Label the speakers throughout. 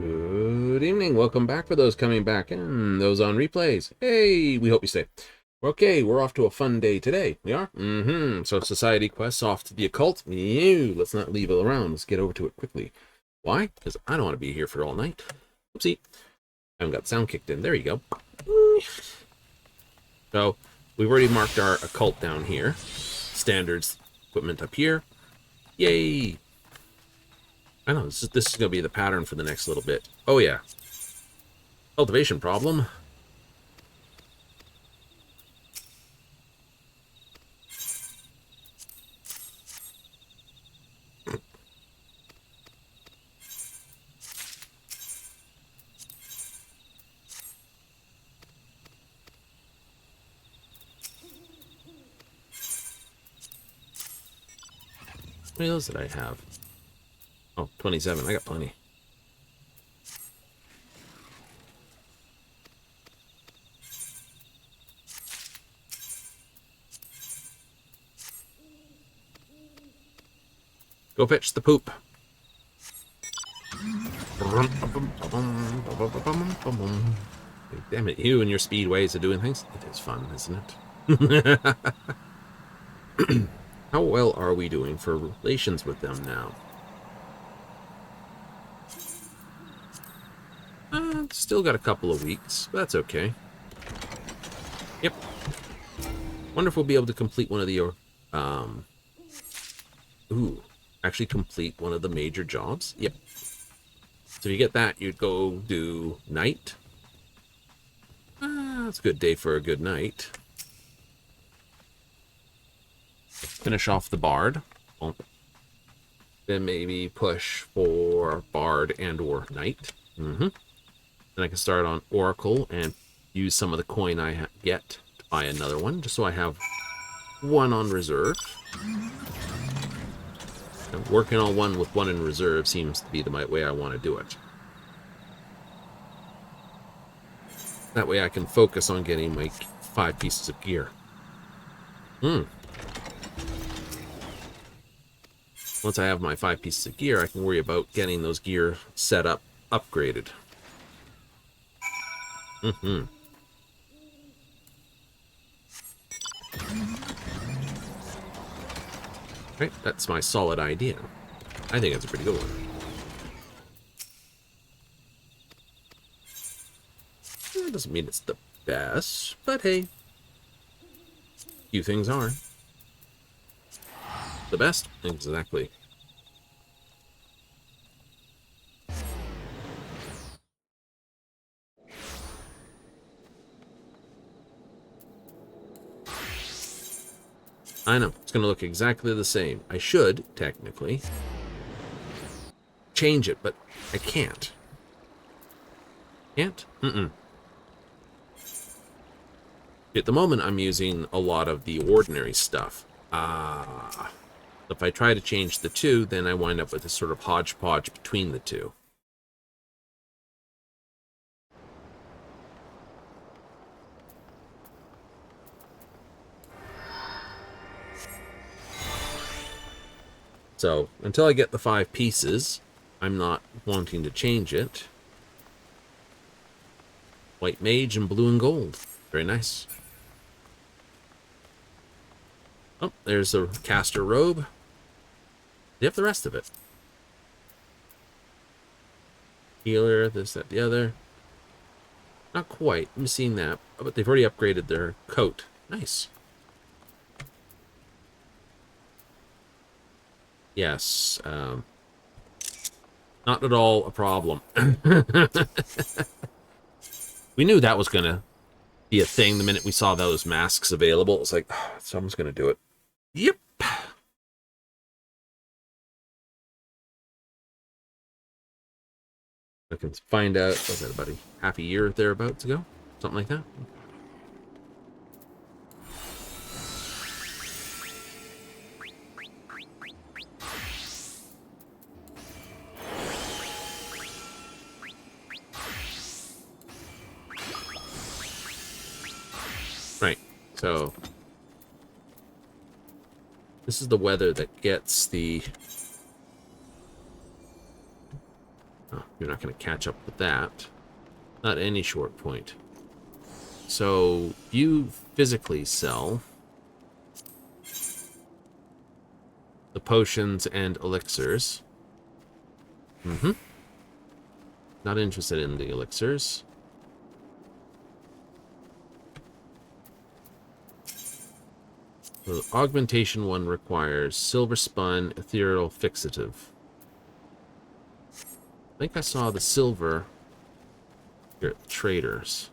Speaker 1: Good evening. Welcome back for those coming back and those on replays. Hey, we hope you stay. Okay, we're off to a fun day today. We are? So Society Quest off to the Occult. Ew, let's not leave it around. Let's get over to it quickly. Why? Because I don't want to be here for all night. Oopsie. I haven't got sound kicked in. There you go. So, we've already marked our Occult down here. Standards equipment up here. Yay! I know, this is going to be the pattern for the next little bit. Oh, yeah. Cultivation problem. How many of those did I have? Oh, 27. I got plenty. Go fetch the poop. Damn it, you and your speed ways of doing things. It is fun, isn't it? How well are we doing for relations with them now? Still got a couple of weeks, but that's okay. Yep. Wonder if we'll be able to complete one of the, actually complete one of the major jobs. Yep. So if you get that, you'd go do night. That's a good day for a good night. Finish off the bard. Well, then maybe push for bard and or knight. Then I can start on oracle and use some of the coin I get to buy another one, just so I have one on reserve. And working on one with one in reserve seems to be the way I want to do it. That way I can focus on getting my 5 pieces of gear. Once I have my 5 pieces of gear, I can worry about getting those gear set up, upgraded. Right, that's my solid idea. I think it's a pretty good one. It doesn't mean it's the best, but hey, few things are. The best? Exactly. I know, it's going to look exactly the same. I should, technically, change it, but I can't. Can't? At the moment, I'm using a lot of the ordinary stuff. If I try to change the two, then I wind up with a sort of hodgepodge between the two. So, until I get the 5 pieces, I'm not wanting to change it. White mage and blue and gold. Very nice. Oh, there's the caster robe. You have the rest of it. Healer, this, that, the other. Not quite. I'm seeing that. But they've already upgraded their coat. Nice. Yes. Not at all a problem. We knew that was going to be a thing the minute we saw those masks available. It was like, oh, someone's going to do it. Yep. I can find out, was that about half a year thereabouts ago? Something like that. Right, so this is the weather that gets the... Oh, You're not going to catch up with that. Not any short point. So you physically sell the potions and elixirs. Not interested in the elixirs. The augmentation one requires silver spun, ethereal fixative. I think I saw the silver here at the traders.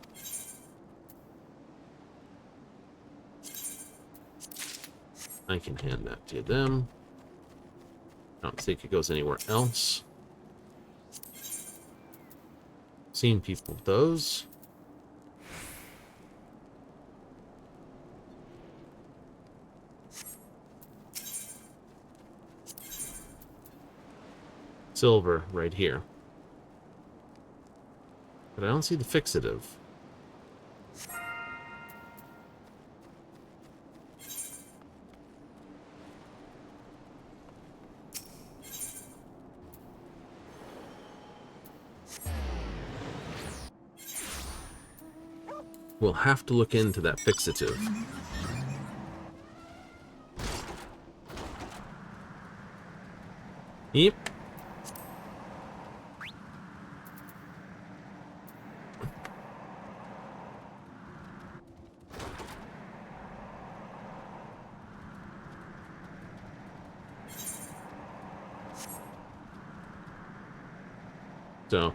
Speaker 1: I can hand that to them. I don't think it goes anywhere else. Seen people with those. Silver right here. But I don't see the fixative. We'll have to look into that fixative. Yep. So,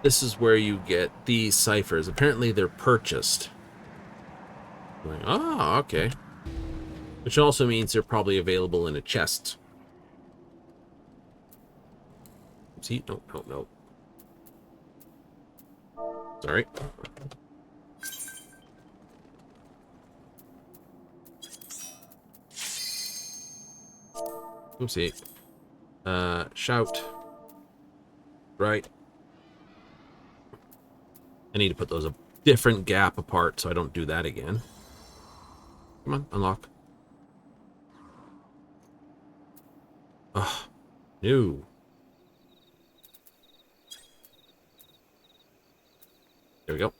Speaker 1: this is where you get these ciphers. Apparently they're purchased. Like, oh, okay. Which also means they're probably available in a chest. See? No, no, no. Sorry. Oopsie. Shout. Right. I need to put those a different gap apart so I don't do that again. Come on, unlock. Ugh. No. There we go.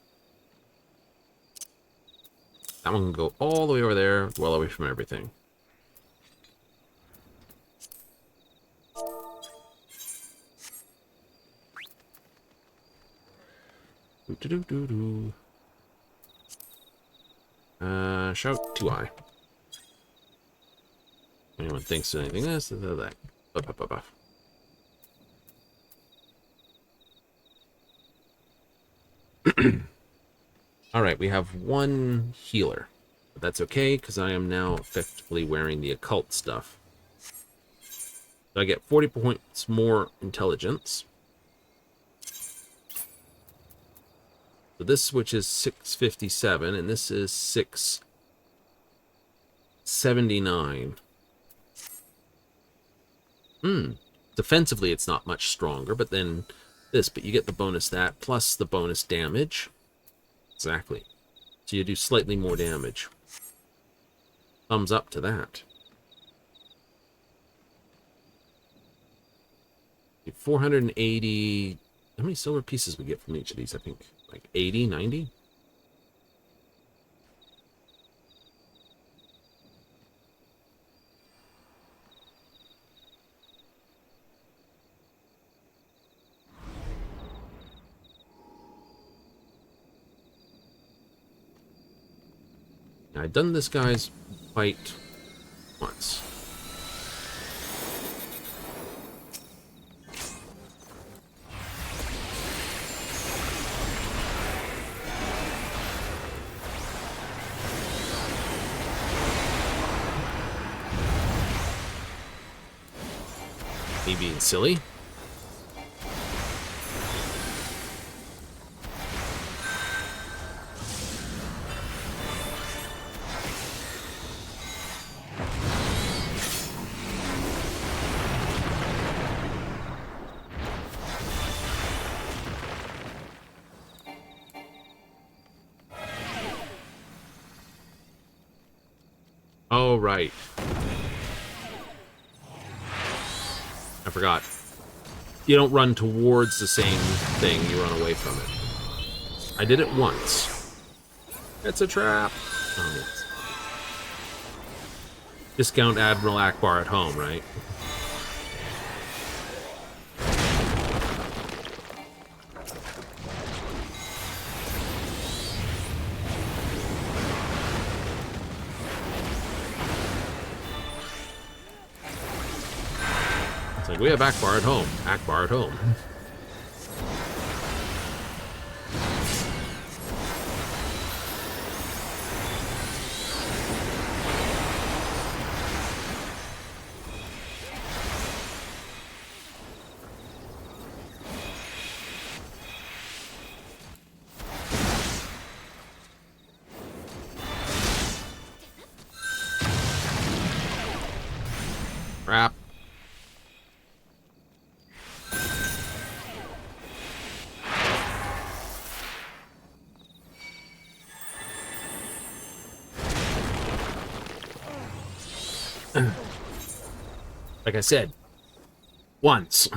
Speaker 1: That one can go all the way over there, well away from everything. Shout 2i. Anyone thinks of anything this, that. Alright, we have one healer. But that's okay, because I am now effectively wearing the occult stuff. So I get 40 points more intelligence. So this switch is 657, and this is 679. Defensively, it's not much stronger, but then this, but you get the bonus that, plus the bonus damage. Exactly. So you do slightly more damage. Thumbs up to that. 480... How many silver pieces we get from each of these? I think like 80, 90? I've done this guy's fight once. Me being silly. Oh, right. I forgot. You don't run towards the same thing, you run away from it. I did it once. It's a trap. Oh, yes. Discount Admiral Akbar at home, right? It's like, we have Akbar at home. Akbar at home. Crap. Like I said, once.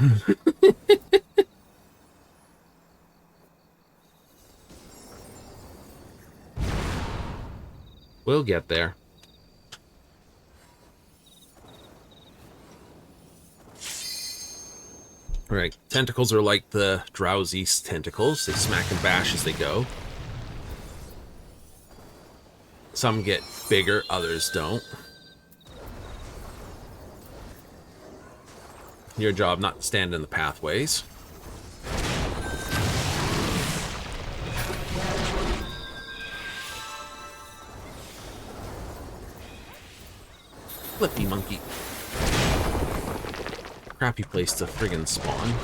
Speaker 1: We'll get there. Alright, tentacles are like the drowsy tentacles. They smack and bash as they go. Some get bigger, others don't. Your job not to stand in the pathways. Flippy monkey. Crappy place to friggin' spawn.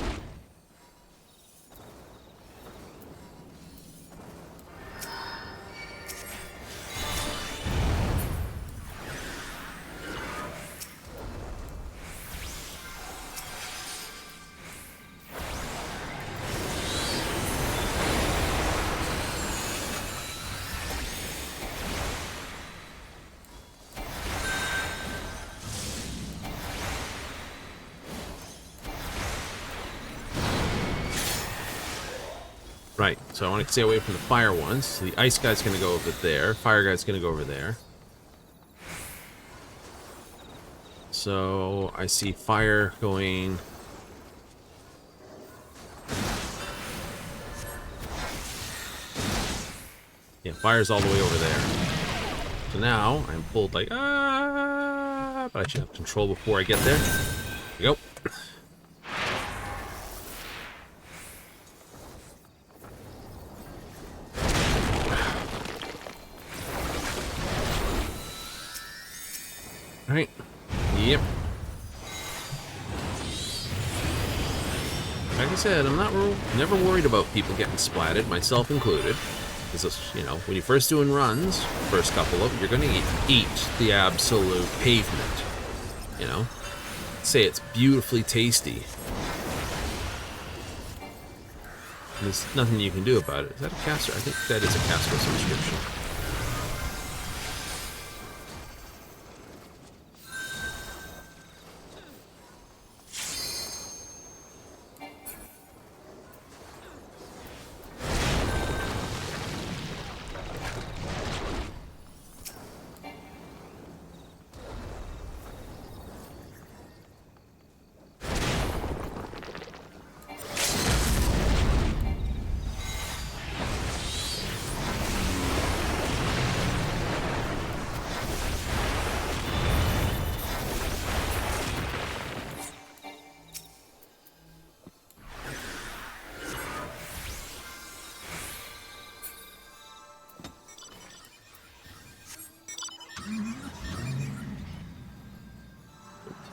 Speaker 1: Right, so I want to stay away from the fire ones. So the ice guy's going to go over there. Fire guy's going to go over there. So I see fire going... Yeah, fire's all the way over there. So now I'm pulled like, but I should have control before I get there. There we go. Alright. Yep. Like I said, I'm never worried about people getting splatted, myself included. Because, you know, when you're first doing runs, first couple of them, you're going to eat the absolute pavement. You know? Say it's beautifully tasty. And there's nothing you can do about it. Is that a caster? I think that is a caster subscription.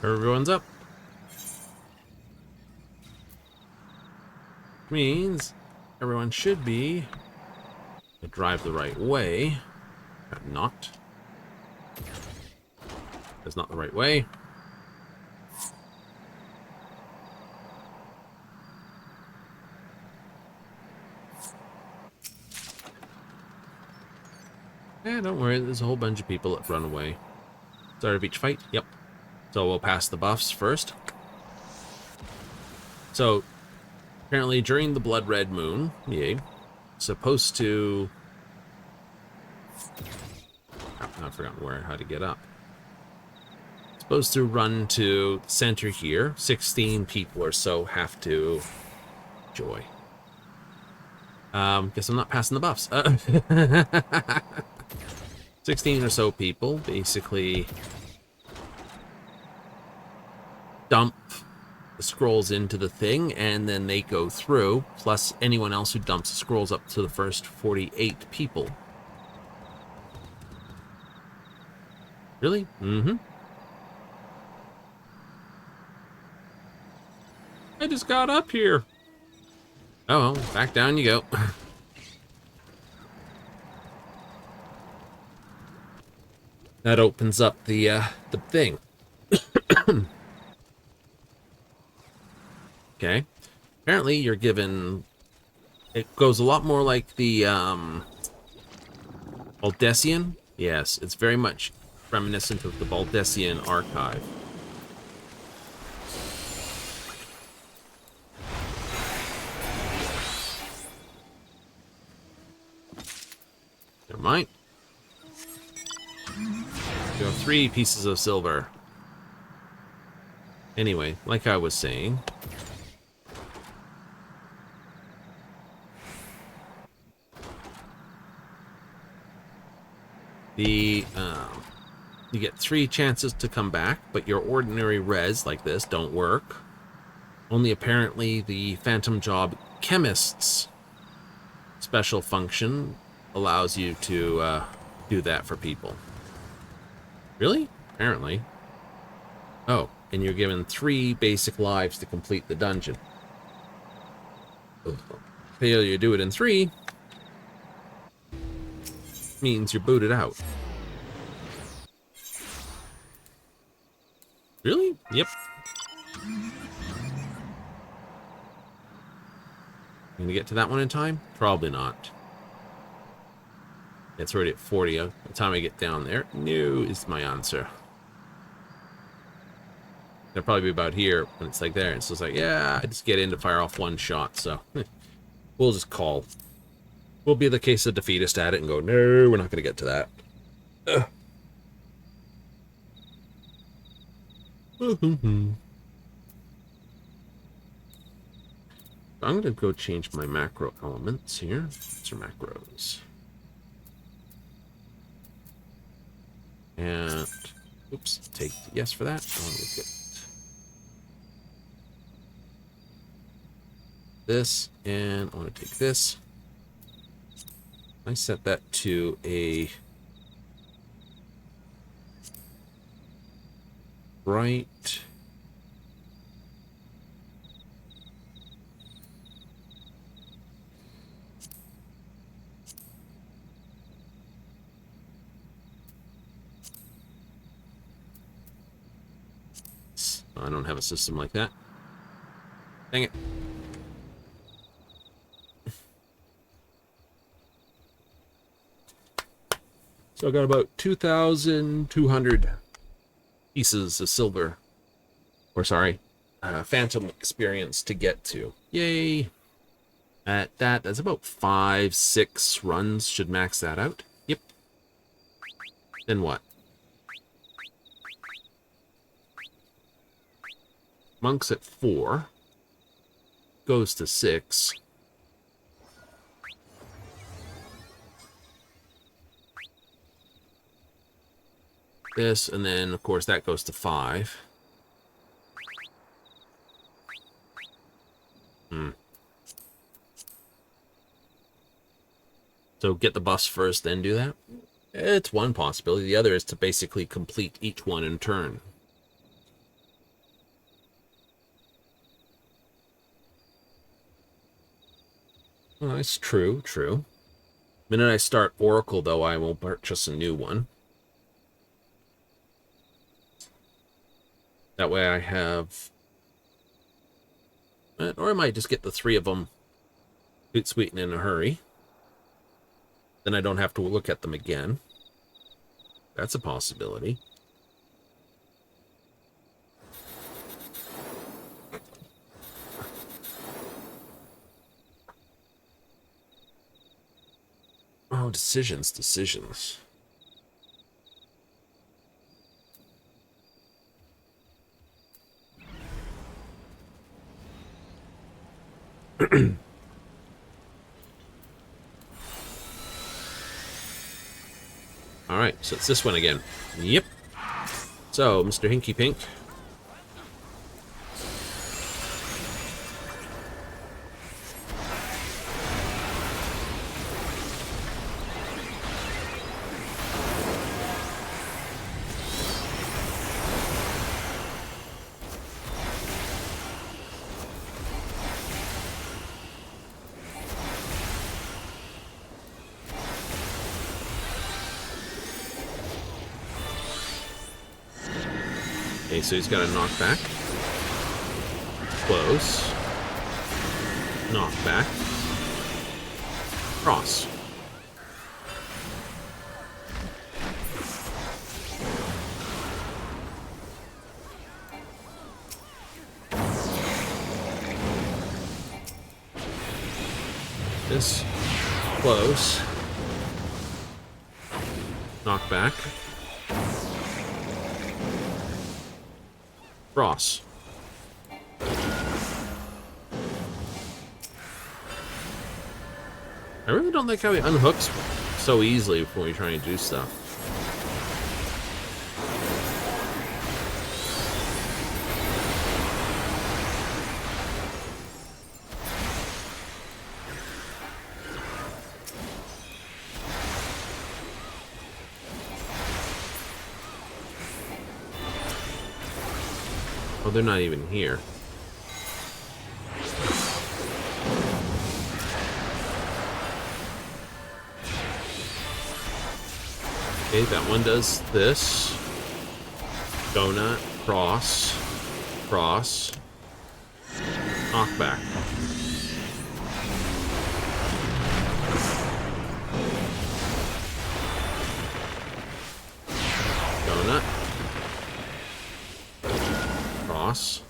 Speaker 1: Everyone's up. Means everyone should be to drive the right way. But not. That's not the right way. Yeah, don't worry, there's a whole bunch of people that run away. Start of each fight? Yep. So we'll pass the buffs first. So, apparently during the Blood Red Moon, yay, supposed to... Oh, I've forgotten how to get up. Supposed to run to the center here. 16 people or so have to... Joy. Guess I'm not passing the buffs. 16 or so people basically dump the scrolls into the thing, and then they go through, plus anyone else who dumps the scrolls up to the first 48 people. Really? Mm-hmm. I just got up here. Oh, well, back down you go. That opens up the thing. Okay. Apparently you're given... It goes a lot more like the Baldessian. Yes, it's very much reminiscent of the Baldessian archive. Never mind. You have 3 pieces of silver. Anyway, like I was saying... you get 3 chances to come back, but your ordinary res, like this, don't work. Only apparently the Phantom Job Chemist's special function allows you to do that for people. Really? Apparently. Oh, and you're given 3 basic lives to complete the dungeon. Failure to do it in 3 means you're booted out. Really? Yep. Gonna get to that one in time? Probably not. It's already at 40. By the time I get down there, no is my answer. They'll probably be about here when it's like there. It's just like, yeah, I just get in to fire off 1 shot, so we'll just call. We'll be the case of defeatist at it and go, no, we're not gonna get to that. I'm gonna go change my macro elements here. These are macros. And oops, take yes for that. I'll get this, and I want to take this. I set that to a bright. I don't have a system like that. Dang it. So I got about 2,200 pieces of silver. Or sorry, phantom experience to get to. Yay! At that's about 5-6 runs should max that out. Yep. Then what? Monk's at 4. Goes to 6. This, and then, of course, that goes to 5. So get the buffs first, then do that? It's one possibility. The other is to basically complete each one in turn. Well, that's true, true. The minute I start Oracle, though, I will purchase a new one. That way I have... Or I might just get the 3 of them sweet and in a hurry. Then I don't have to look at them again. That's a possibility. Oh, decisions, decisions. Alright, so it's this one again. Yep. So, Mr. Hinky Pink. Okay, so he's got a knockback. Close. Knockback. Cross. This. Close. Knockback. Cross. I really don't like how he unhooks so easily before you try and do stuff. Oh, they're not even here. Okay, that one does this. Donut, cross, cross, knockback. Donut, cross.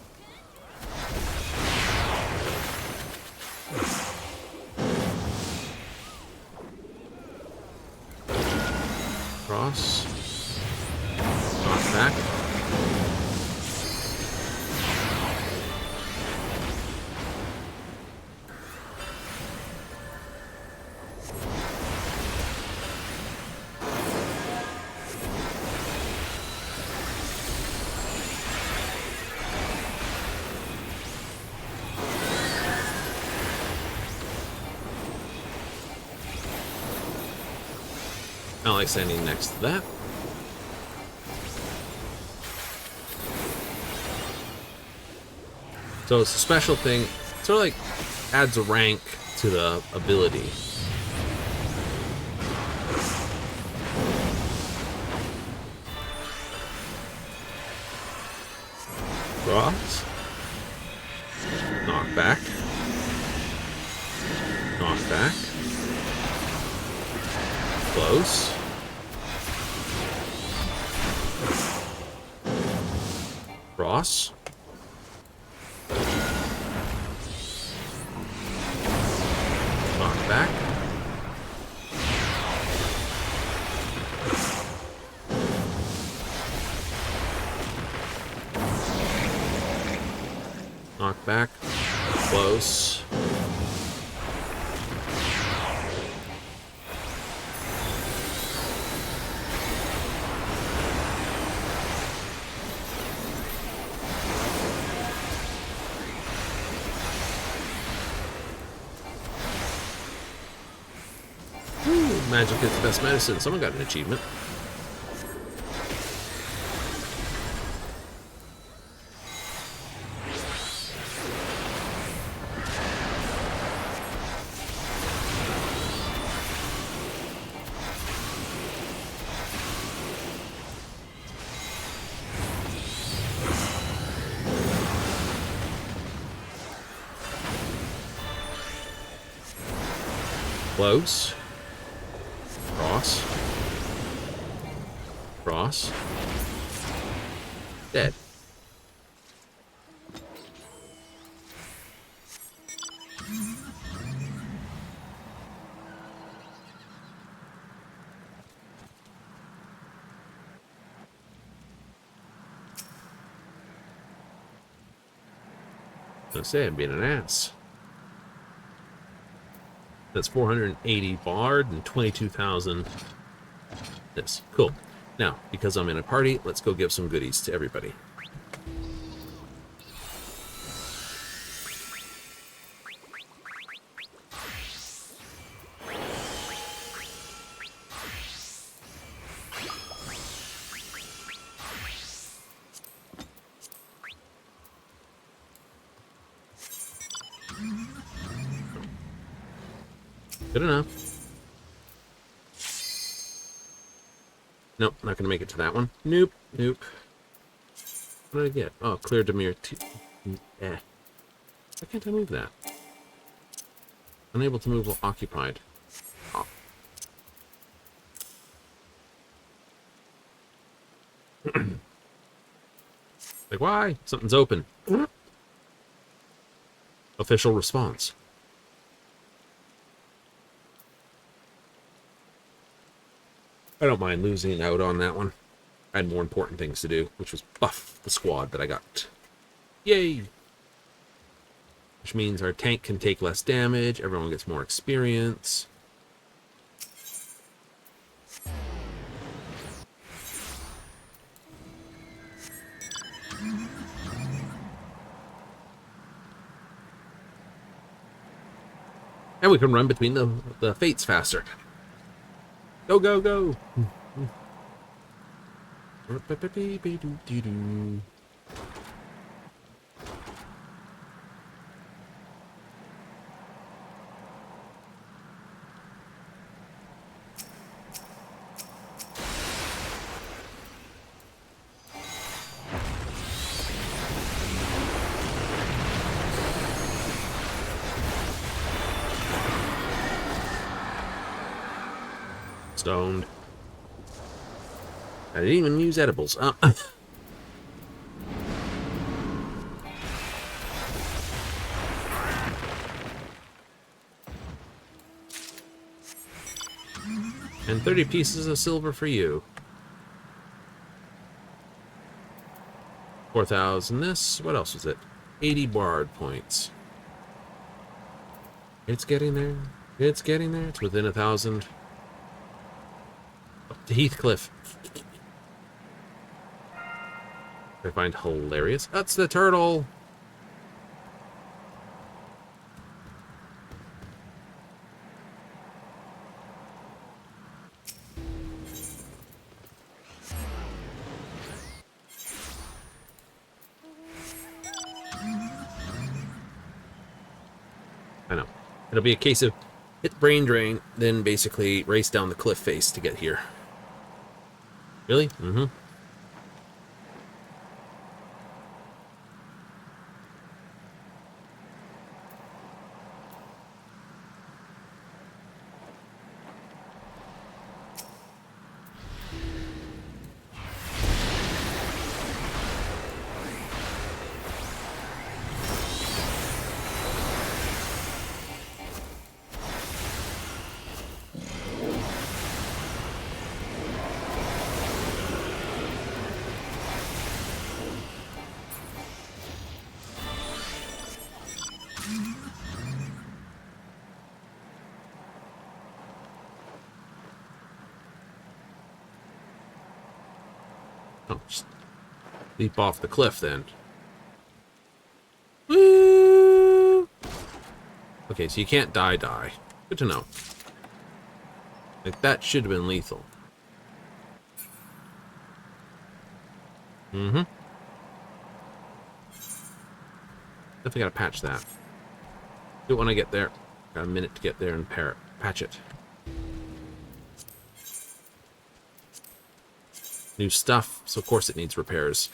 Speaker 1: Cross. Knockback. I don't like standing next to that. So it's a special thing. Sort of like adds a rank to the ability. Cross. Knockback. Knockback. Close. Cross. Knockback. Knockback. Close. Magic is the best medicine. Someone got an achievement. Close. Cross. Cross. Dead. I say I'm being an ass. That's 480 bard and 22,000 this. Cool. Now, because I'm in a party, let's go give some goodies to everybody. Good enough. Nope, not gonna make it to that one. Nope, nope. What did I get? Oh, clear Demir 2. Eh. Why can't I move that? Unable to move while occupied. Oh. Like, why? Something's open. Official response. I don't mind losing out on that one. I had more important things to do, which was buff the squad that I got. Yay! Which means our tank can take less damage, everyone gets more experience. And we can run between the fates faster. Go, go, go! Stoned. I didn't even use edibles. And 30 pieces of silver for you. 4,000 this. What else was it? 80 bard points. It's getting there. It's getting there. It's within 1,000. Up to Heathcliff. I find hilarious. That's the turtle. I know. It'll be a case of hit the brain drain, then basically race down the cliff face to get here. Really? Mm-hmm. Oh, just leap off the cliff then. Woo! Okay, so you can't die. Good to know. Like, that should have been lethal. Mm-hmm. Definitely gotta patch that. Do it when I get there. Got a minute to get there and patch it. New stuff, so of course it needs repairs.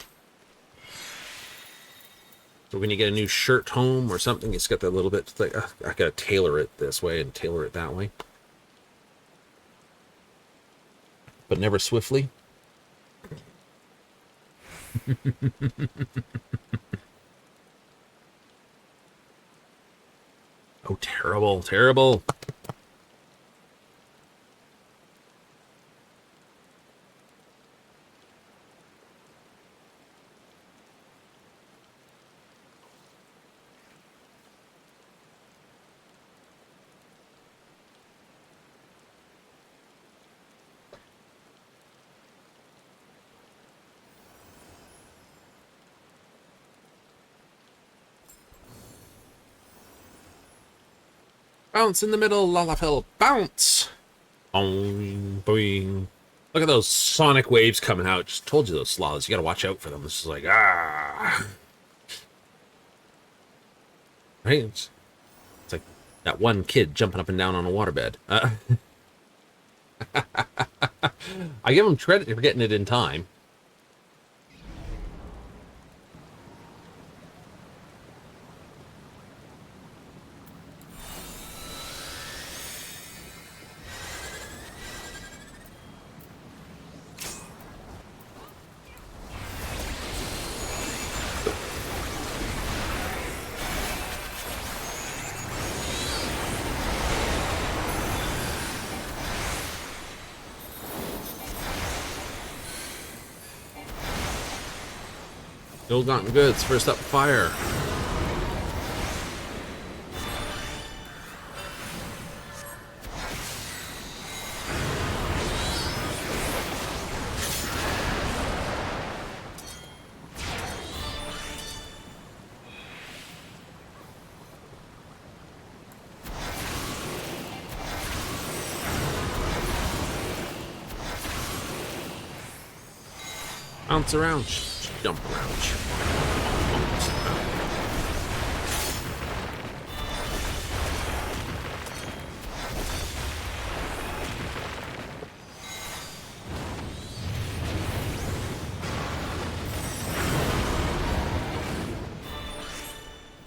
Speaker 1: So when you get a new shirt home or something, it's got that little bit like, I gotta tailor it this way and tailor it that way. But never swiftly. Oh, terrible, terrible. Bounce in the middle, Lalafell. Bounce! Boing, boing. Look at those sonic waves coming out. Just told you those sloths. You gotta watch out for them. This is like, ah. Right? It's like that one kid jumping up and down on a waterbed. I give him credit for getting it in time. Ill-gotten goods, first up, fire. Bounce around, jump around.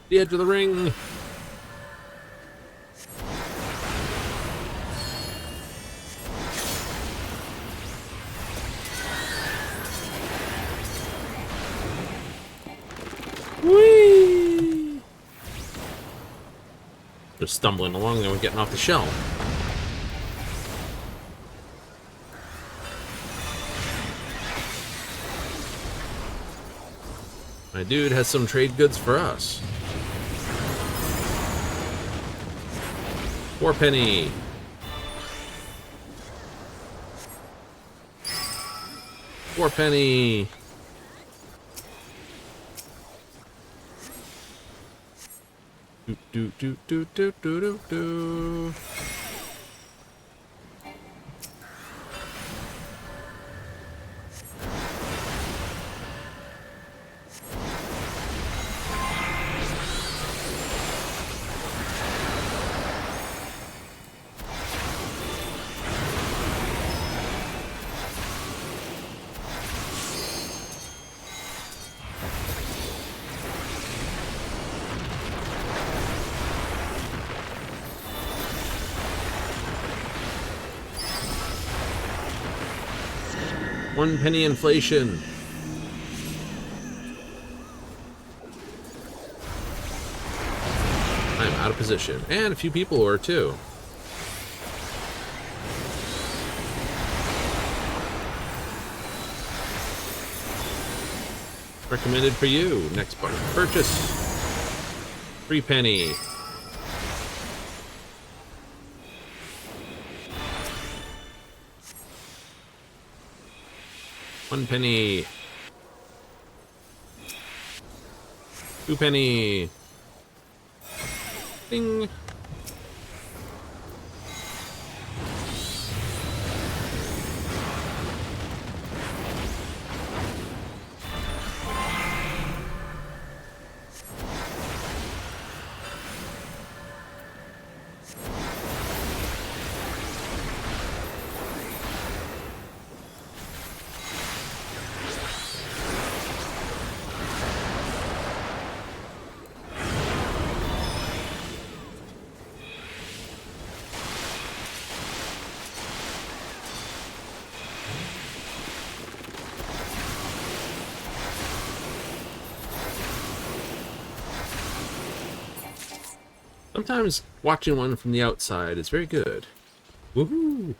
Speaker 1: The edge of the ring. Whee! Just stumbling along and we're getting off the shelf. My dude has some trade goods for us. 4 penny. Four penny. Do do do do do do do. One penny inflation. I'm out of position. And a few people were too. Recommended for you. Next part. Purchase. 3 penny. One penny. 2 penny. Ding. Sometimes watching one from the outside is very good. Woohoo!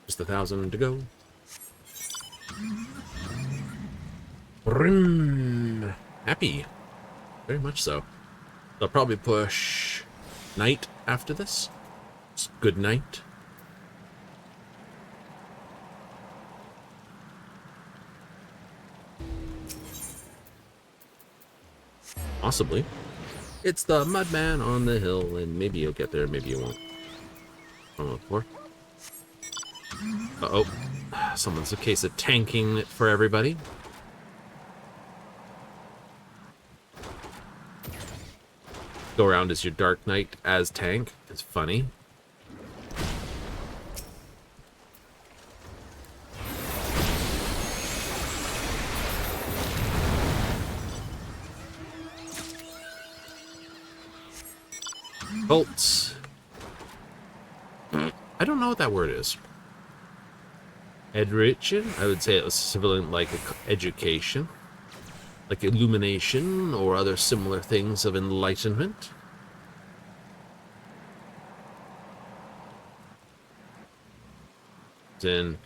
Speaker 1: Just 1,000 to go. Brim. Happy. Very much so. I'll probably push night after this. Just good night. Possibly. It's the Mudman on the hill, and maybe you'll get there, maybe you won't. Oh, for. Uh-oh. Someone's a case of tanking it for everybody. Go around as your Dark Knight as tank. It's funny. Bolts. I don't know what that word is. Education? I would say it was civilian like education. Like illumination or other similar things of enlightenment. Then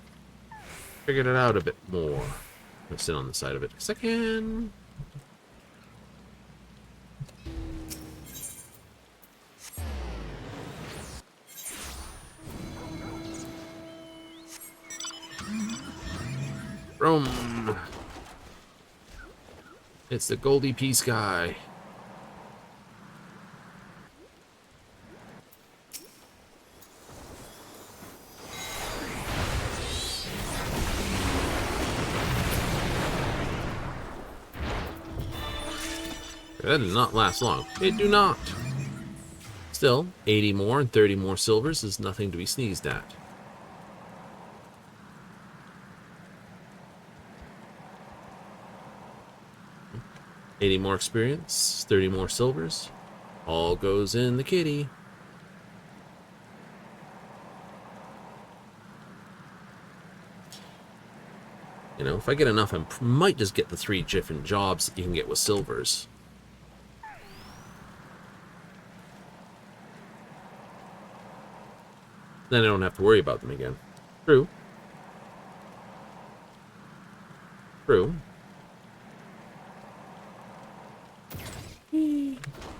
Speaker 1: figured it out a bit more. I'm gonna sit on the side of it because I can. Rome. It's the Goldie Peace guy. That did not last long. It do not. Still, 80 more and 30 more silvers is nothing to be sneezed at. $80 more experience, 30 more silvers. All goes in the kitty. You know, if I get enough, I might just get the 3 different jobs that you can get with silvers. Then I don't have to worry about them again. True. True.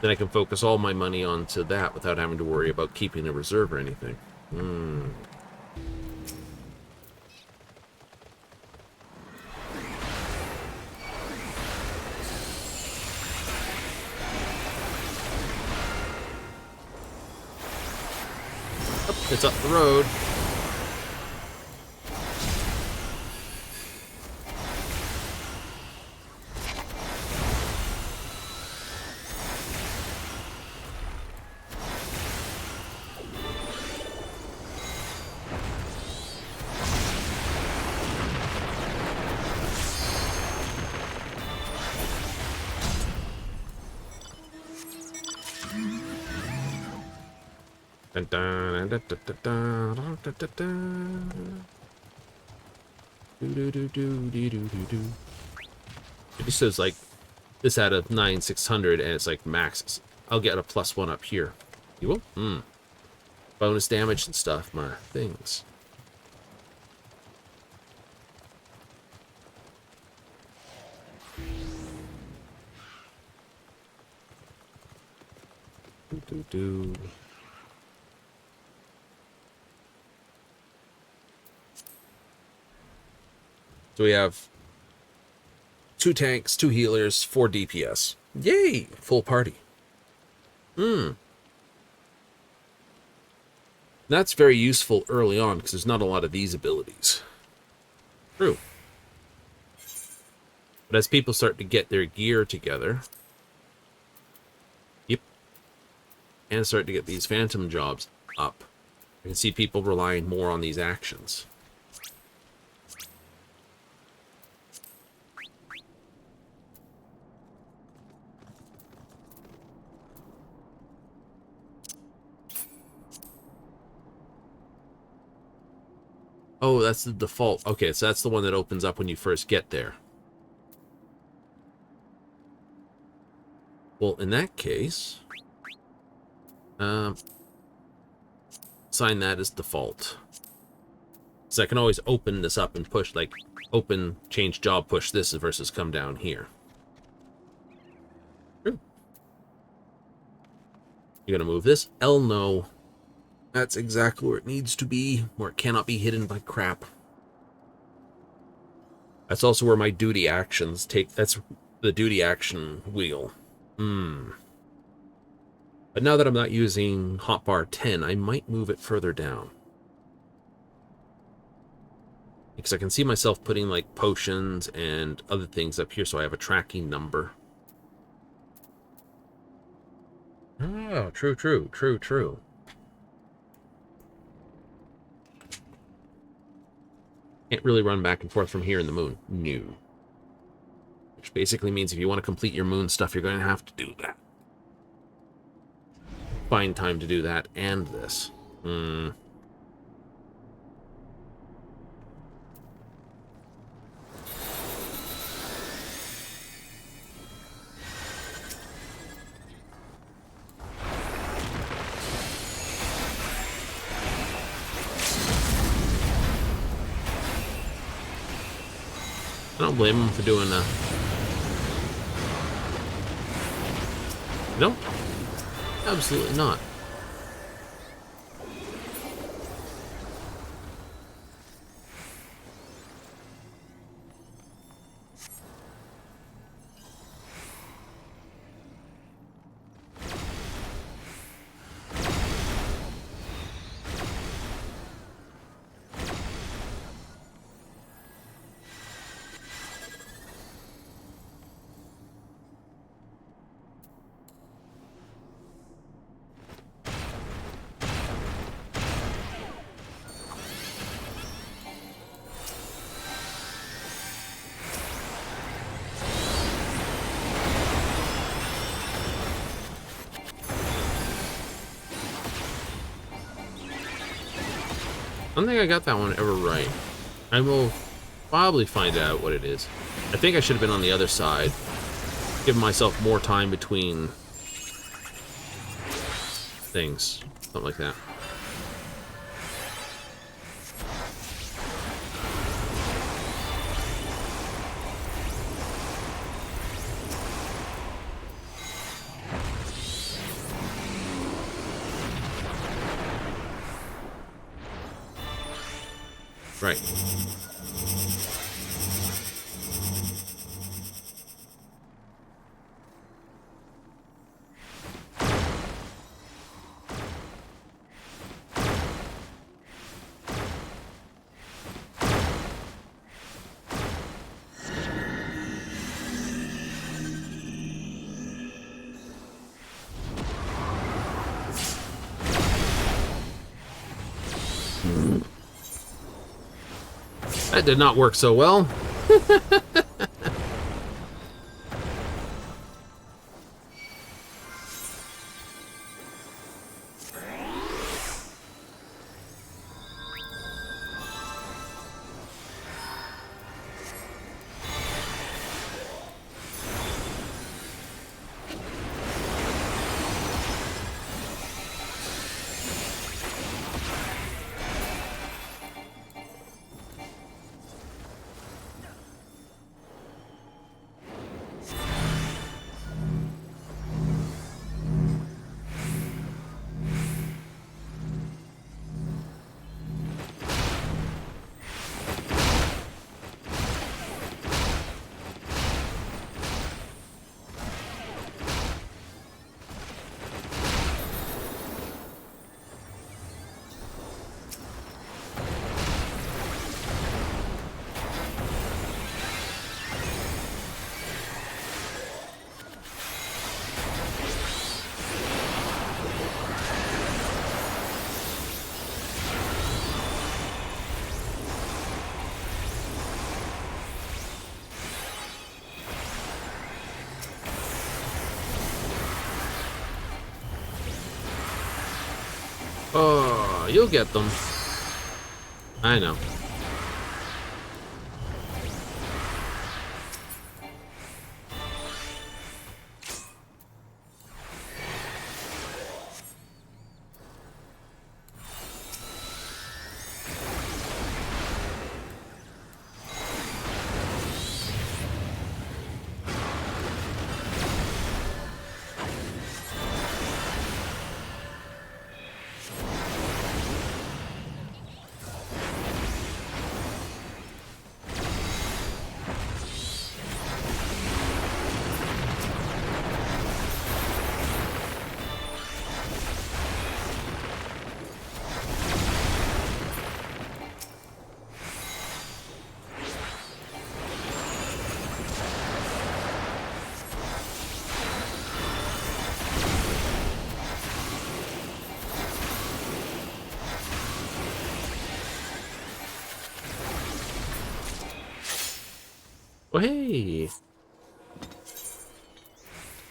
Speaker 1: Then I can focus all my money onto that without having to worry about keeping a reserve or anything. Oh, it's up the road. It says like this out of 9,600 and it's like max. I'll get a +1 up here. You will? Bonus damage and stuff, my things. So we have 2 tanks, 2 healers, 4 DPS. Yay! Full party. That's very useful early on because there's not a lot of these abilities. True. But as people start to get their gear together, yep, and start to get these phantom jobs up, you can see people relying more on these actions. Oh, that's the default. Okay, so that's the one that opens up when you first get there. Well, in that case, sign that as default. So I can always open this up and push, like, open, change job, push this versus come down here. True. You're gonna move this? Hell no. That's exactly where it needs to be, where it cannot be hidden by crap. That's also where my duty actions take. That's the duty action wheel. But now that I'm not using hotbar 10, I might move it further down. Because I can see myself putting like potions and other things up here, so I have a tracking number. Oh, true, true, true, true. Can't really run back and forth from here in the moon. No. Which basically means if you want to complete your moon stuff, you're going to have to do that. Find time to do that and this. I don't blame him for doing that. No, absolutely not. I don't think I got that one ever right. I will probably find out what it is. I think I should have been on the other side. Give myself more time between things. Something like that. Right. That did not work so well. Oh, you'll get them. I know. Oh, hey!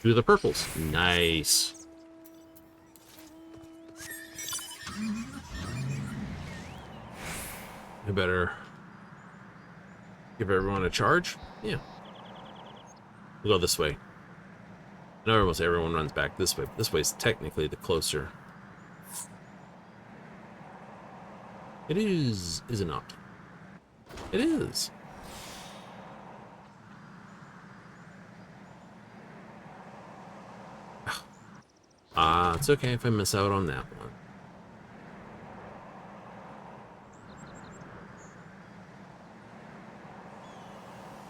Speaker 1: Do the purples. Nice. I better give everyone a charge. Yeah. We'll go this way. I know almost everyone runs back this way, but this way is technically the closer. It is it not? It is. It's okay if I miss out on that one.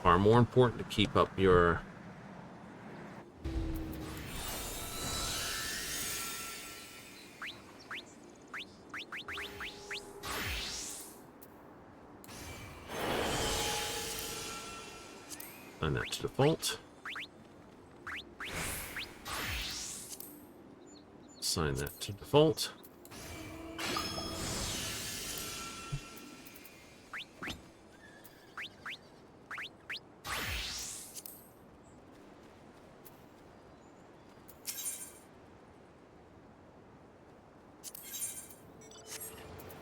Speaker 1: Far more important to keep up your... Sign that to default. Sign that to default.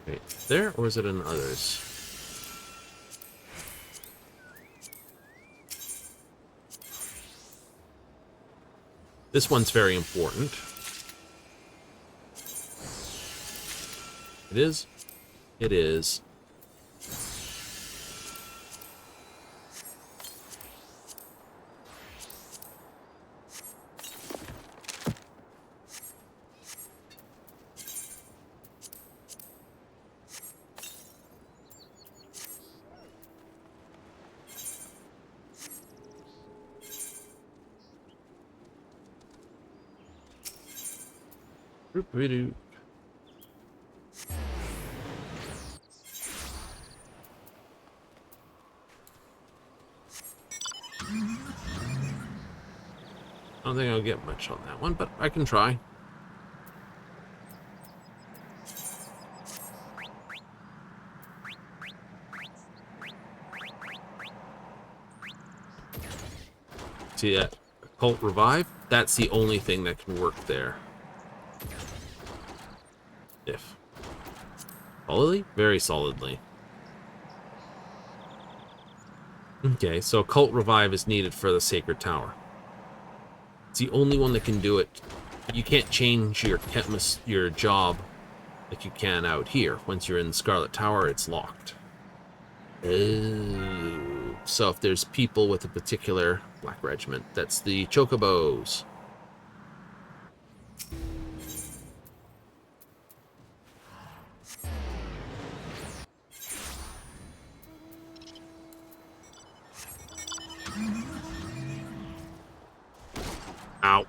Speaker 1: Wait, there, or is it in others? This one's very important. It is? It is. Doop-a-doo. I don't think I'll get much on that one, but I can try. See that Occult Revive? That's the only thing that can work there. If. Solidly? Very solidly. Okay, so Occult Revive is needed for the Sacred Tower. It's the only one that can do it. You can't change your job like you can out here. Once you're in the Scarlet Tower, it's locked. Oh. So if there's people with a particular Black Regiment, that's the Chocobos. Ow.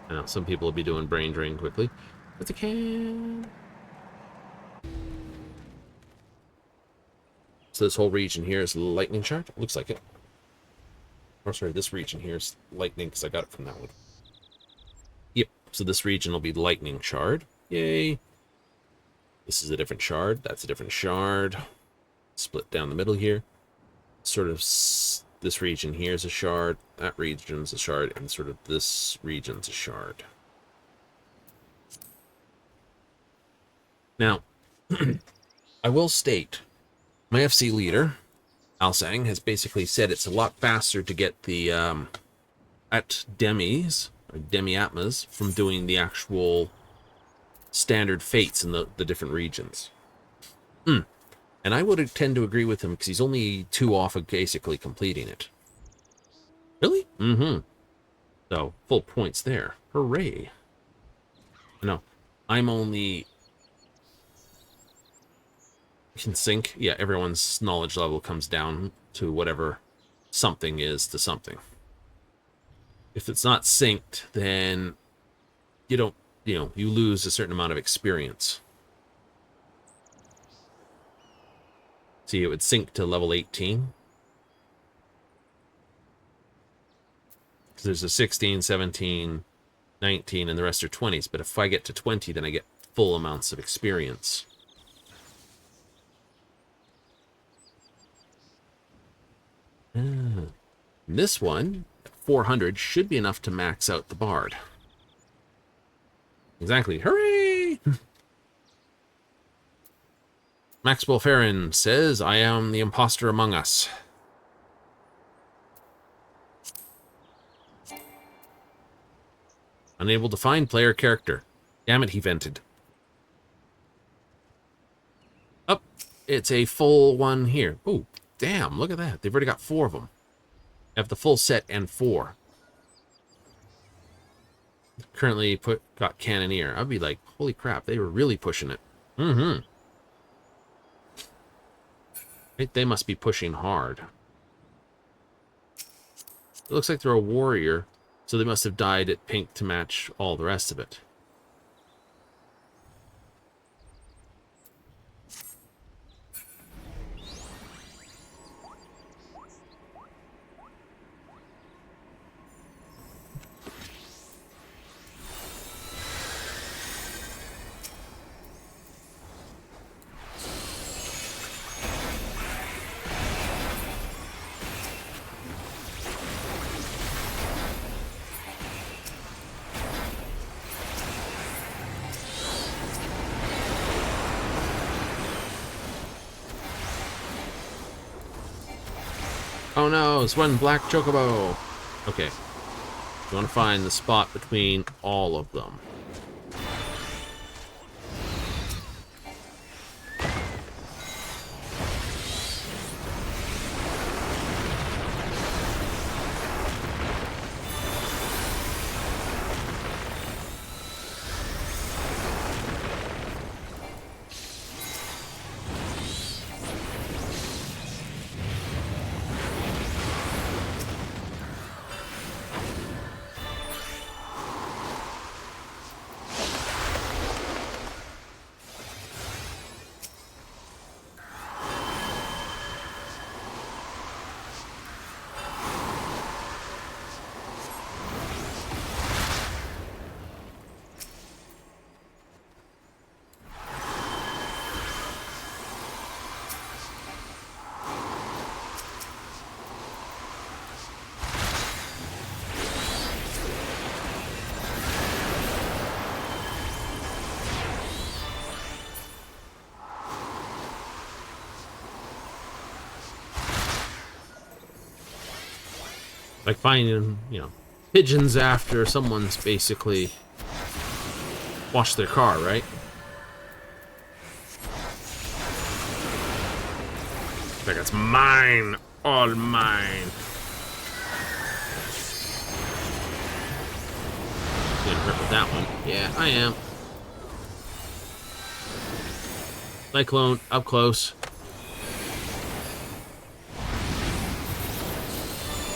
Speaker 1: I know some people will be doing brain drain quickly, but they can. So this whole region here is lightning shard. Looks like it. Or sorry, this region here is lightning because I got it from that one. Yep. So this region will be lightning shard. Yay. This is a different shard. That's a different shard. Split down the middle here. Sort of this region here is a shard. That region's a shard, and sort of this region's a shard. Now, I will state, my FC leader, Alsang, has basically said it's a lot faster to get the at demis or demi-atmas from doing the actual standard fates in the different regions. And I would tend to agree with him because he's only 2 off of basically completing it. Really? Mm-hmm. So, full points there. Hooray. No, I'm only... Can sync. Yeah, everyone's knowledge level comes down to whatever something is to something. If it's not synced, then you don't, you lose a certain amount of experience. See, it would sync to level 18. Because there's a 16, 17, 19, and the rest are 20s. But if I get to 20, then I get full amounts of experience. And this one, 400, should be enough to max out the Bard. Exactly. Hooray! Maxwell Farron says, I am the imposter among us. Unable to find player character. Damn it, he vented. Oh, it's a full one here. Oh, damn, look at that. They've already got 4 of them. They have the full set and 4. Currently got Cannoneer. I'd be like, holy crap, they were really pushing it. Mm-hmm. They must be pushing hard. It looks like they're a warrior, so they must have dyed it pink to match all the rest of it. Oh no, it's one black chocobo. Okay. You want to find the spot between all of them. Like finding, pigeons after someone's basically washed their car, right? Like, it's mine, all mine. Getting hurt with that one. Yeah, I am. Cyclone, up close.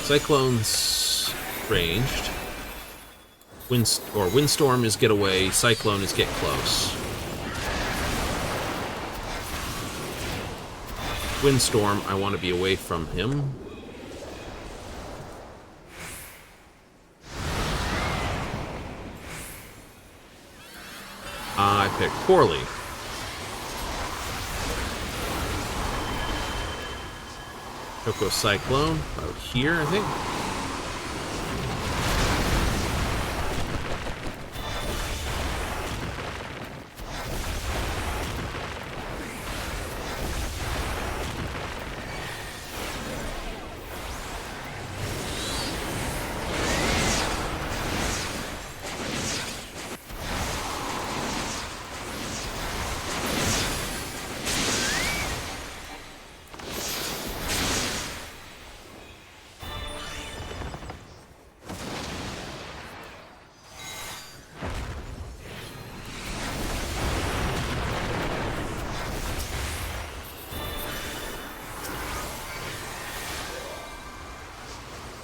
Speaker 1: Cyclone's ranged. Windstorm is get away. Cyclone is get close. Windstorm, I want to be away from him. I picked poorly. Choco Cyclone, out here, I think.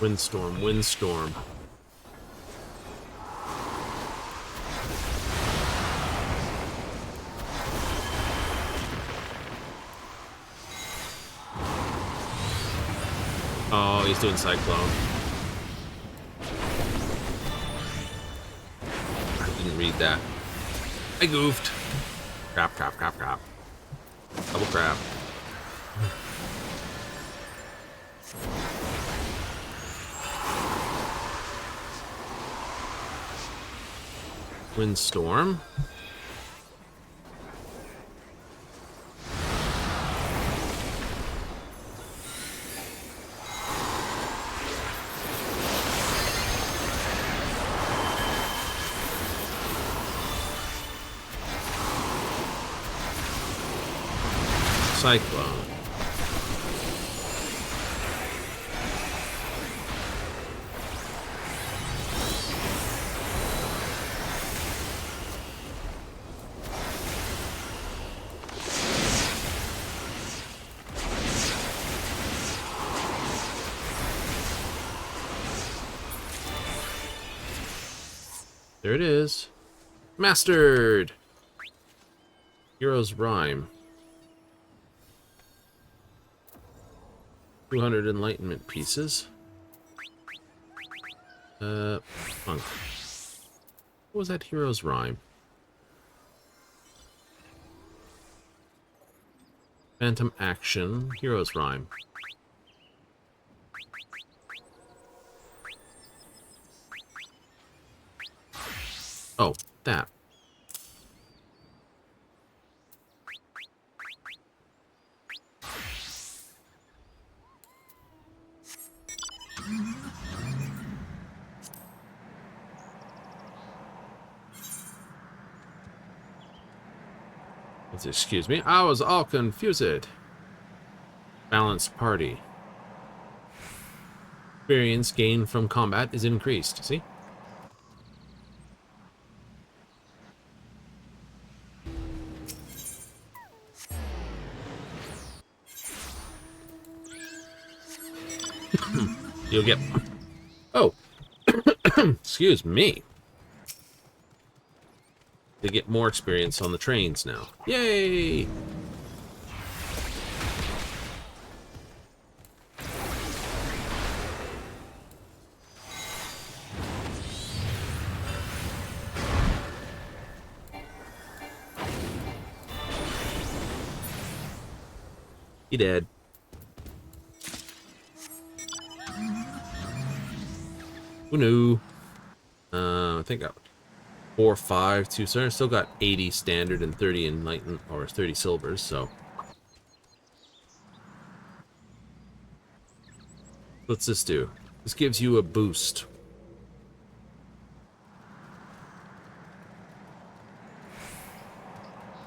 Speaker 1: Windstorm, Windstorm. Oh, he's doing Cyclone. I didn't read that. I goofed. Crap, crap, crap, crap. Double crap. Windstorm. Cyclone. There it is. Mastered! Hero's Rhyme. 200 enlightenment pieces. Funk. What was that Hero's Rhyme? Phantom Action. Hero's Rhyme. Oh, that. Excuse me, I was all confused. Balanced party. Experience gained from combat is increased. See? You'll get... Oh! Excuse me. They get more experience on the trains now. Yay! He dead. Who knew? I think I... 4, 5, 2, so I still got 80 standard and 30 enlightenment, or 30 silvers, so. What's this do? This gives you a boost.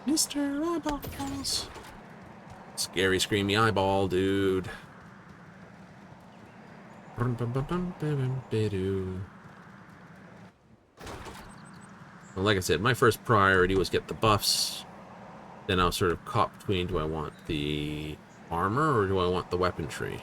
Speaker 1: Mr. Eyeballs. Scary, screamy eyeball, dude. Well, like I said, my first priority was get the buffs. Then I was sort of caught between, do I want the armor or do I want the weaponry?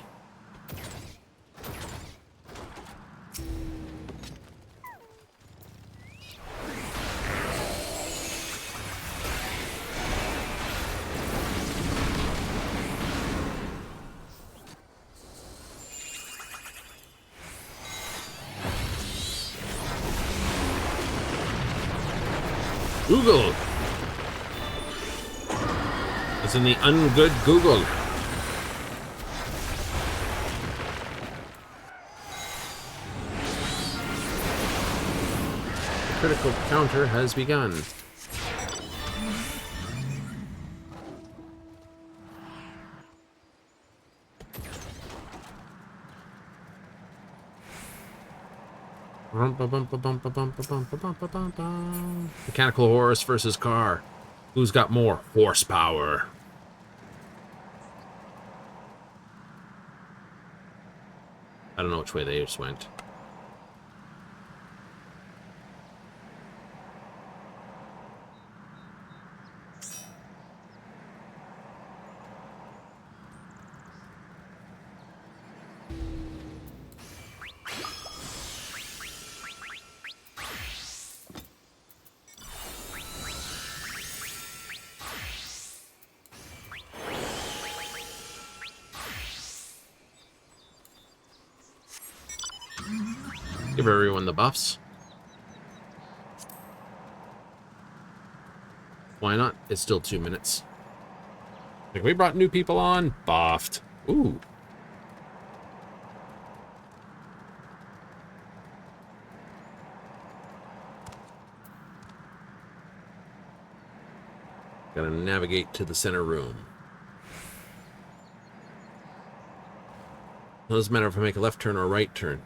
Speaker 1: Google! It's in the ungood Google. The critical counter has begun. Mechanical horse versus car. Who's got more horsepower? I don't know which way they just went. Give everyone the buffs. Why not? It's still 2 minutes. Like, we brought new people on. Buffed. Ooh. Gotta navigate to the center room. It doesn't matter if I make a left turn or a right turn.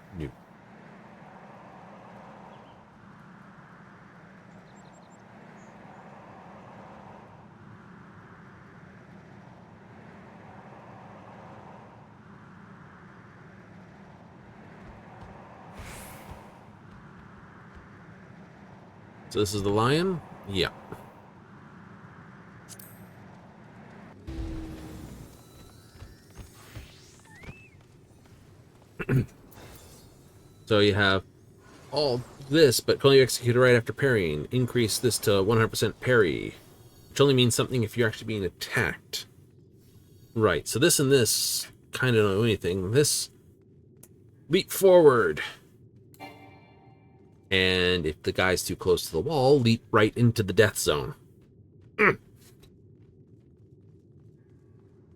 Speaker 1: So this is the lion? Yeah. So you have all this, but can only execute it right after parrying. Increase this to 100% parry, which only means something if you're actually being attacked. Right, so this and this kind of don't do anything. This, leap forward. And if the guy's too close to the wall, leap right into the death zone.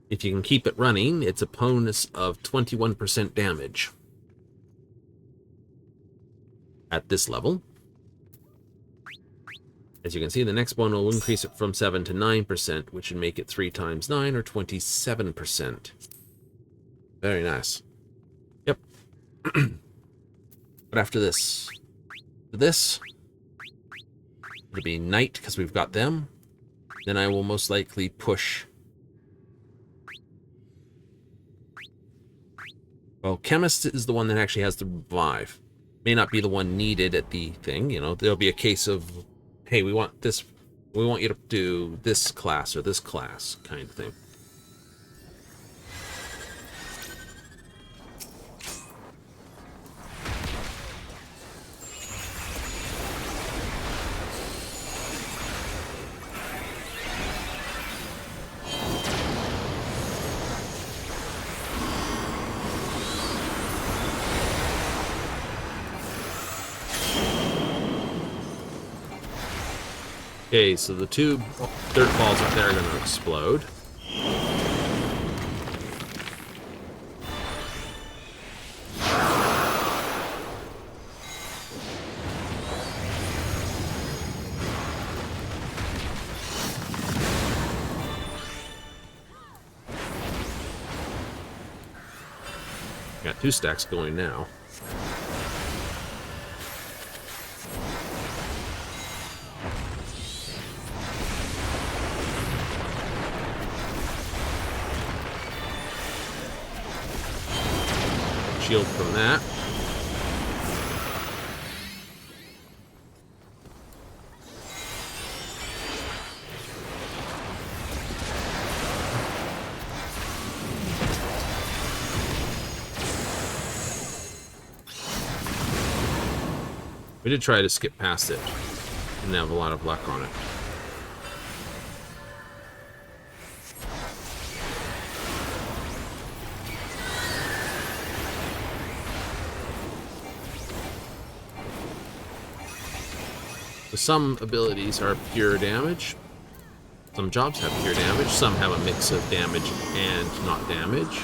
Speaker 1: If you can keep it running, it's a bonus of 21% damage. At this level. As you can see, the next one will increase it from 7 to 9%, which would make it 3 times 9, or 27%. Very nice. Yep. But after this, it'll be night, because we've got them. Then I will most likely push... Well, Chemist is the one that actually has to revive. May not be the one needed at the thing, you know. There'll be a case of, hey, we want this, we want you to do this class or this class kind of thing. Okay, so the two dirt balls up there are going to explode. Got 2 stacks going now. Shield from that. We did try to skip past it. Didn't have a lot of luck on it. Some abilities are pure damage. Some jobs have pure damage. Some have a mix of damage and not damage.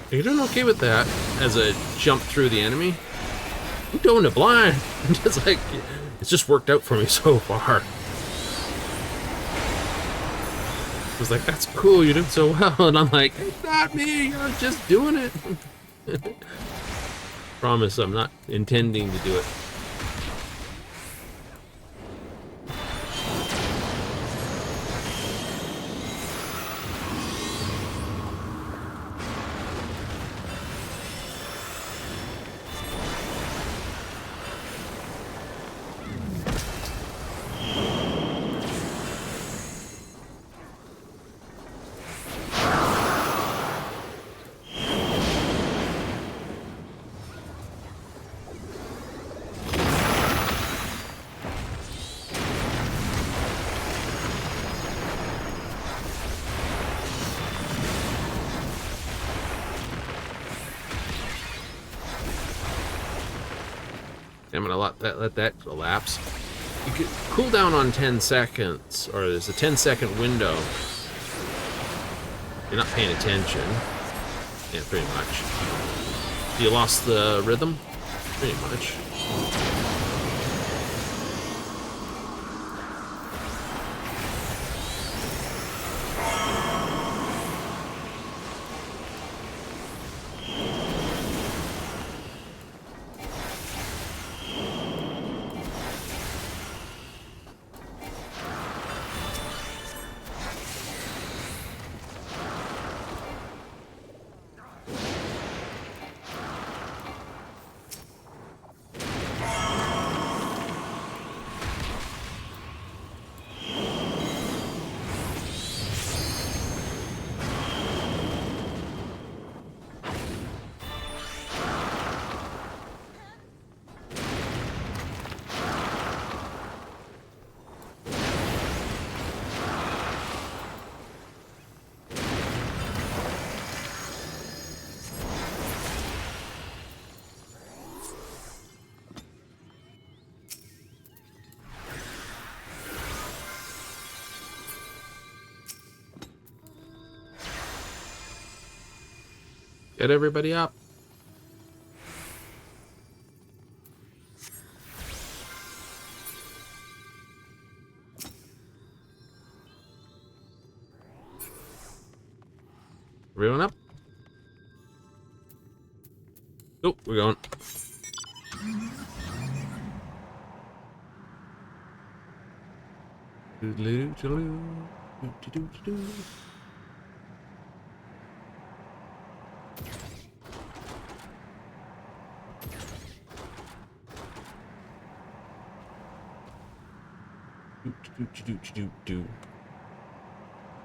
Speaker 1: You're doing okay with that as a jump through the enemy. I'm doing it blind. Just like, it's just worked out for me so far. I was like, that's cool, you did so well. And I'm like, it's not me, you're just doing it. Promise I'm not intending to do it. I'm gonna let that elapse. You could cool down on 10 seconds, or there's a 10-second window. You're not paying attention. Yeah, pretty much. You lost the rhythm? Pretty much. Get everybody up. Everyone up? Oh, we're going.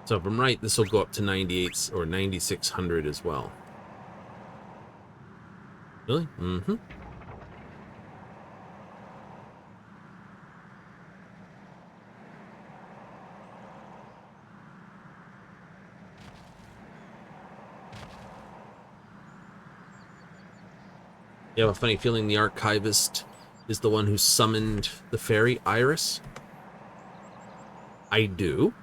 Speaker 1: So if I'm right, this will go up to 98 or 9600 as well. Really? Mm-hmm. You have a funny feeling the archivist is the one who summoned the fairy Iris? I do.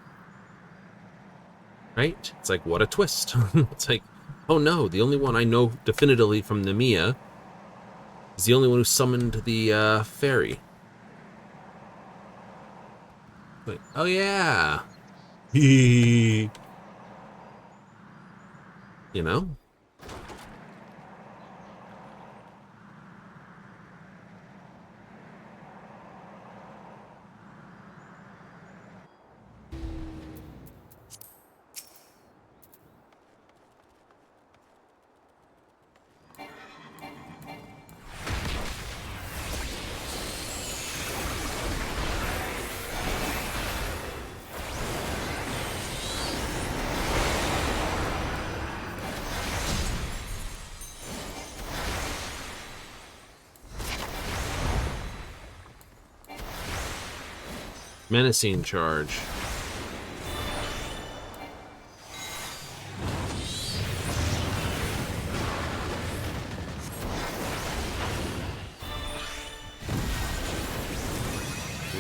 Speaker 1: Right? It's like, what a twist. It's like, oh no, the only one I know definitively from Nemiya is the only one who summoned the fairy. Wait, oh yeah. You know? Menacing charge.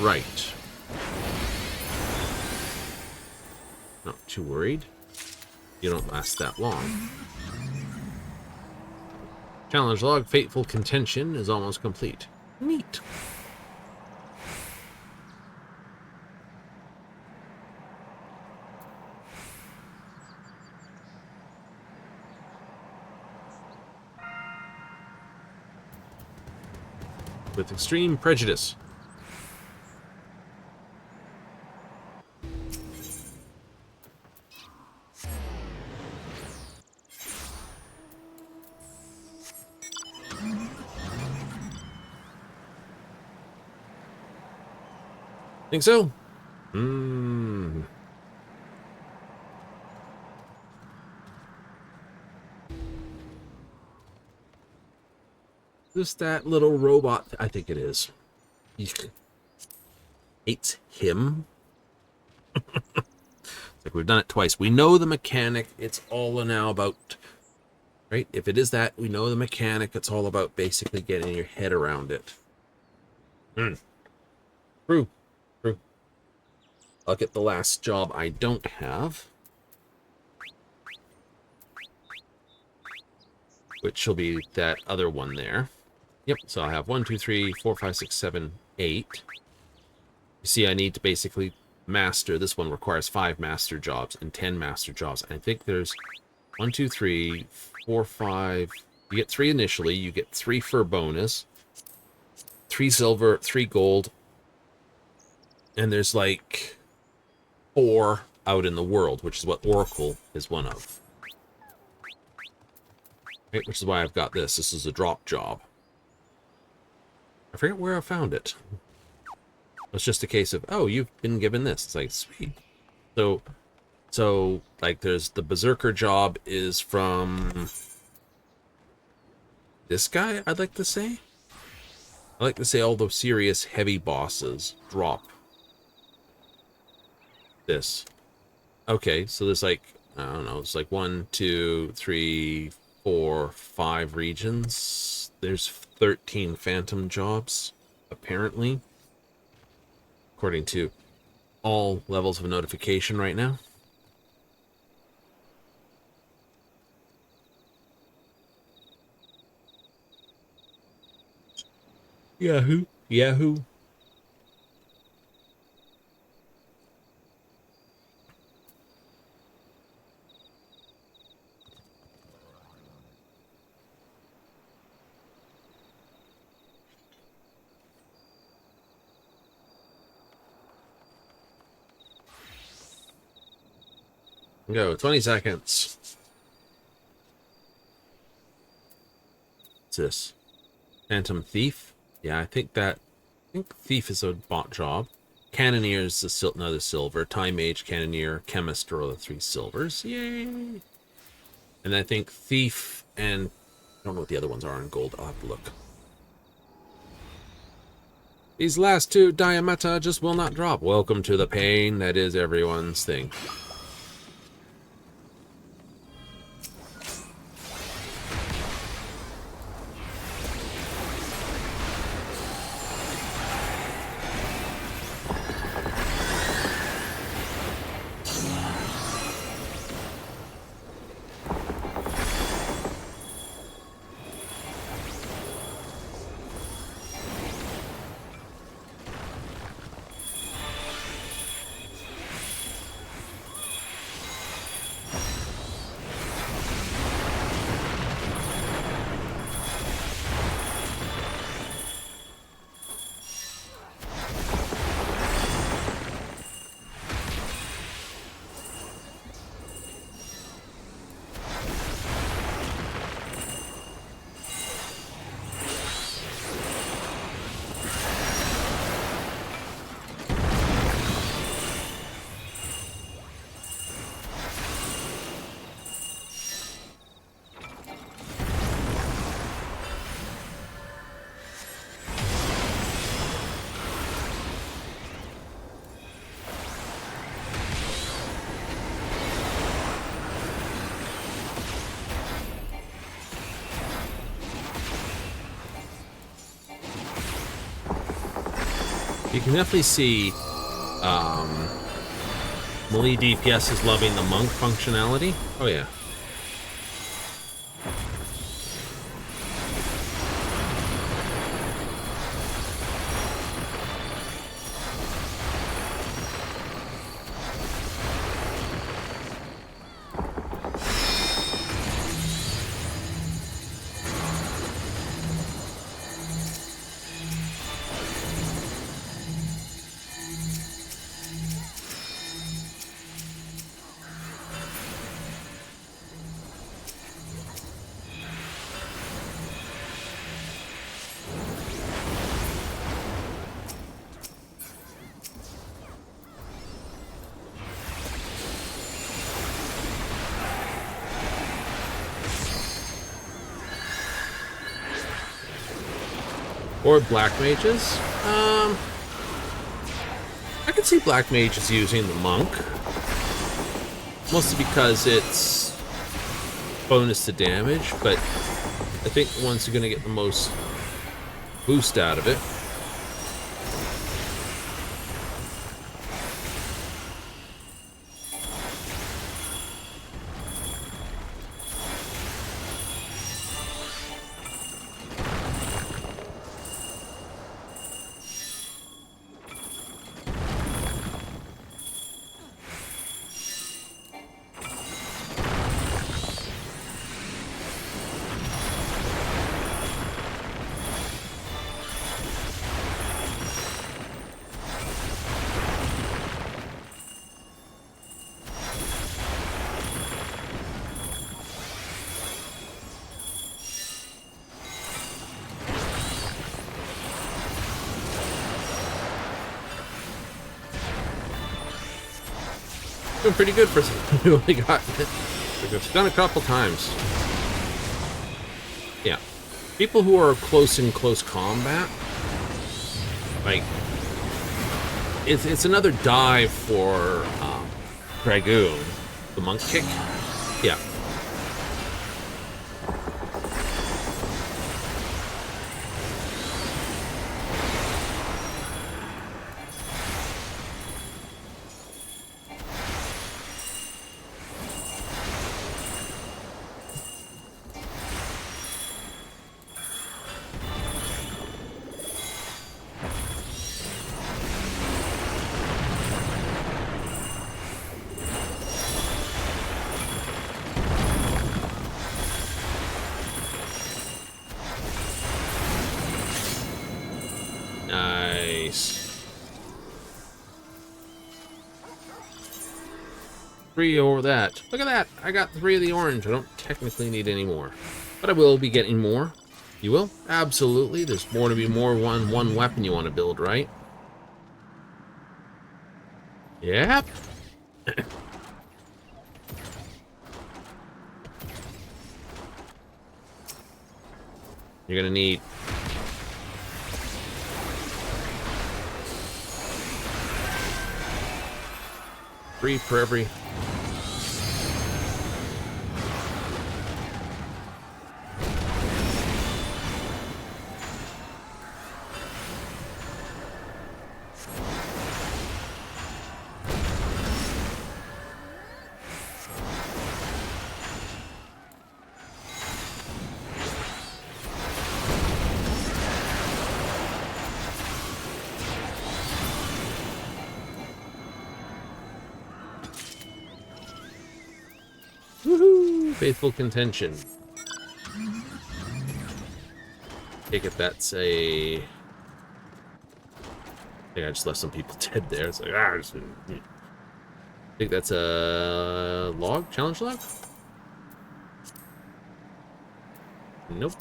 Speaker 1: Right. Not too worried. You don't last that long. Challenge log, fateful contention is almost complete. Neat. With extreme prejudice. Think so? Is that little robot? I think it is. Eek. Hates him. Like we've done it twice. We know the mechanic. It's all now about, right? If it is that, we know the mechanic. It's all about basically getting your head around it. Mm. True. True. I'll get the last job I don't have, which will be that other one there. Yep, so I have 1, 2, 3, 4, 5, 6, 7, 8. You see, I need to basically master. This one requires 5 master jobs and 10 master jobs. I think there's 1, 2, 3, 4, 5. You get 3 initially. You get 3 for a bonus. 3 silver, 3 gold. And there's like 4 out in the world, which is what Oracle is one of. Right, which is why I've got this. This is a drop job. I forget where I found it. It's just a case of, oh, you've been given this. It's like, sweet. So like, there's the Berserker job is from this guy, I'd like to say. I like to say all the serious heavy bosses drop this. Okay, so there's like, I don't know, it's like 1, 2, 3, 4, 5 regions. There's 13 phantom jobs, apparently, according to all levels of notification right now. Yahoo! Yahoo! Go, 20 seconds. What's this? Phantom Thief? Yeah, I think Thief is a bot job. Cannoneer is another silver. Time Mage, Cannoneer, Chemist are all the 3 silvers. Yay! And I think Thief and I don't know what the other ones are in gold. I'll have to look. These last 2 Diameta just will not drop. Welcome to the pain that is everyone's thing. You can definitely see melee DPS is loving the monk functionality. Oh yeah. Or black mages. I can see black mages using the monk. Mostly because it's bonus to damage, but I think the ones who are going to get the most boost out of it doing pretty good for someone who only got it. It's done a couple times. Yeah. People who are close in close combat, like, it's another dive for Dragoon, the monk kick. Yeah. Nice. 3 over that. Look at that. I got 3 of the orange. I don't technically need any more. But I will be getting more. You will? Absolutely. There's more to be more one weapon you want to build, right? Yep. You're gonna need 3 for every. Woohoo! Faithful contention. Take it that's a... I think I just left some people dead there. It's like, I think that's a log? Challenge log? Nope.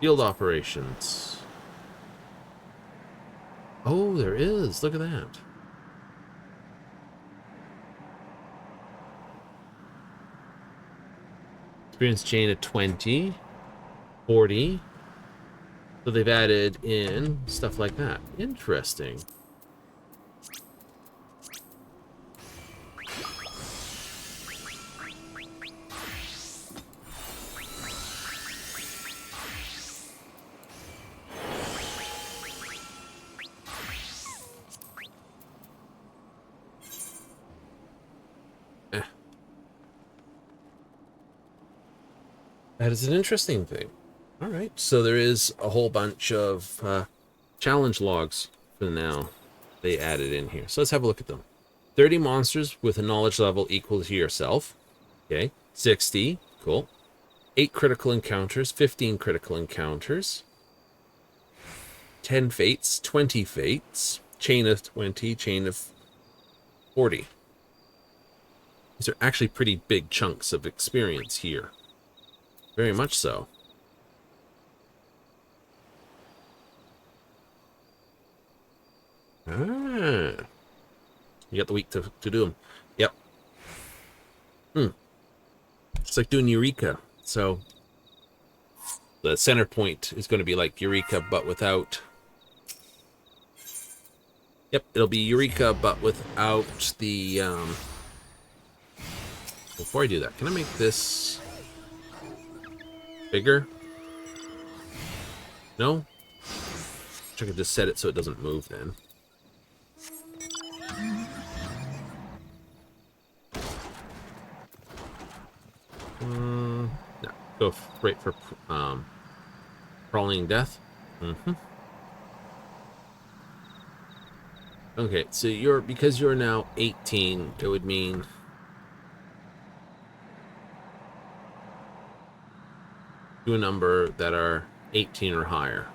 Speaker 1: Field operations. Oh, there is. Look at that. Experience chain of 20, 40. So they've added in stuff like that. Interesting. That is an interesting thing. All right, so there is a whole bunch of challenge logs for now they added in here. So let's have a look at them. 30 monsters with a knowledge level equal to yourself. Okay, 60, cool. 8 critical encounters, 15 critical encounters. 10 fates, 20 fates. Chain of 20, chain of 40. These are actually pretty big chunks of experience here. Very much so. Ah. You got the week to do them. Yep. It's like doing Eureka. So the center point is going to be like Eureka, but without... Yep, it'll be Eureka, but without the... Before I do that, can I make this bigger? No? I could just set it so it doesn't move then. No, go right for crawling death. Okay, so because you're now 18, it would mean to a number that are 18 or higher.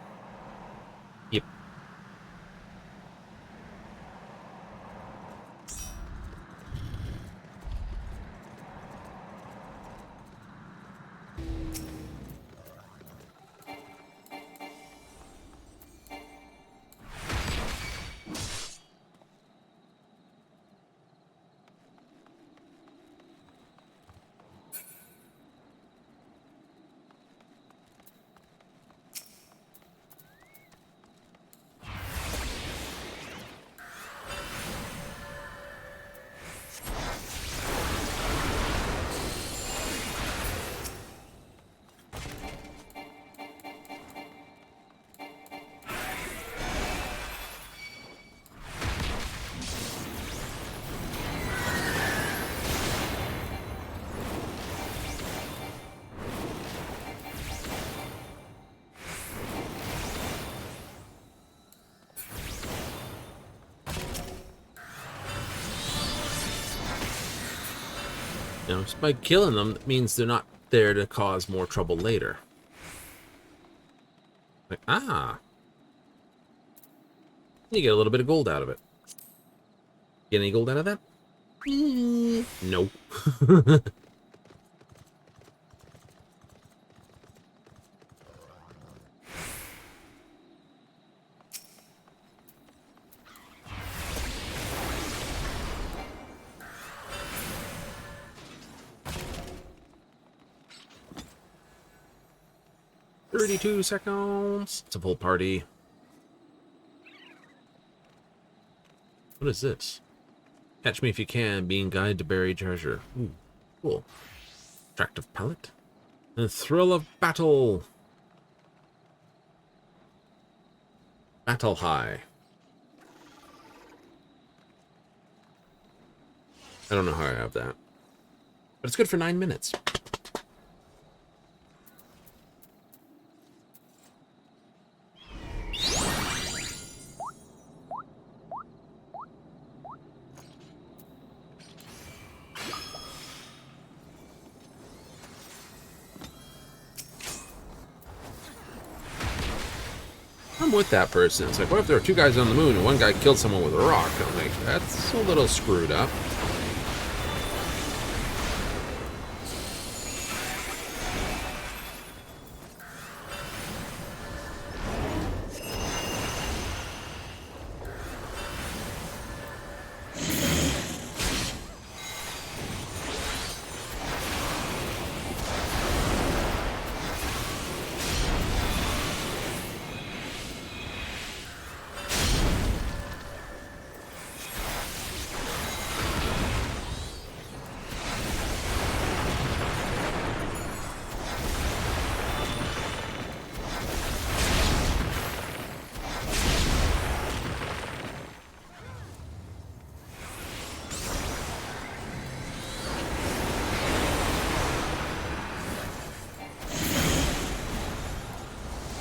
Speaker 1: Yep. You know, just by killing them, it means they're not there to cause more trouble later. Like, ah. You get a little bit of gold out of it. Get any gold out of that? No. 32 seconds. It's a full party. What is this? Catch me if you can, being guided to buried treasure. Ooh, cool. Attractive palette. The thrill of battle. Battle high. I don't know how I have that. But it's good for 9 minutes. I'm with that person. It's like, what if there were 2 guys on the moon and one guy killed someone with a rock? I'm like, that's a little screwed up.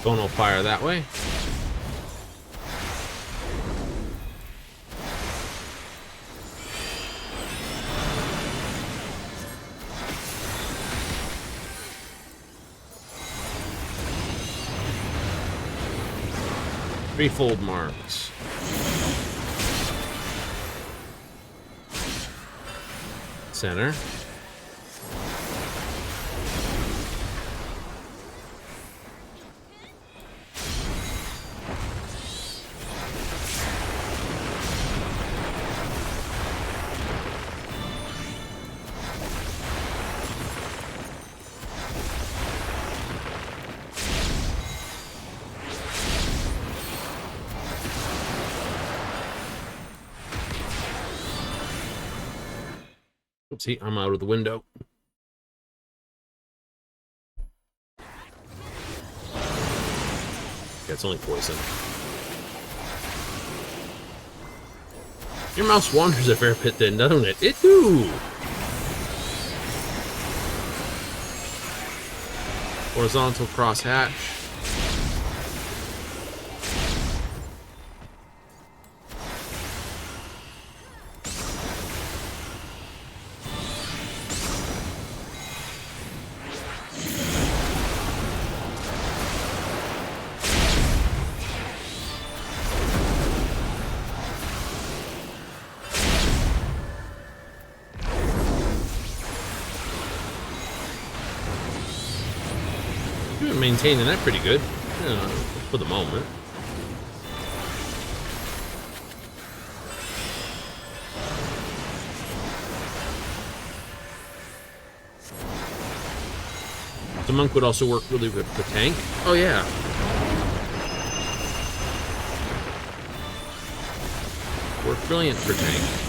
Speaker 1: Gonal fire that way. Threefold marks. Center. Oopsie, I'm out of the window. Yeah, it's only poison. Your mouse wanders a fair bit then, doesn't it? It do! Horizontal crosshatch. You've been maintaining that pretty good, for the moment. The monk would also work really good for tank. Oh yeah. Work brilliant for tank.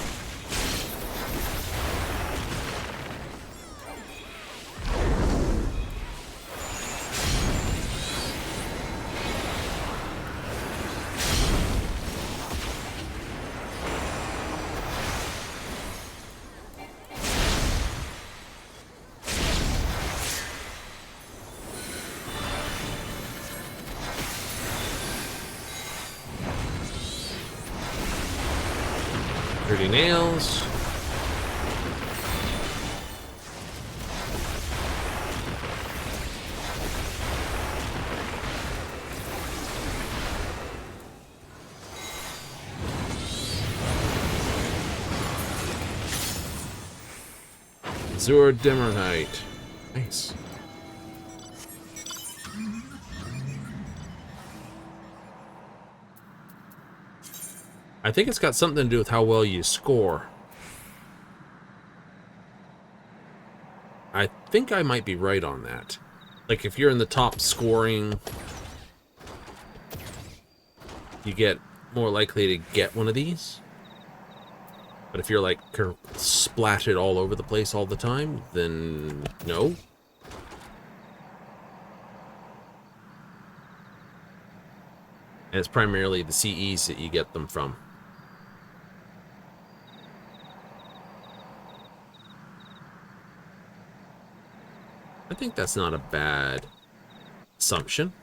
Speaker 1: Dirty nails. Azure Demonite. Nice. I think it's got something to do with how well you score. I think I might be right on that. Like, if you're in the top scoring, you get more likely to get one of these. But if you're, like, splatted all over the place all the time, then no. And it's primarily the CEs that you get them from. I think that's not a bad assumption.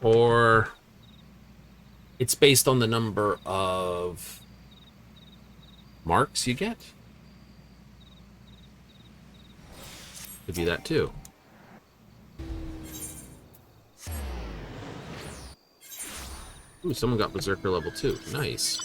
Speaker 1: Or it's based on the number of marks you get. Could be that too. Ooh, someone got Berserker level 2. Nice.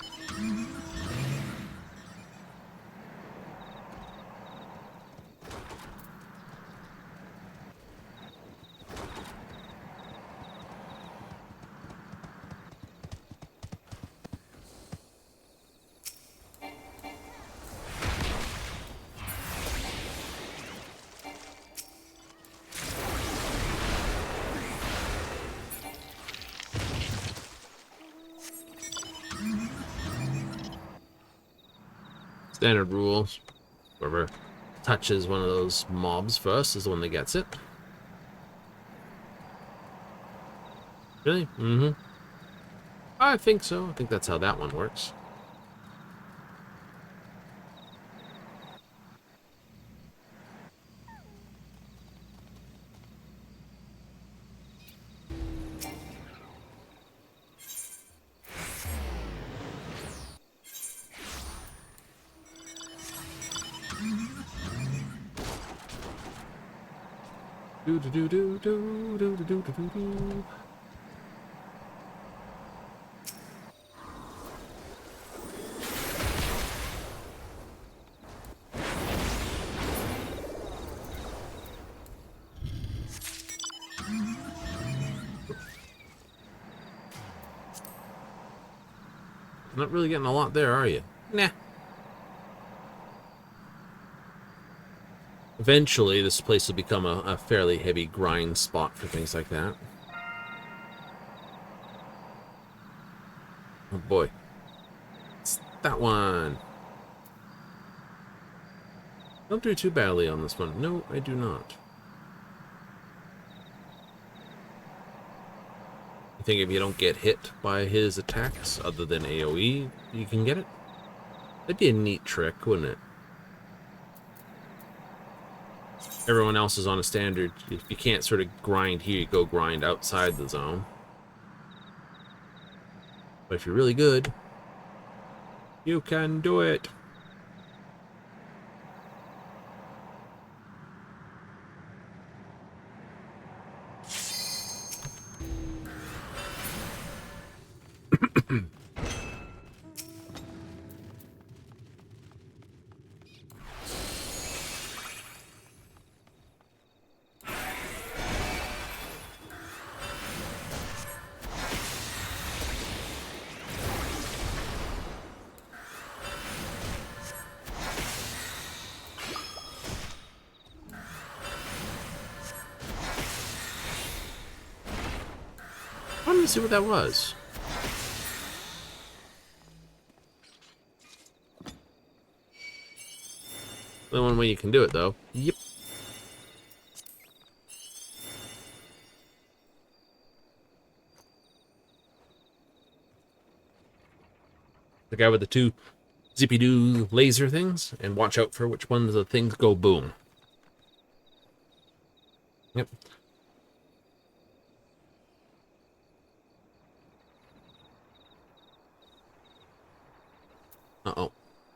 Speaker 1: Standard rules. Whoever touches one of those mobs first is the one that gets it. Really? Mm-hmm. I think so. I think that's how that one works. Do do do do do do do do do do. Not really getting a lot there, are you? Nah. Eventually, this place will become a fairly heavy grind spot for things like that. Oh boy. It's that one. Don't do too badly on this one. No, I do not. I think if you don't get hit by his attacks, other than AoE, you can get it. That'd be a neat trick, wouldn't it? Everyone else is on a standard. If you can't sort of grind here, you go grind outside the zone. But if you're really good, you can do it. Let me see what that was. The one way you can do it, though. Yep. The guy with the two zippy-doo laser things, and watch out for which ones of the things go boom. Yep. Uh-oh.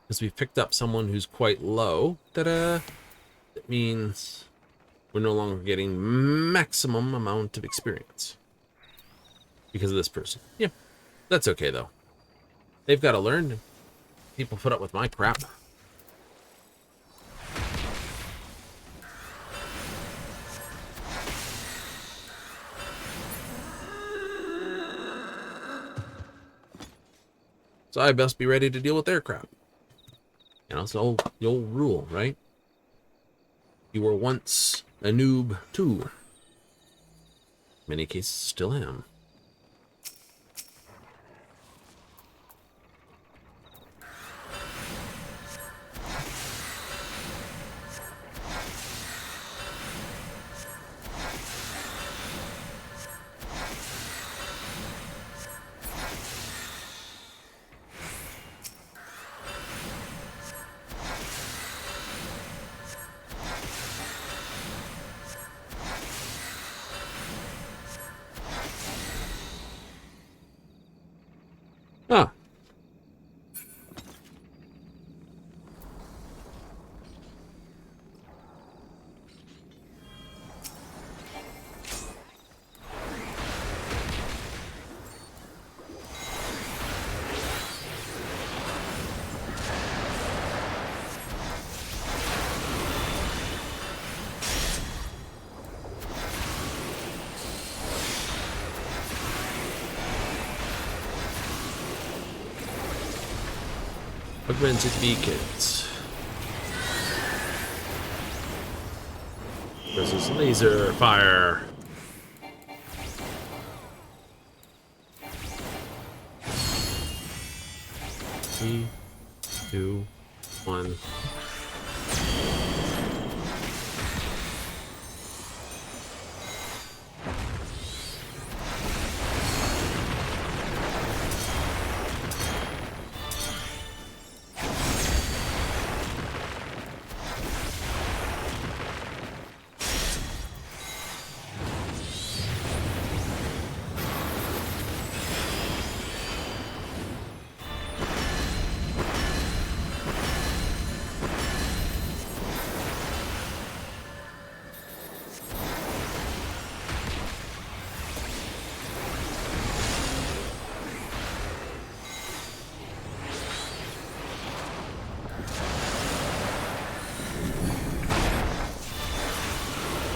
Speaker 1: Because we've picked up someone who's quite low. Ta-da! That means we're no longer getting maximum amount of experience. Because of this person. Yeah, That's okay, though. They've got to learn. People put up with my crap. So I best be ready to deal with their crap. You know, so the old rule, right? You were once a noob, too. In many cases, still am. Ah. Augmented beacons. Versus laser fire. Three, two, one.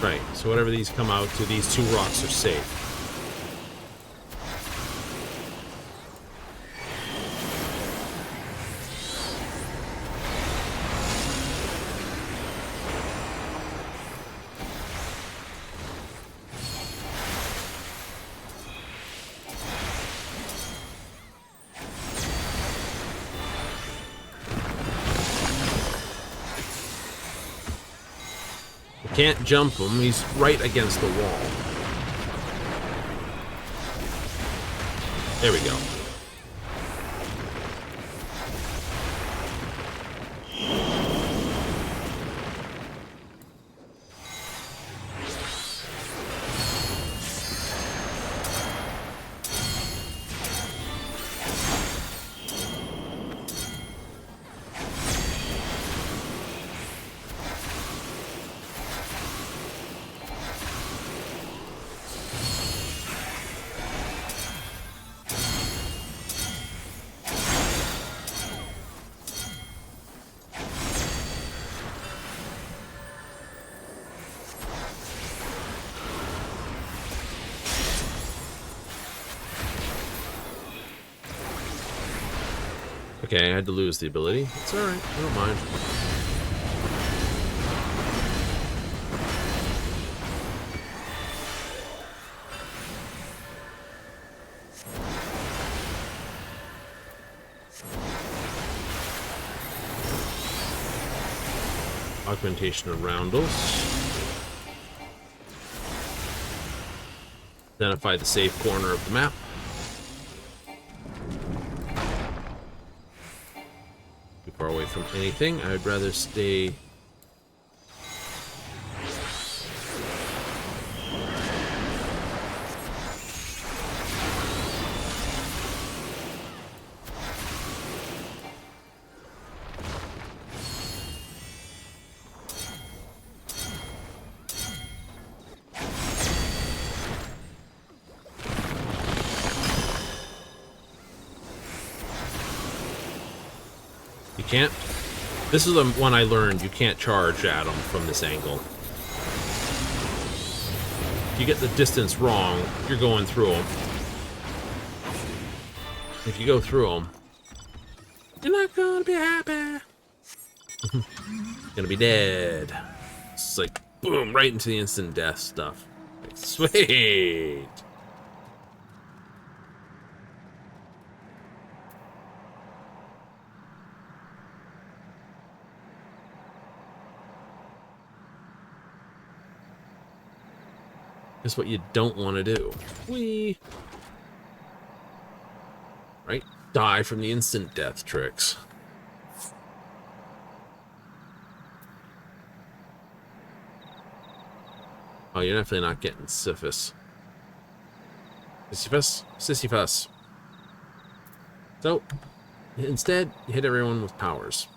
Speaker 1: Right, so whatever these come out to, these two rocks are safe. Can't jump him, he's right against the wall. There we go. Okay, I had to lose the ability. It's alright, I don't mind. Augmentation of roundels. Identify the safe corner of the map. Too far away from anything. I'd rather stay... You can't? This is the one I learned. You can't charge at them from this angle. If you get the distance wrong, you're going through them. If you go through them, you're not gonna be happy. Gonna be dead. It's like, boom, right into the instant death stuff. Like, sweet. That's what you don't want to do. Whee! Right? Die from the instant death tricks. Oh, you're definitely not getting Sisyphus. Sisyphus? Sisyphus. So, instead, you hit everyone with powers.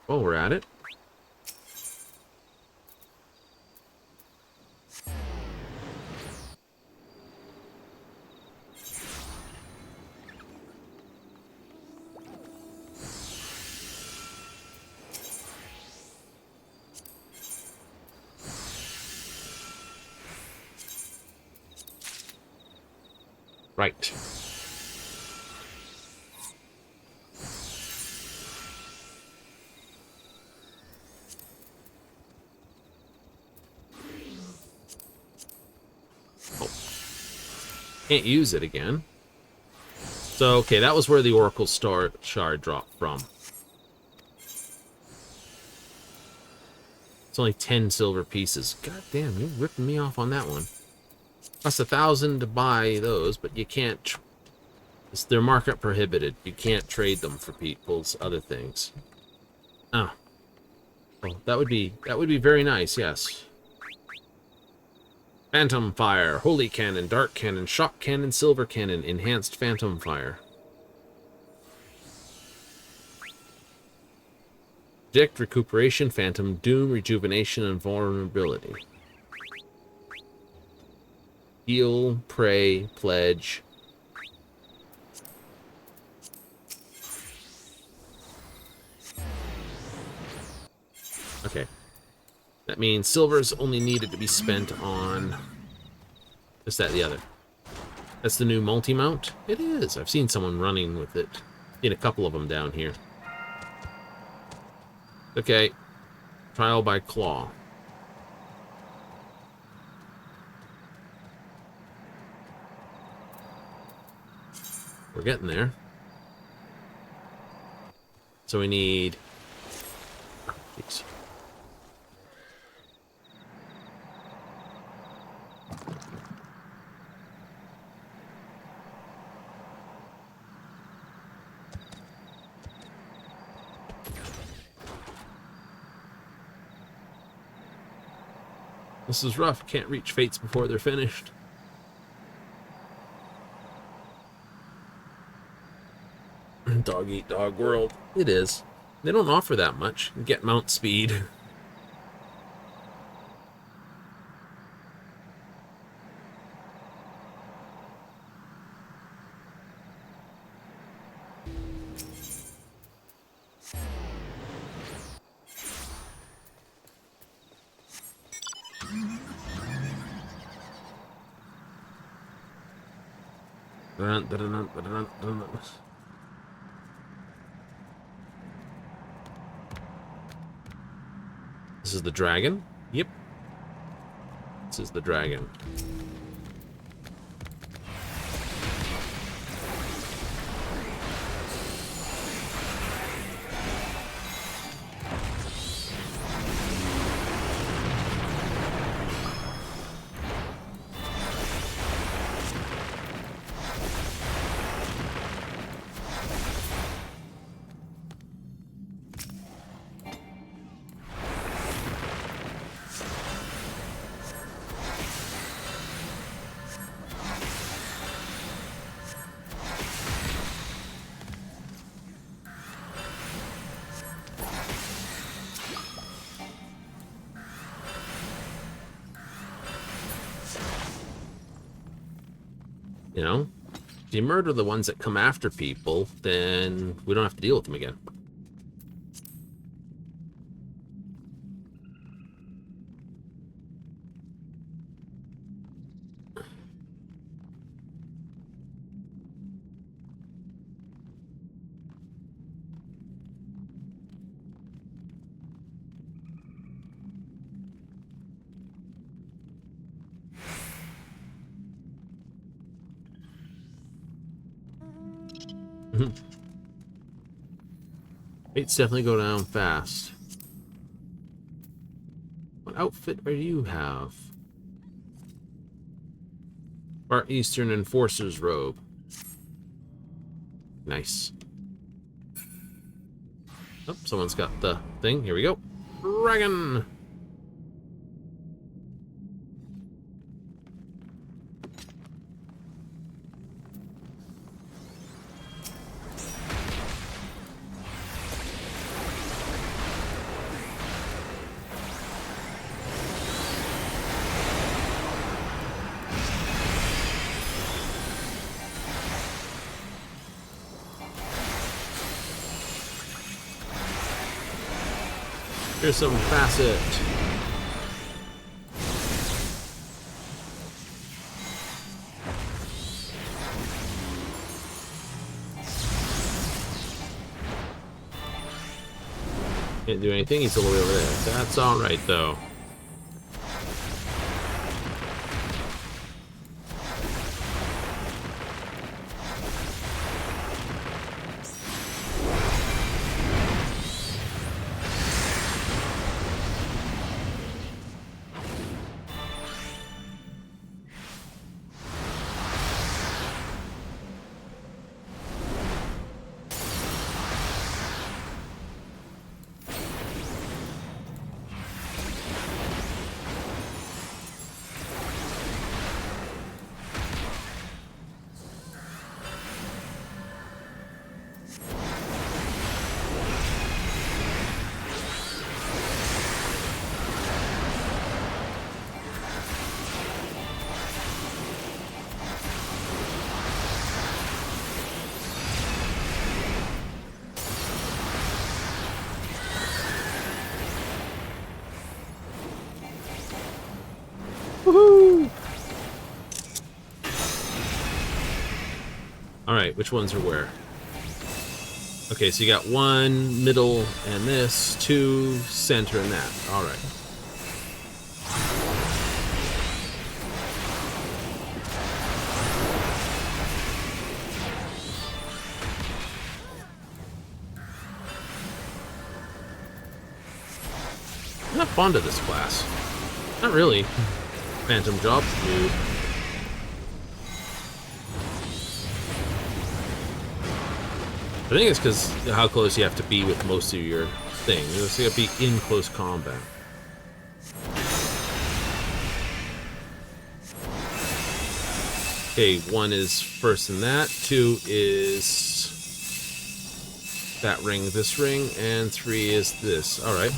Speaker 1: While we're at it. Right. Can't use it again. So, okay, that was where the Oracle shard dropped from. It's only 10 silver pieces. God damn, you're ripping me off on that one. Costs 1,000 to buy those, but you can't... They're markup prohibited. You can't trade them for people's other things. Oh. Well, that would be very nice, yes. Phantom Fire, Holy Cannon, Dark Cannon, Shock Cannon, Silver Cannon, Enhanced Phantom Fire. Predict, Recuperation, Phantom Doom, Rejuvenation, and Vulnerability. Heal, Pray, Pledge. Okay. That means silver's only needed to be spent on this, that, the other. That's the new multi-mount? It is. I've seen someone running with it. Seen a couple of them down here. Okay. Trial by claw. We're getting there. So we need... Jeez. This is rough. Can't reach fates before they're finished. Dog eat dog world. It is. They don't offer that much. You get mount speed. This is the dragon? Yep. This is the dragon. You know? If you murder the ones that come after people, then we don't have to deal with them again. Rates definitely go down fast. What outfit do you have? Far Eastern Enforcer's robe. Nice. Oh, someone's got the thing. Here we go. Dragon! Here's some facet. Can't do anything, he's all the way over there. That's alright though. Woohoo! Alright, which ones are where? Okay, so you got one, middle, and this, two, center, and that. Alright. I'm not fond of this class. Not really. Phantom Jobs, dude. I think it's because how close you have to be with most of your thing. You have to be in close combat. Okay, one is first in that, two is that ring, this ring, and three is this. Alright.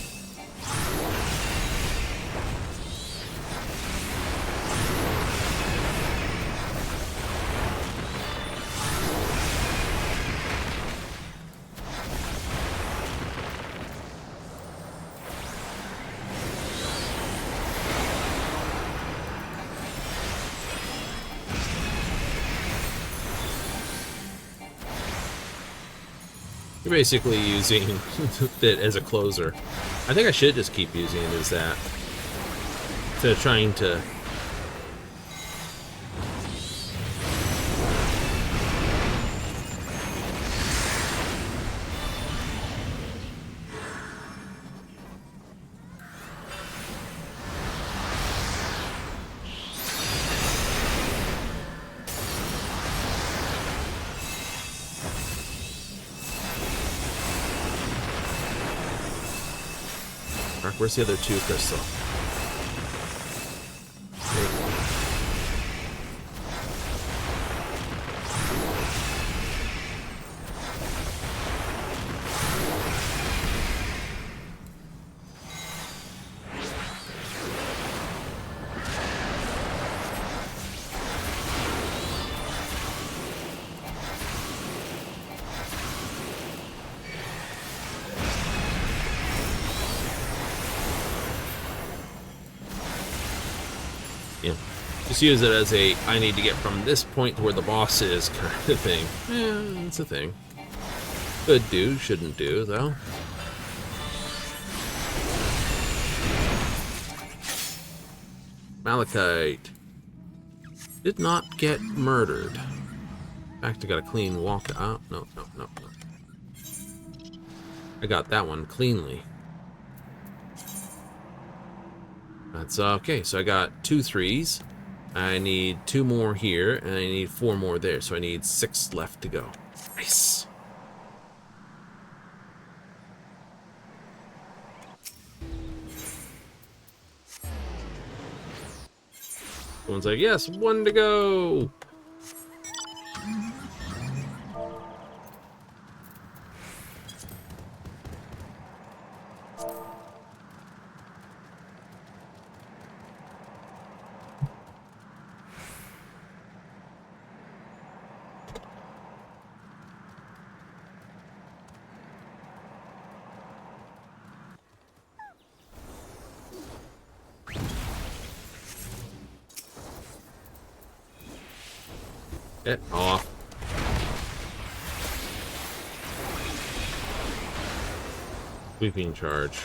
Speaker 1: You're basically using it as a closer. I think I should just keep using it as that. Instead of trying to... Where's the other two, Crystal? You know, just use it as a, I need to get from this point to where the boss is kind of thing. Yeah, it's a thing. Could do, shouldn't do, though. Malachite did not get murdered. In fact, I got a clean walk. Oh, no. I got that one cleanly. That's okay. So I got 2 3s. I need 2 more here, and I need 4 more there. So I need 6 left to go. Nice. Someone's like, yes, 1 to go. Get off. Sweeping charge.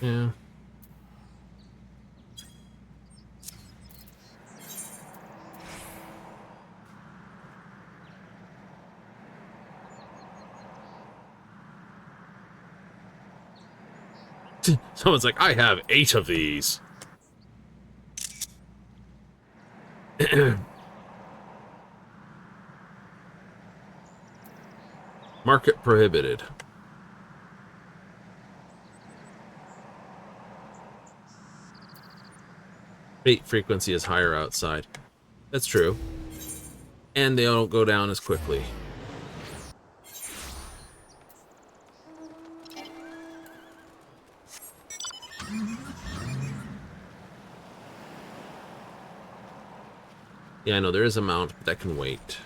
Speaker 1: Yeah. Someone's like, I have 8 of these. Market prohibited. Bait frequency is higher outside. That's true. And they don't go down as quickly. Yeah, I know there is a mount, but that can wait.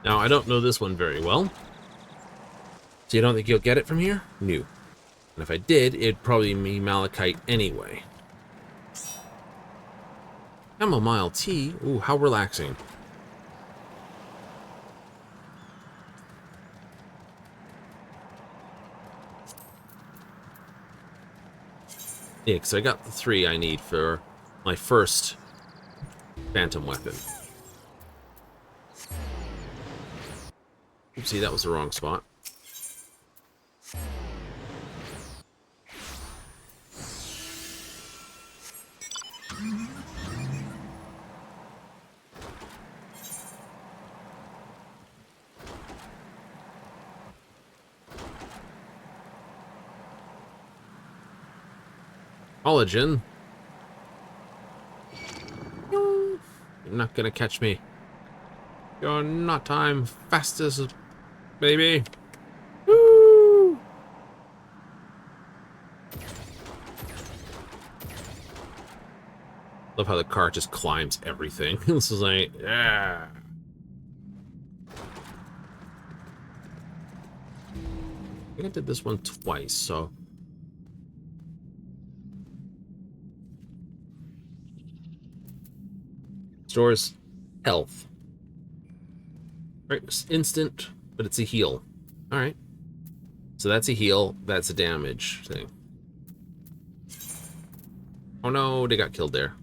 Speaker 1: Now, I don't know this one very well. So you don't think you'll get it from here? No. And if I did, it'd probably be Malachite anyway. Chamomile tea? Ooh, how relaxing. Yeah, because I got the 3 I need for my first phantom weapon. Oopsie, that was the wrong spot. Collagen. You're not gonna catch me. You're not time fastest, baby. Woo! Love how the car just climbs everything. This is like, yeah. think I did this one twice, so... Stores health. Right, instant, but it's a heal. Alright. So that's a heal, that's a damage thing. Oh no, they got killed there.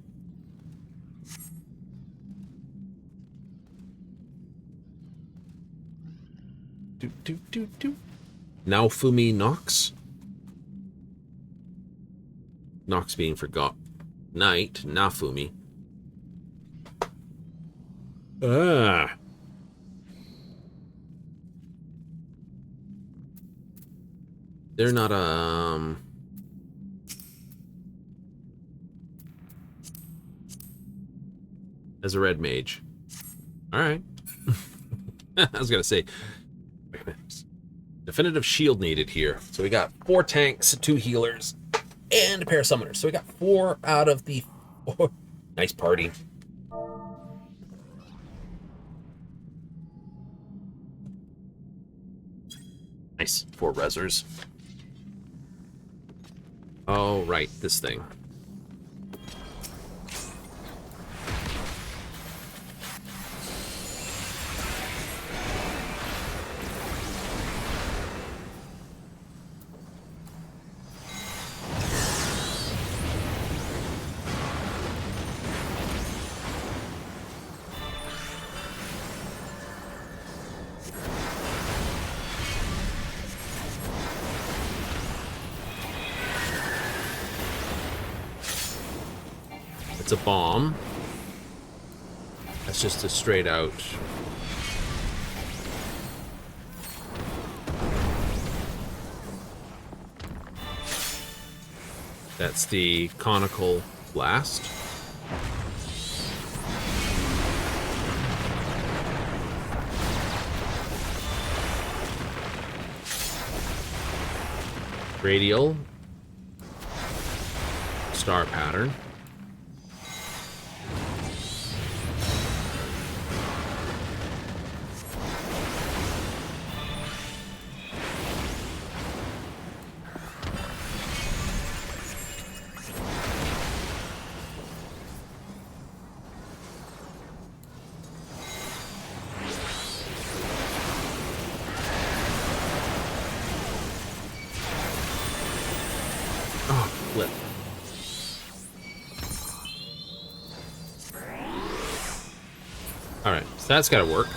Speaker 1: Now Fumi Nox. Nox being forgot. Night, Nafumi. Ah. They're not as a red mage. All right. I was gonna say definitive shield needed here. So we got 4 tanks, 2 healers, and a pair of summoners. So we got 4 out of the 4. Nice party. Nice. 4 rezzers. Oh, right. This thing. It's a bomb. That's just a straight out. That's the conical blast. Radial. Star pattern. Flip. Alright, so that's gotta work.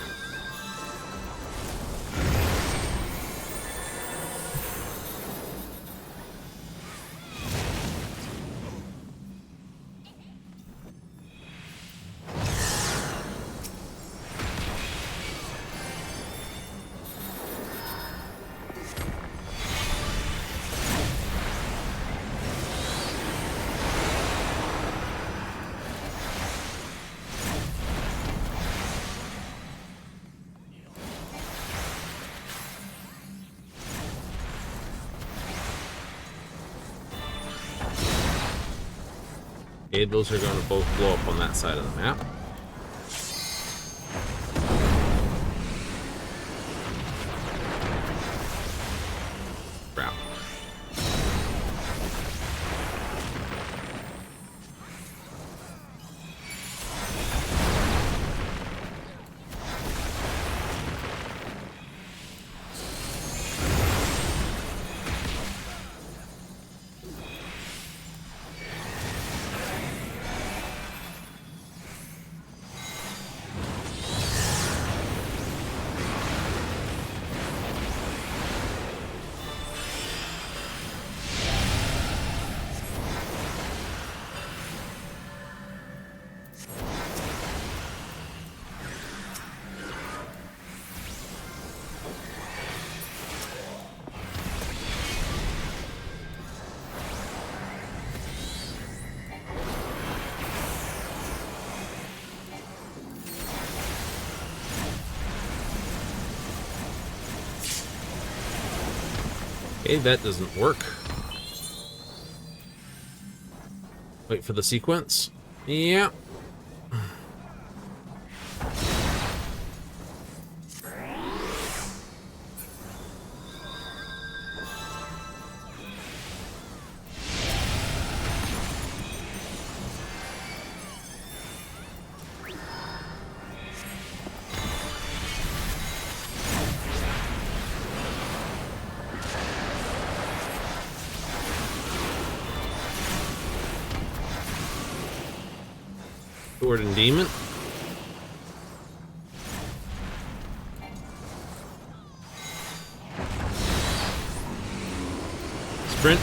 Speaker 1: Okay, those are going to both blow up on that side of the map. Crap. Okay, that doesn't work. Wait for the sequence. Yeah. Sword and Demon. Sprint.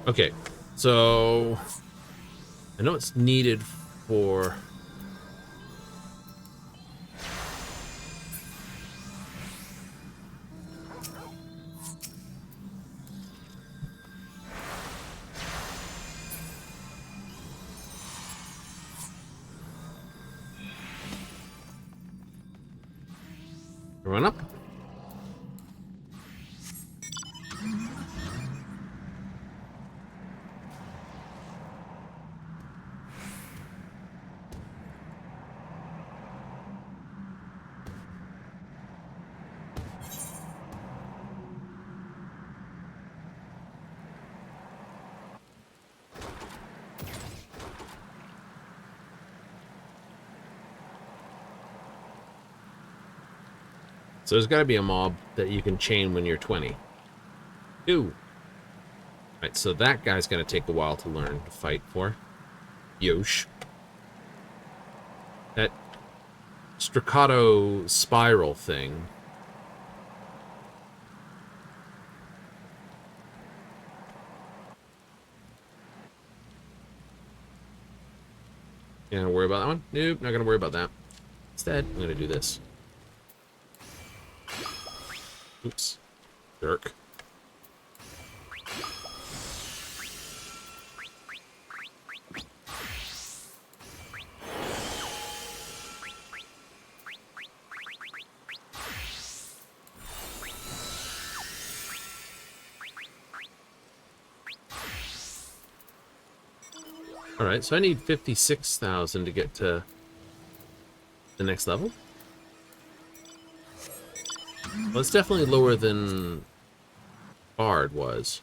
Speaker 1: Okay, so I know it's needed for run up. So there's got to be a mob that you can chain when you're 20. Ooh. Right, so that guy's going to take a while to learn to fight for. Yosh. That staccato spiral thing. You gonna worry about that one? Nope, not gonna worry about that. Instead, I'm gonna do this. Oops. Jerk. Alright, so I need 56,000 to get to the next level. Well, it's definitely lower than Bard was.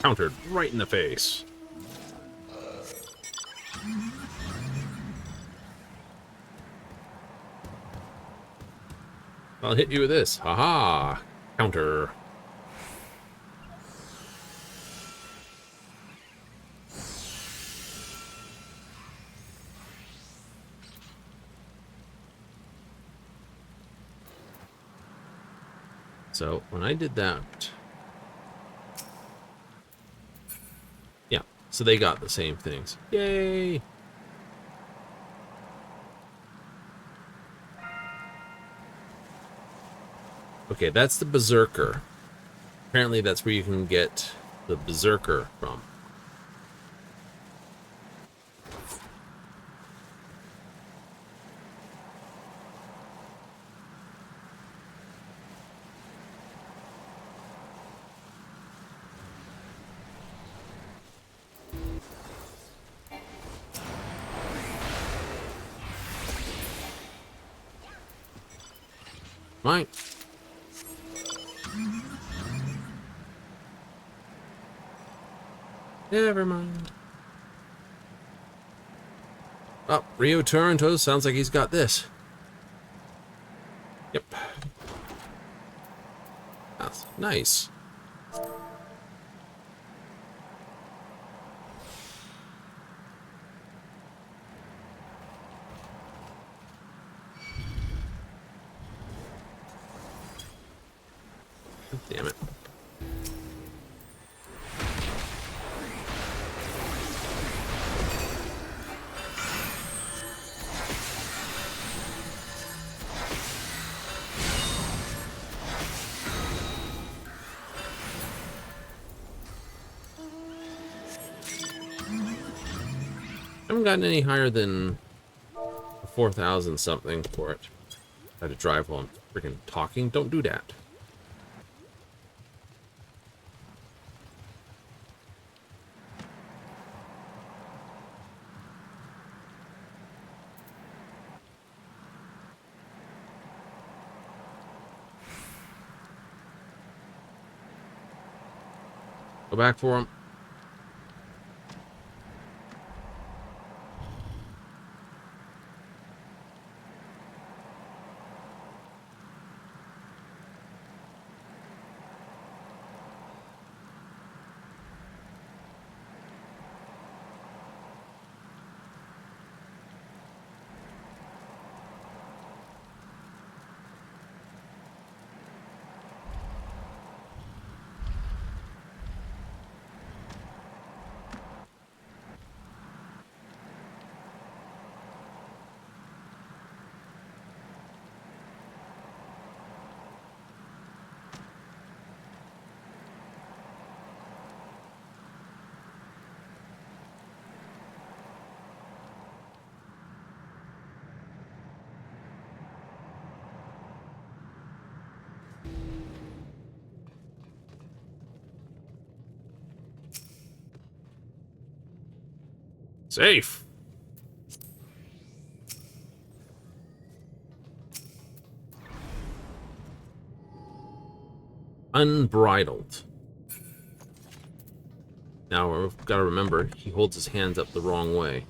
Speaker 1: Countered right in the face. I'll hit you with this. Haha! Counter. So, when I did that... Yeah, so they got the same things. Yay! Okay, that's the Berserker. Apparently that's where you can get the Berserker from. Mine. Never mind. Oh, Rio Toronto sounds like he's got this. Yep. That's nice. Damn it. haven't gotten any higher than 4,000 something for it. I had to drive while I'm freaking talking. Don't do that. Go back for him. Safe. Unbridled. Now we've got to remember, he holds his hands up the wrong way.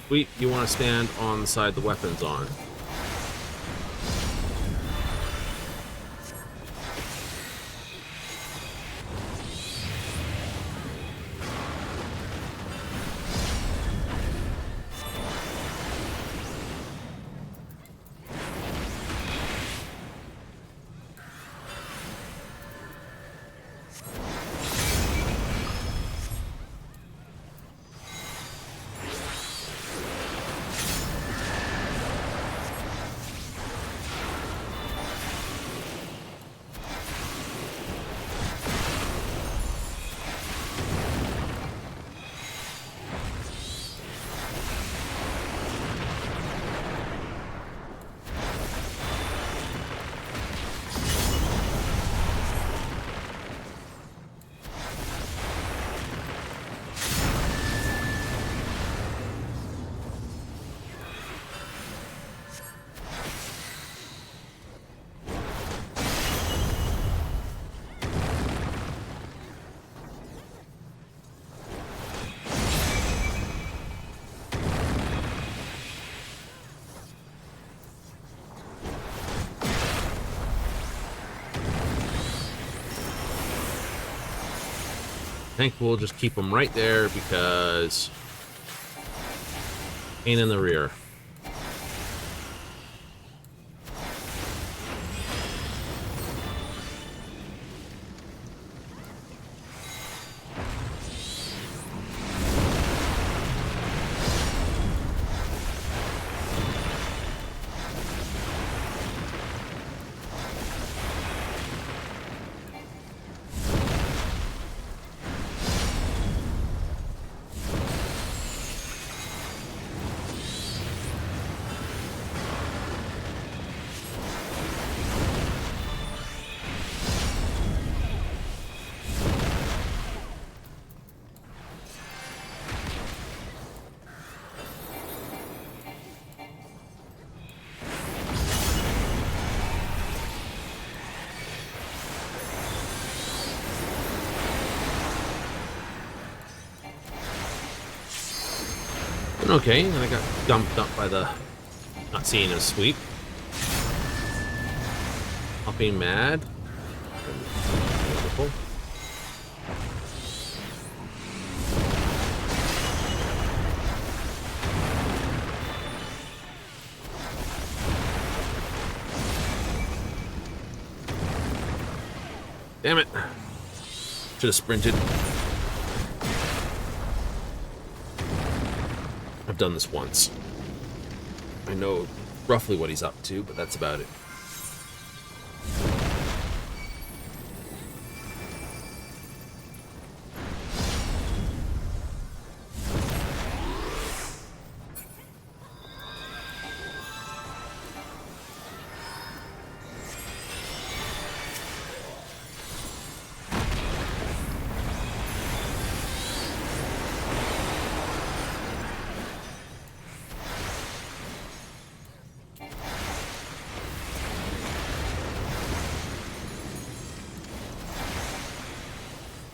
Speaker 1: Sweet, you want to stand on the side the weapon's on. I think we'll just keep them right there because pain in the rear. Okay, and I got dumped up by the not seeing a sweep. Not being mad. Wonderful. Damn it. Should have sprinted. I've done this once. I know roughly what he's up to, but that's about it.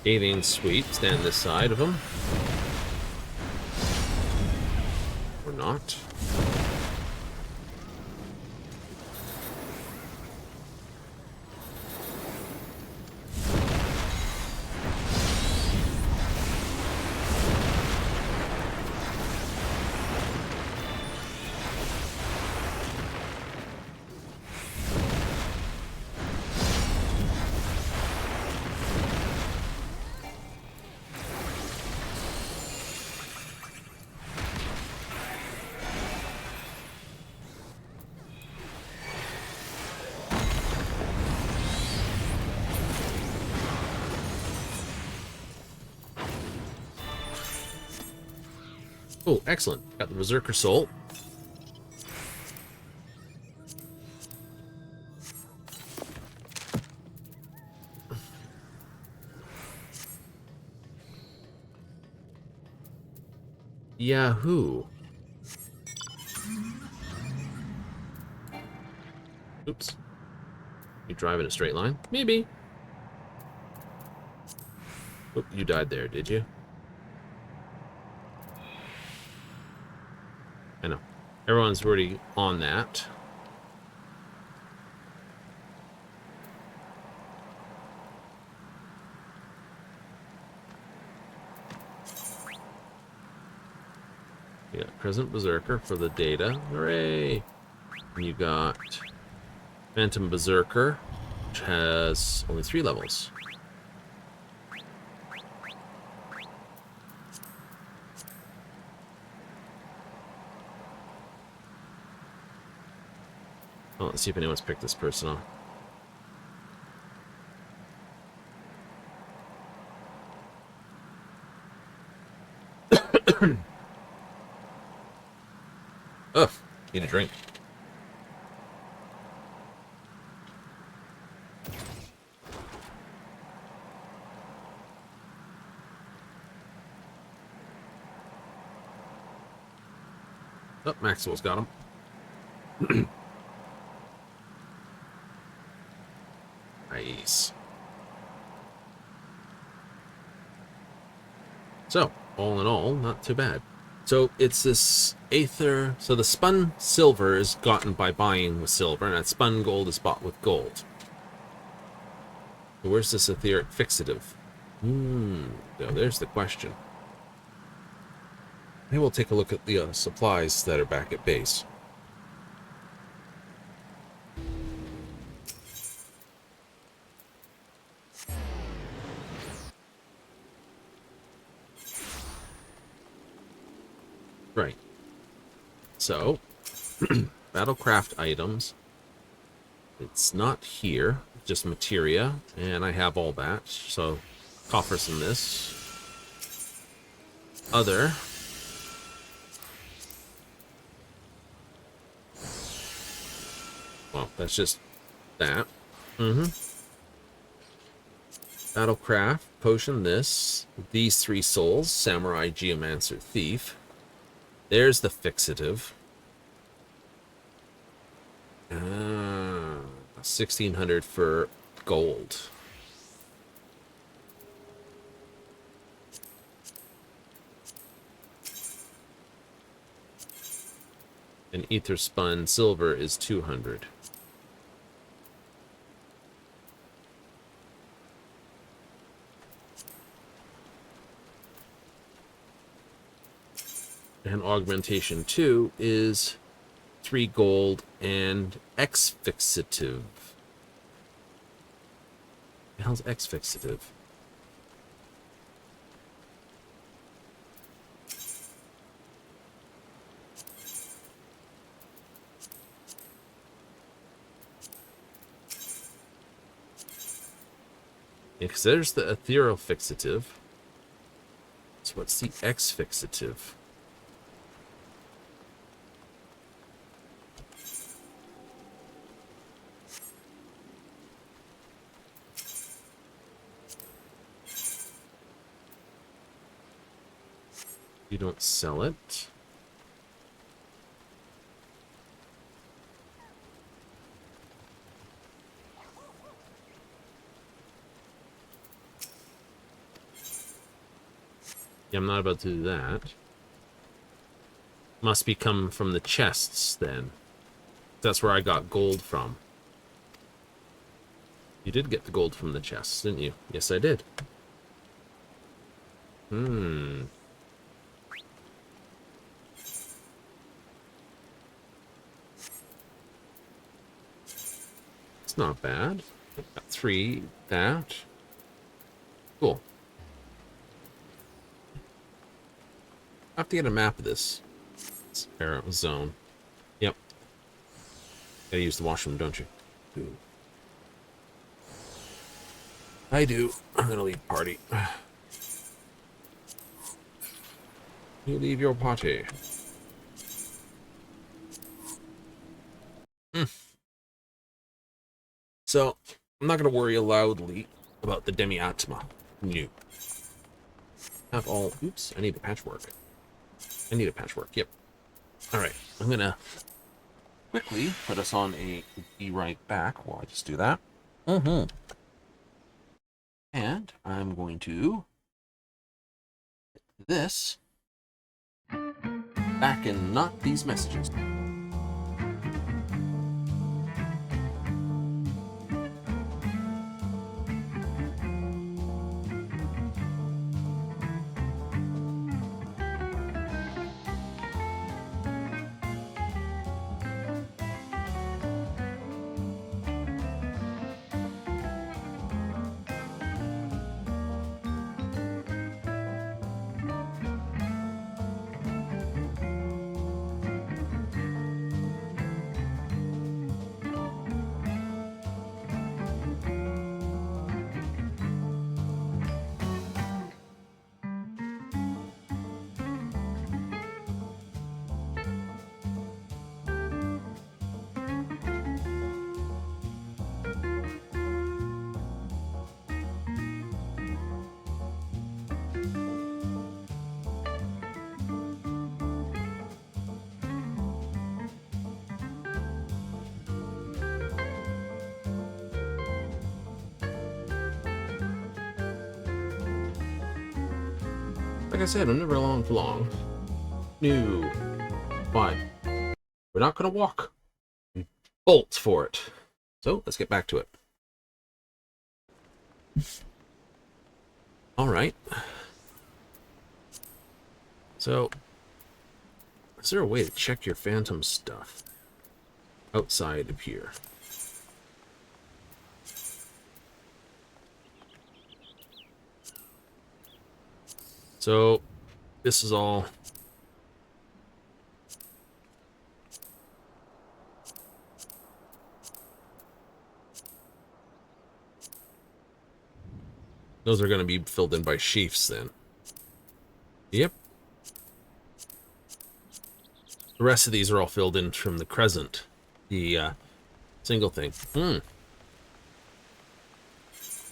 Speaker 1: Alien sweep, stand this side of him. Or not. Oh, excellent. Got the Berserker Soul. Yahoo. Oops. You drive in a straight line? Maybe. Oh, you died there, did you? I know. Everyone's already on that. You got Present Berserker for the data. Hooray! And you got Phantom Berserker, which has only 3 levels. Oh, let's see if anyone's picked this person up. Ugh, need a drink. Oh, Maxwell's got him. Nice. So, all in all, not too bad. So, it's this Aether... So, the spun silver is gotten by buying with silver, and that spun gold is bought with gold. So where's this etheric fixative? So there's the question. Maybe we'll take a look at the supplies that are back at base. Right. So, Battlecraft items. It's not here, just materia, and I have all that. So, coffers in this. Other. Well, that's just that. Battlecraft, potion this. These 3 souls, Samurai, Geomancer, Thief. There's the fixative. 1600 for gold. And ether spun silver is 200. And augmentation 2 is 3 gold and X fixative. The hell's X fixative? Yeah, because there's the ethereal fixative. So what's the X fixative? You don't sell it. Yeah, I'm not about to do that. Must be come from the chests, then. That's where I got gold from. You did get the gold from the chests, didn't you? Yes, I did. Hmm. It's not bad. Got 3, that. Cool. I have to get a map of this zone. Yep. Gotta use the washroom, don't you? Ooh. I do. I'm gonna leave party. You leave your party. So, I'm not gonna worry loudly about the Demi-Atma. No. Have all... Oops, I need a patchwork. I need a patchwork, yep. Alright, I'm gonna quickly put us on a be right back while I just do that. And I'm going to this back and not these messages. Like I said, I'm never alone for long. No. Why? We're not gonna walk. We bolt for it. So, let's get back to it. Alright. So, is there a way to check your phantom stuff outside of here? So, this is all... Those are going to be filled in by sheafs then. Yep. The rest of these are all filled in from the crescent. The single thing.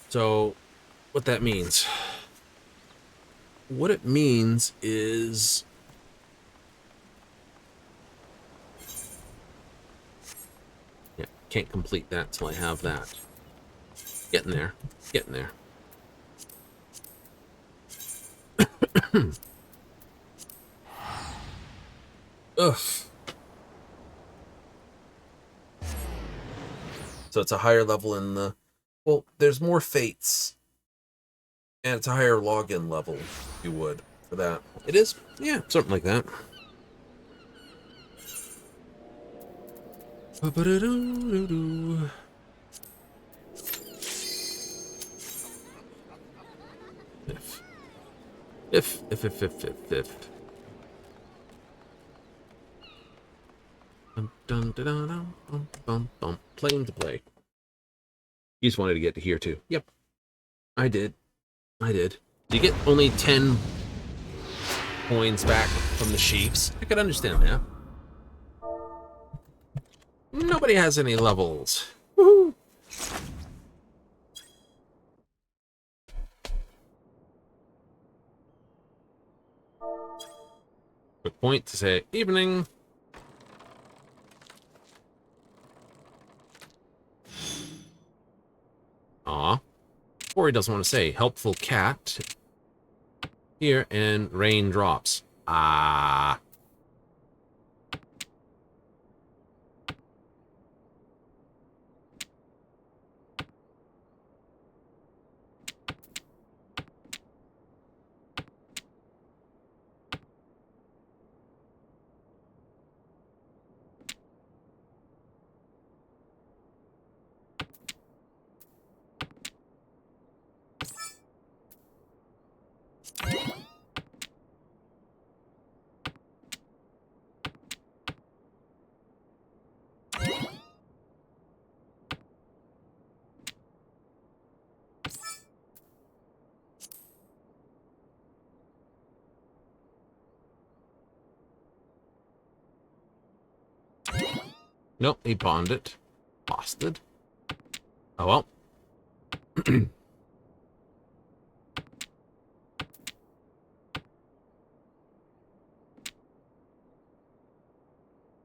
Speaker 1: So, what that means... What it means is... Yeah, can't complete that till I have that. Getting there. Getting there. Ugh. So it's a higher level in the... Well, there's more fates. And it's a higher login level, if you would, for that. It is? Yeah, something like that. If. Dun, dun, dun, dun, dun, bum, bum, bum. Playing to play. You just wanted to get to here too. Yep. I did. You get only 10 coins back from the sheeps. I could understand that. Nobody has any levels. Woohoo! Quick point to say evening. Aw. Or he doesn't want to say helpful cat. Here, and raindrops. Ah. Nope, he pawned it. Lost it. Oh well.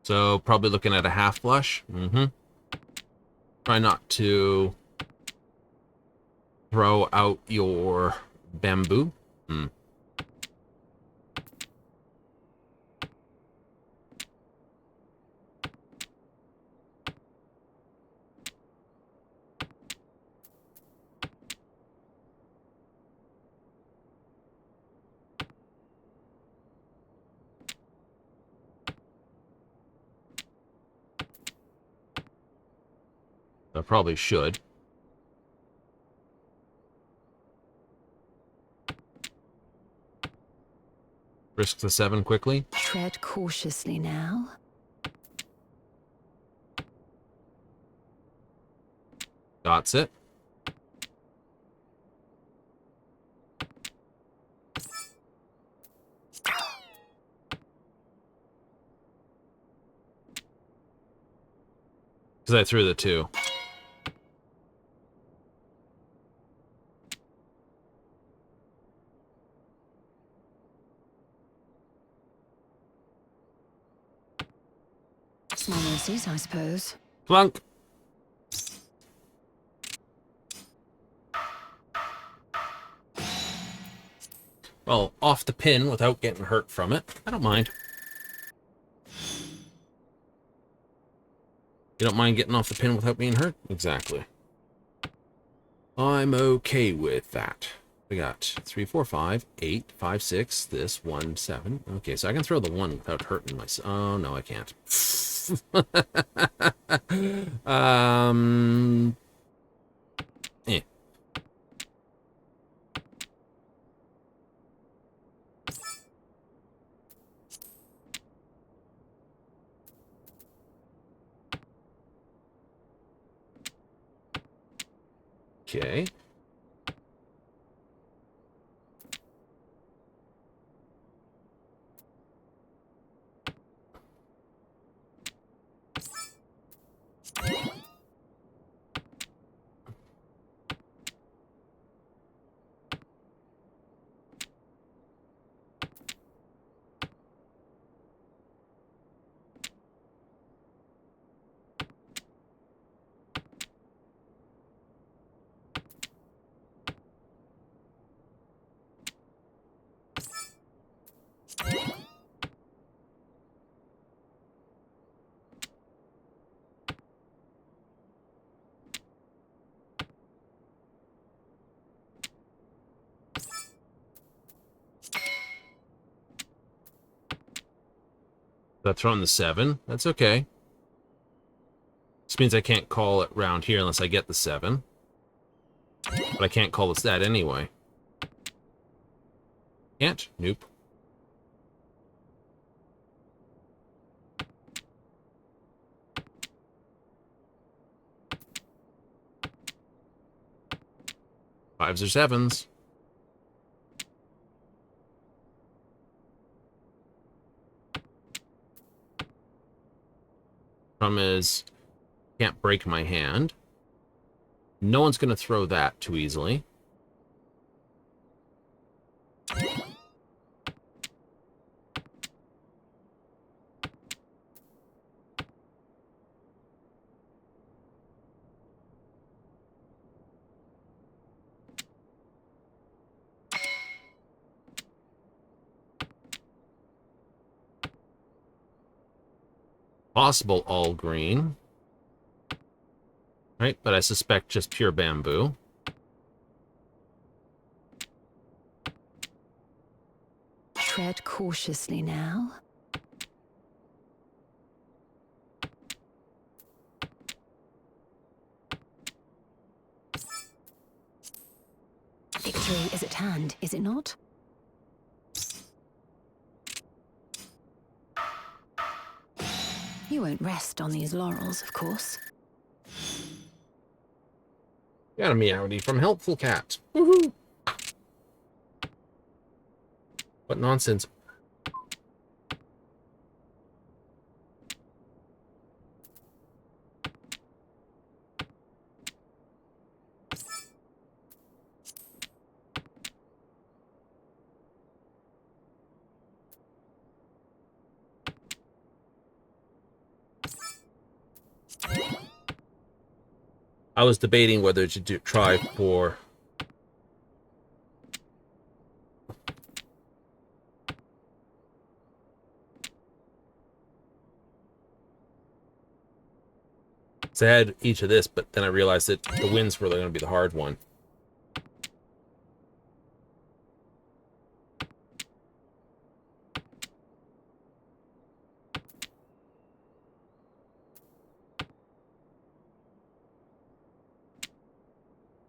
Speaker 1: So probably looking at a half flush. Try not to throw out your bamboo. I probably should. Risk the 7 quickly.
Speaker 2: Tread cautiously now.
Speaker 1: That's it. Because I threw the 2.
Speaker 2: Small mercies, I suppose.
Speaker 1: Plunk. Well, off the pin without getting hurt from it. I don't mind. You don't mind getting off the pin without being hurt? Exactly. I'm okay with that. We got 3, 4, 5, 8, 5, 6, this, 1, 7. Okay, so I can throw the 1 without hurting myself. Oh, no, I can't. Eh. Okay. That's on the 7. That's okay. This means I can't call it round here unless I get the 7. But I can't call this that anyway. Can't? Nope. Fives or sevens. Problem is, can't break my hand. No one's going to throw that too easily. Possible all green. Right, but I suspect just pure bamboo.
Speaker 2: Tread cautiously now. Victory is at hand, is it not? You won't rest on these laurels, of course.
Speaker 1: Got a meowdy from Helpful Cat. Woohoo! What nonsense. I was debating whether to try for... So I had each of this, but then I realized that the winds were going to be the hard one.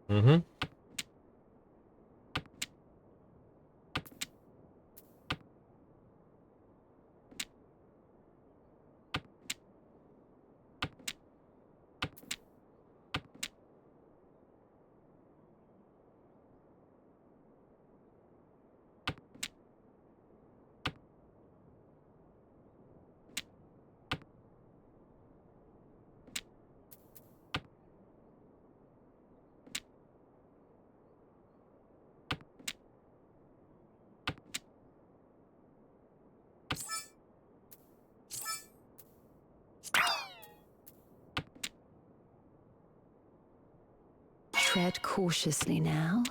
Speaker 1: Mm-hmm.
Speaker 2: Tread cautiously now.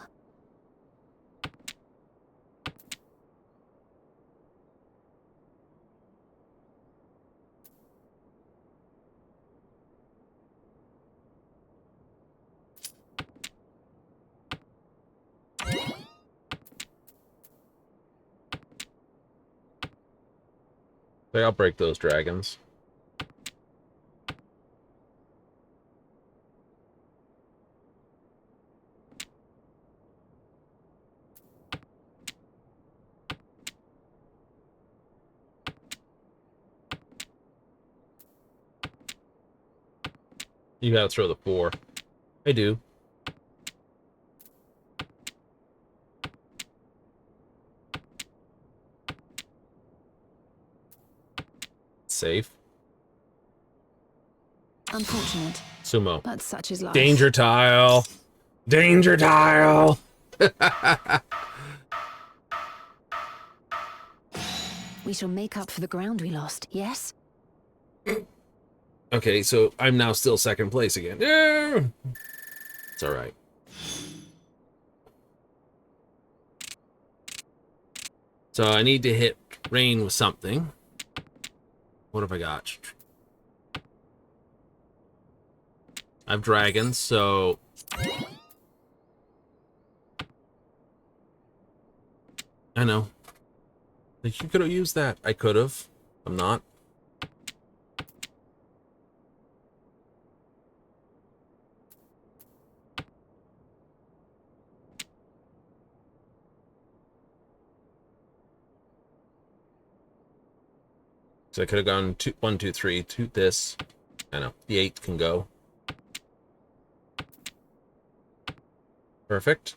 Speaker 1: Okay, I'll break those dragons. You gotta throw the 4. I do. Safe.
Speaker 2: Unfortunate,
Speaker 1: Sumo.
Speaker 2: but such is life.
Speaker 1: Danger tile! Danger tile!
Speaker 2: We shall make up for the ground we lost, yes?
Speaker 1: Okay, so I'm now still second place again. Yeah! It's alright. So I need to hit rain with something. What have I got? I have dragons, so... I know. Like, you could have used that. I could have. I'm not. So I could have gone 1, 2, 3 to this. I know. The 8 can go. Perfect.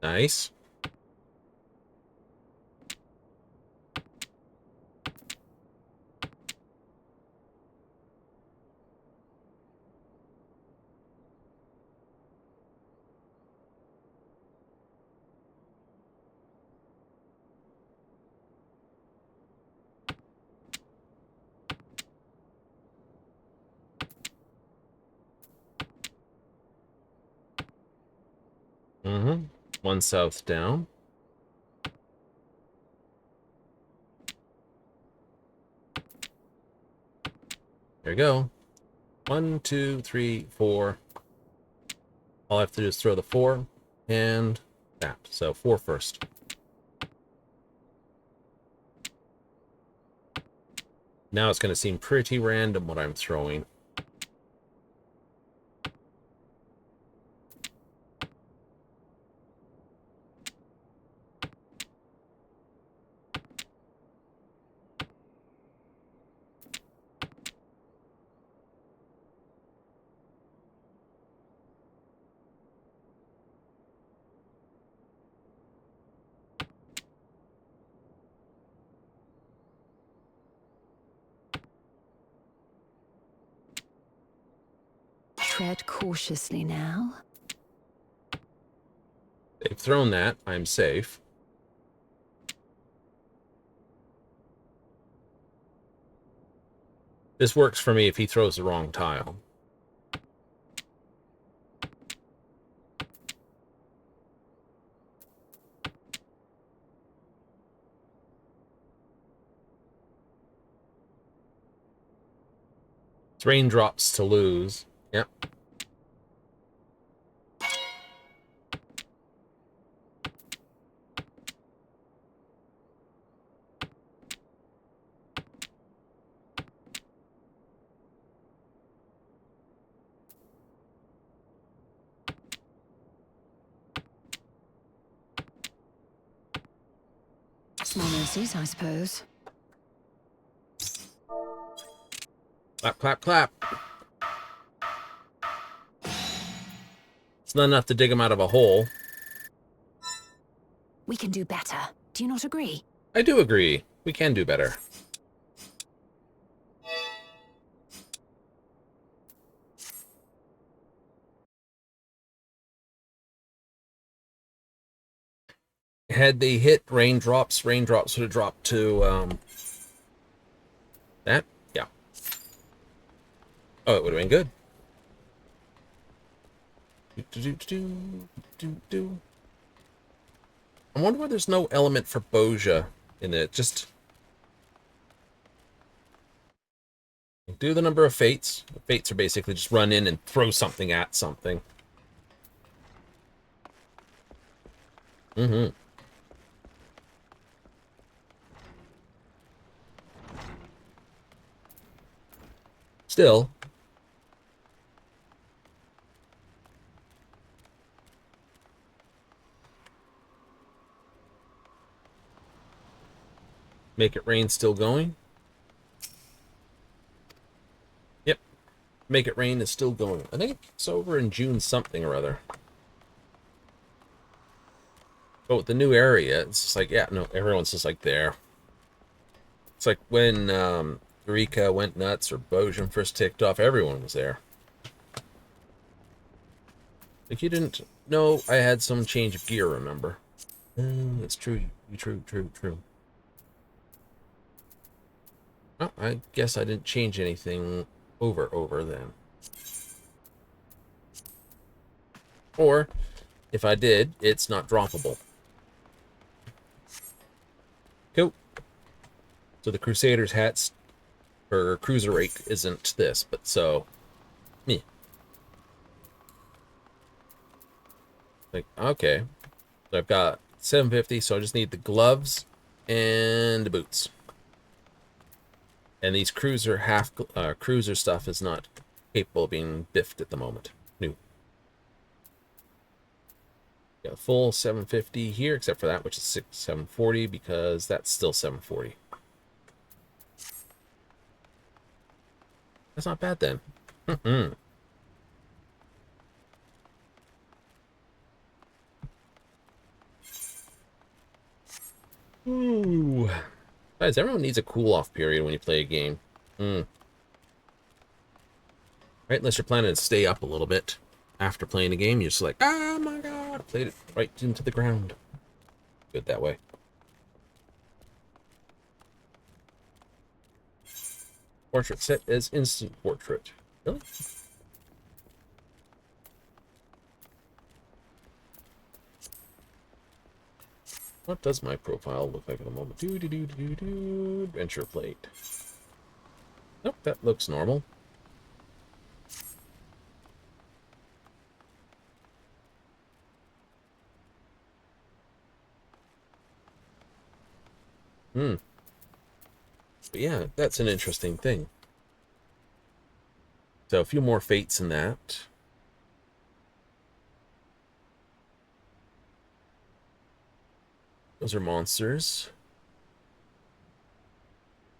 Speaker 1: Nice. Mm-hmm. 1 south down. There you go. 1, 2, 3, 4. All I have to do is throw the 4 and that. So 4 first. Now it's going to seem pretty random what I'm throwing.
Speaker 2: Tread cautiously now.
Speaker 1: They've thrown that. I'm safe. This works for me if he throws the wrong tile. It's raindrops to lose. Yep.
Speaker 2: Small mercies, I suppose.
Speaker 1: Clap, clap, clap. It's not enough to dig him out of a hole.
Speaker 2: We can do better. Do you not agree?
Speaker 1: I do agree. We can do better. Had they hit raindrops would have dropped to that. Yeah. Oh, it would have been good. I wonder why there's no element for Boja in it. Just do the number of fates. The fates are basically just run in and throw something at something. Mm-hmm. Still. Make it rain still going. Yep. Make it rain is still going. I think it's over in June something or other. But with the new area, it's just like, yeah, no, everyone's just like there. It's like when Eureka went nuts or Bojan first ticked off, everyone was there. Like, you didn't know I had some change of gear, remember? That's true. True. Oh, I guess I didn't change anything over then. Or, if I did, it's not droppable. Cool. So the Crusader's hats, or Cruiserweight, isn't this, but so, me. Like, okay. So I've got 750, so I just need the gloves and the boots. And these cruiser cruiser stuff is not capable of being biffed at the moment. New. Got a full 750 here, except for that, which is 740, because that's still 740. That's not bad then. Ooh. Guys, everyone needs a cool-off period when you play a game. Right, unless you're planning to stay up a little bit after playing a game, you're just like, oh my god, played it right into the ground. Good that way. Portrait set as instant portrait. Really? What does my profile look like at the moment? Adventure plate. Nope, that looks normal. But yeah, that's an interesting thing. So a few more fates in that. Those are monsters.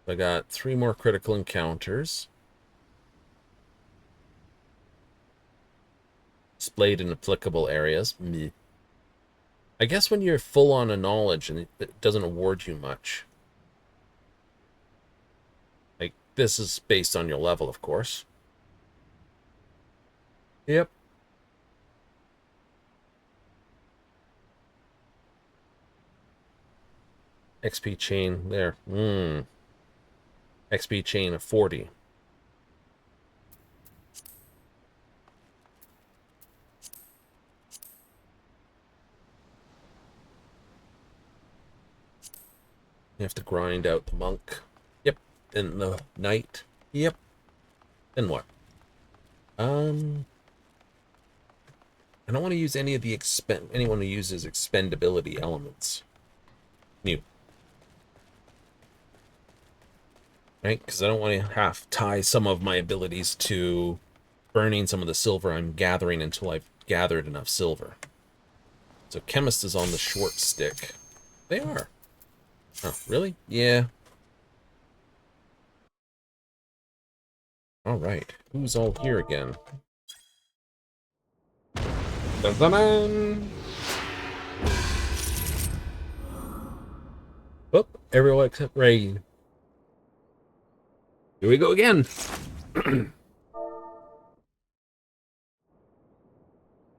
Speaker 1: I got 3 more critical encounters. Displayed in applicable areas. Meh. I guess when you're full on a knowledge and it doesn't award you much. Like, this is based on your level, of course. Yep. XP chain there. XP chain of 40. You have to grind out the monk. Yep. Then the knight. Yep. Then what? I don't want to use any of the anyone who uses expendability elements. New. Right? Because I don't want to have tie some of my abilities to burning some of the silver I'm gathering until I've gathered enough silver. So chemist is on the short stick. They are. Oh, really? Yeah. Alright. Who's all here again? Dun-dun-dun! Oh, everyone except Rain. Here we go again.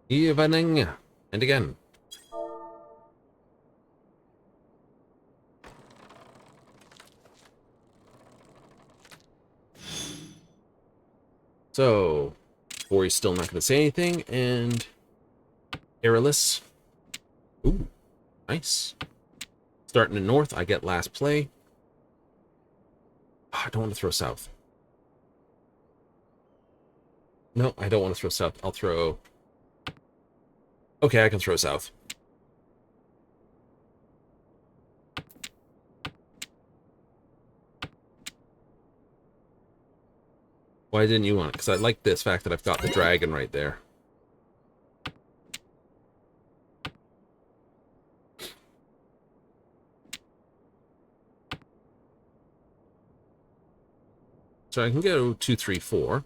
Speaker 1: Evening. And again. So, Corey's still not going to say anything, and Aerolus. Ooh, nice. Starting in north, I get last play. Oh, I don't want to throw south. No, I don't want to throw south. I'll throw... Okay, I can throw south. Why didn't you want it? Because I like this fact that I've got the dragon right there. So I can go 2, 3, 4.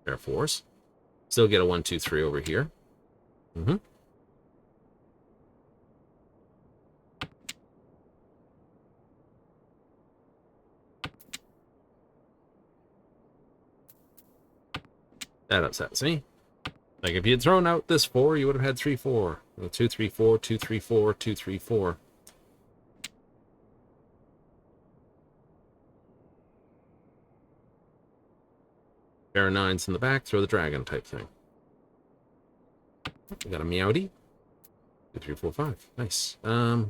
Speaker 1: Air Force. Still get a 1, 2, 3 over here. That upsets me. Like, if you had thrown out this 4, you would have had 3, 4. 2, 3, 4, 2, 3, 4, 2, 3, 4. Pair of 9s in the back, throw the dragon type thing. We got a Meowdy. 2, 3, 4, 5. Nice. So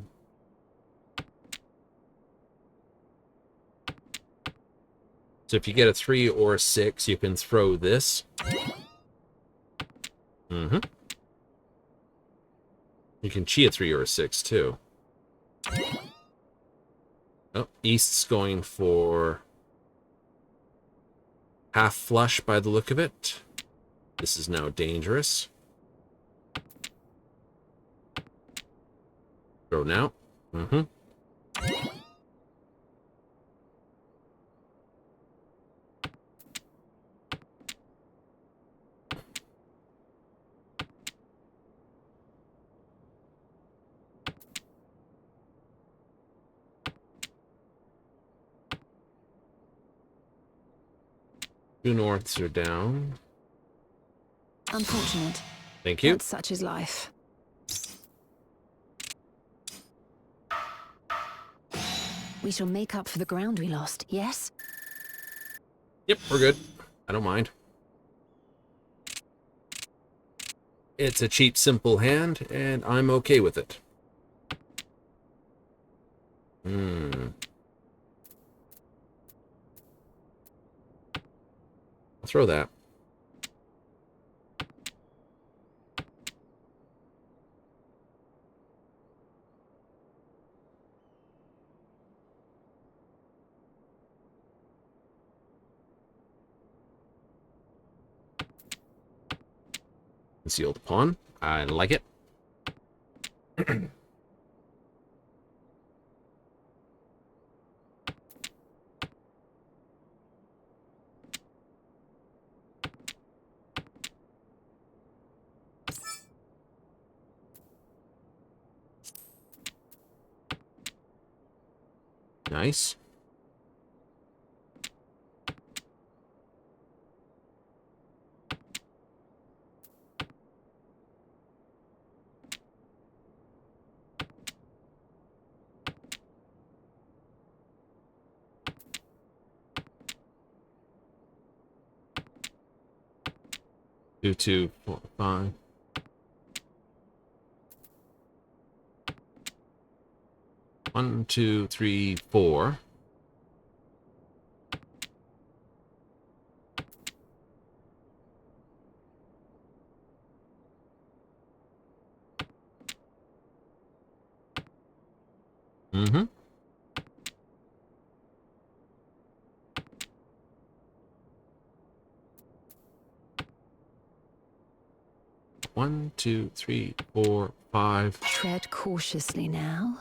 Speaker 1: if you get a 3 or a 6, you can throw this. You can chi a 3 or a 6, too. Oh, East's going for half flush by the look of it. This is now dangerous. Throw now. Mm-hmm. Two norths are down.
Speaker 2: Unfortunate.
Speaker 1: Thank you.
Speaker 2: But such is life. We shall make up for the ground we lost, yes?
Speaker 1: Yep, we're good. I don't mind. It's a cheap, simple hand, and I'm okay with it. I'll throw that. Concealed pawn. I like it. Nice. Two, two, 4, 5. One, two, 3, 4. Mm-hmm. One, two, 3, 4, 5.
Speaker 2: Tread cautiously now.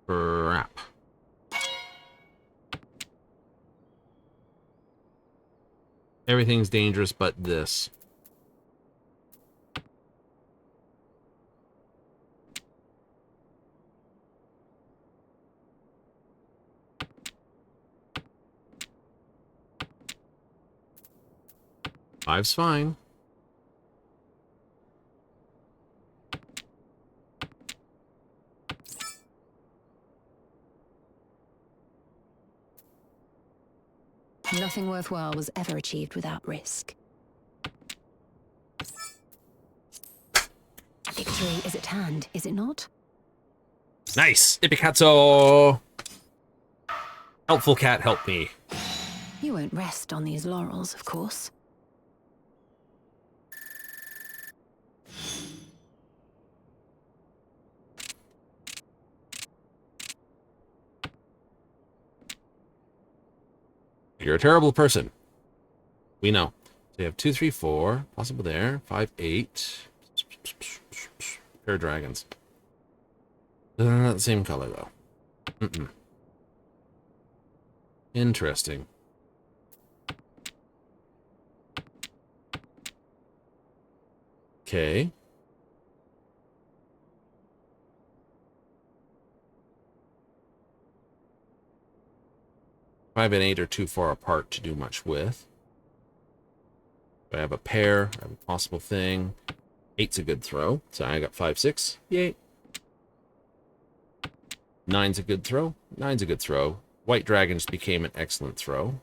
Speaker 1: Crap. Everything's dangerous but this. Five's fine.
Speaker 2: Nothing worthwhile was ever achieved without risk. Victory is at hand, is it not?
Speaker 1: Nice! Ipikatsu! Helpful cat, help me.
Speaker 2: You won't rest on these laurels, of course.
Speaker 1: You're a terrible person. We know. So you have 2, 3, 4. Possible there. 5, 8. Pair of dragons. They're not the same color, though. Mm-mm. Interesting. Okay. 5 and 8 are too far apart to do much with. I have a pair. I have a possible thing. 8's a good throw. So I got 5, 6. Yay. 9's a good throw. 9's a good throw. White dragon just became an excellent throw.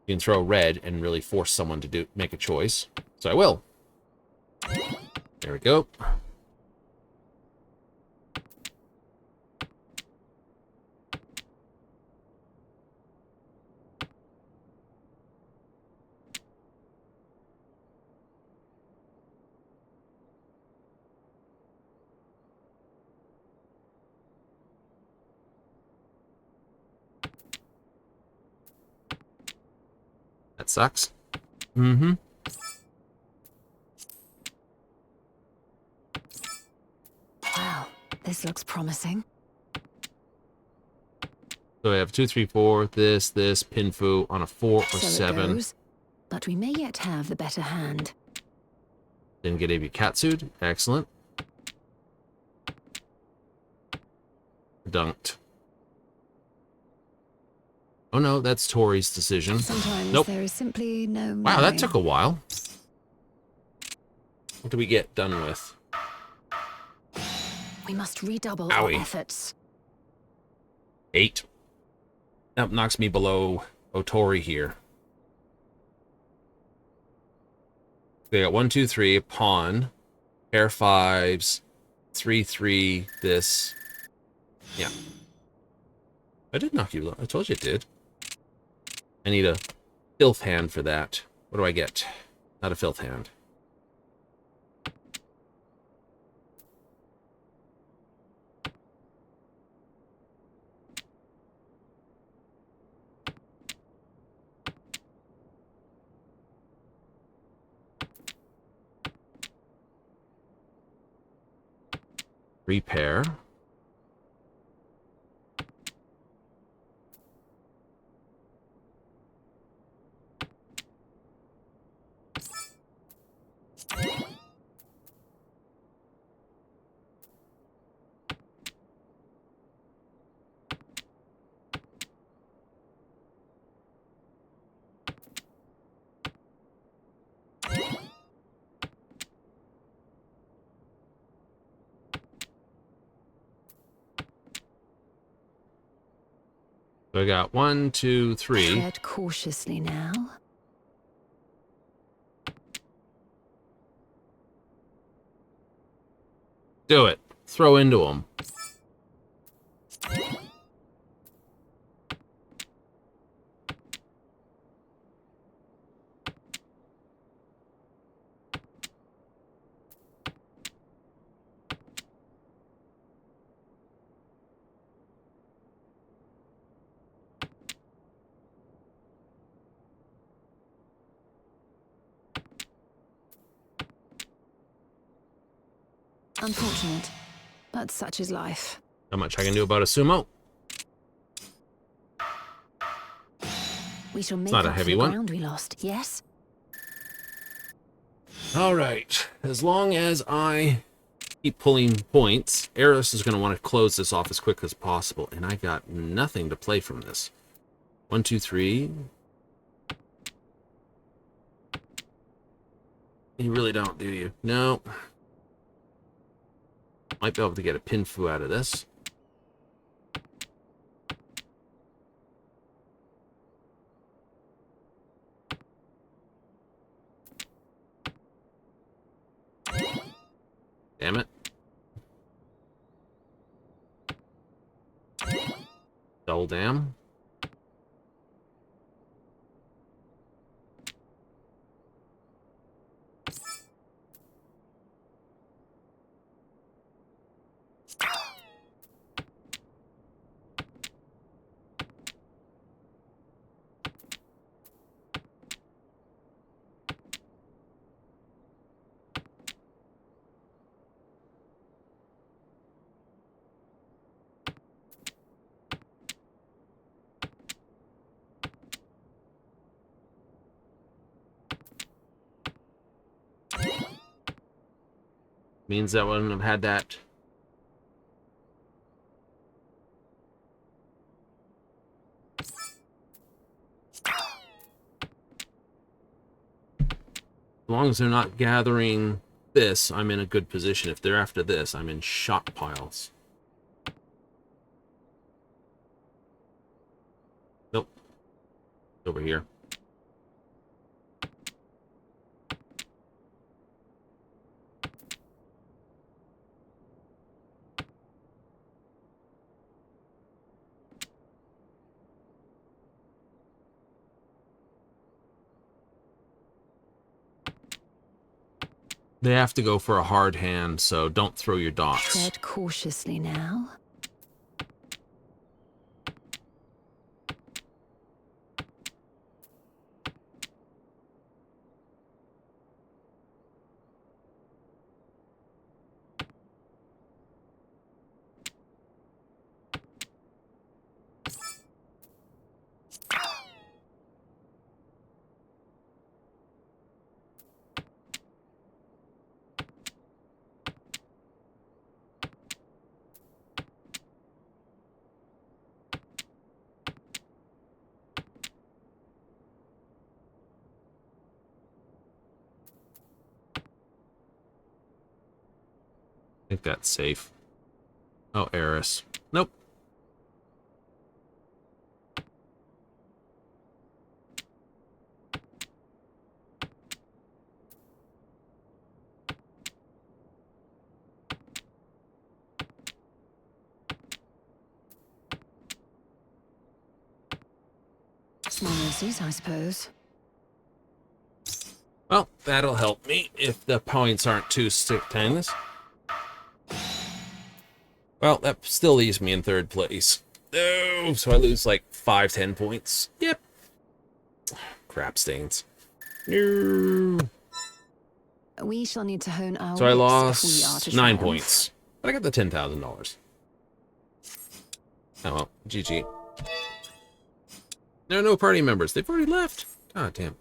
Speaker 1: You can throw red and really force someone to make a choice. So I will. There we go. That sucks. Mm-hmm.
Speaker 2: Wow, this looks promising.
Speaker 1: So we have 2, 3, 4, this, Pinfu on a 4 or
Speaker 2: So
Speaker 1: 7.
Speaker 2: it goes, but we may yet have the better hand.
Speaker 1: Didn't get AB Katsu'd. Excellent. Dunked. Oh no, that's Tori's decision.
Speaker 2: Sometimes
Speaker 1: Nope.
Speaker 2: there is simply no
Speaker 1: Wow, that
Speaker 2: knowing.
Speaker 1: took a while. What do we get done with?
Speaker 2: We must redouble
Speaker 1: Owie.
Speaker 2: our efforts.
Speaker 1: 8. That knocks me below Otori here. They got 1, 2, 3, pawn, pair 5s, 3, 3, this. Yeah. I did knock you low. I told you it did. I need a filth hand for that. What do I get? Not a filth hand. Repair. So I got 1, 2, 3.
Speaker 2: Tread cautiously now.
Speaker 1: Do it. Throw into them.
Speaker 2: Unfortunate, but such is life.
Speaker 1: Not much I can do about a sumo.
Speaker 2: We shall make
Speaker 1: not a
Speaker 2: up
Speaker 1: heavy
Speaker 2: for the
Speaker 1: one.
Speaker 2: ground we lost, yes?
Speaker 1: All right. As long as I keep pulling points, Eris is going to want to close this off as quick as possible, and I got nothing to play from this. 1, 2, 3. You really don't, do you? No. Might be able to get a Pinfu out of this. Damn it. Double damn. Means that I wouldn't have had that. As long as they're not gathering this, I'm in a good position. If they're after this, I'm in shot piles. Nope. Over here. They have to go for a hard hand, so don't throw your dots.
Speaker 2: Tread cautiously now.
Speaker 1: think that's safe. Oh, Eris. Nope.
Speaker 2: Small mercies, I suppose.
Speaker 1: Well, that'll help me if the points aren't too stupendous. Well, that still leaves me in third place. No, so I lose like 5-10 points. Yep. Crap stains. No.
Speaker 2: We shall need to hone our
Speaker 1: So I
Speaker 2: wits if we are
Speaker 1: lost
Speaker 2: to
Speaker 1: 9
Speaker 2: triumph.
Speaker 1: points. But I got the $10,000. Oh well, GG. There are no party members. They've already left. God damn.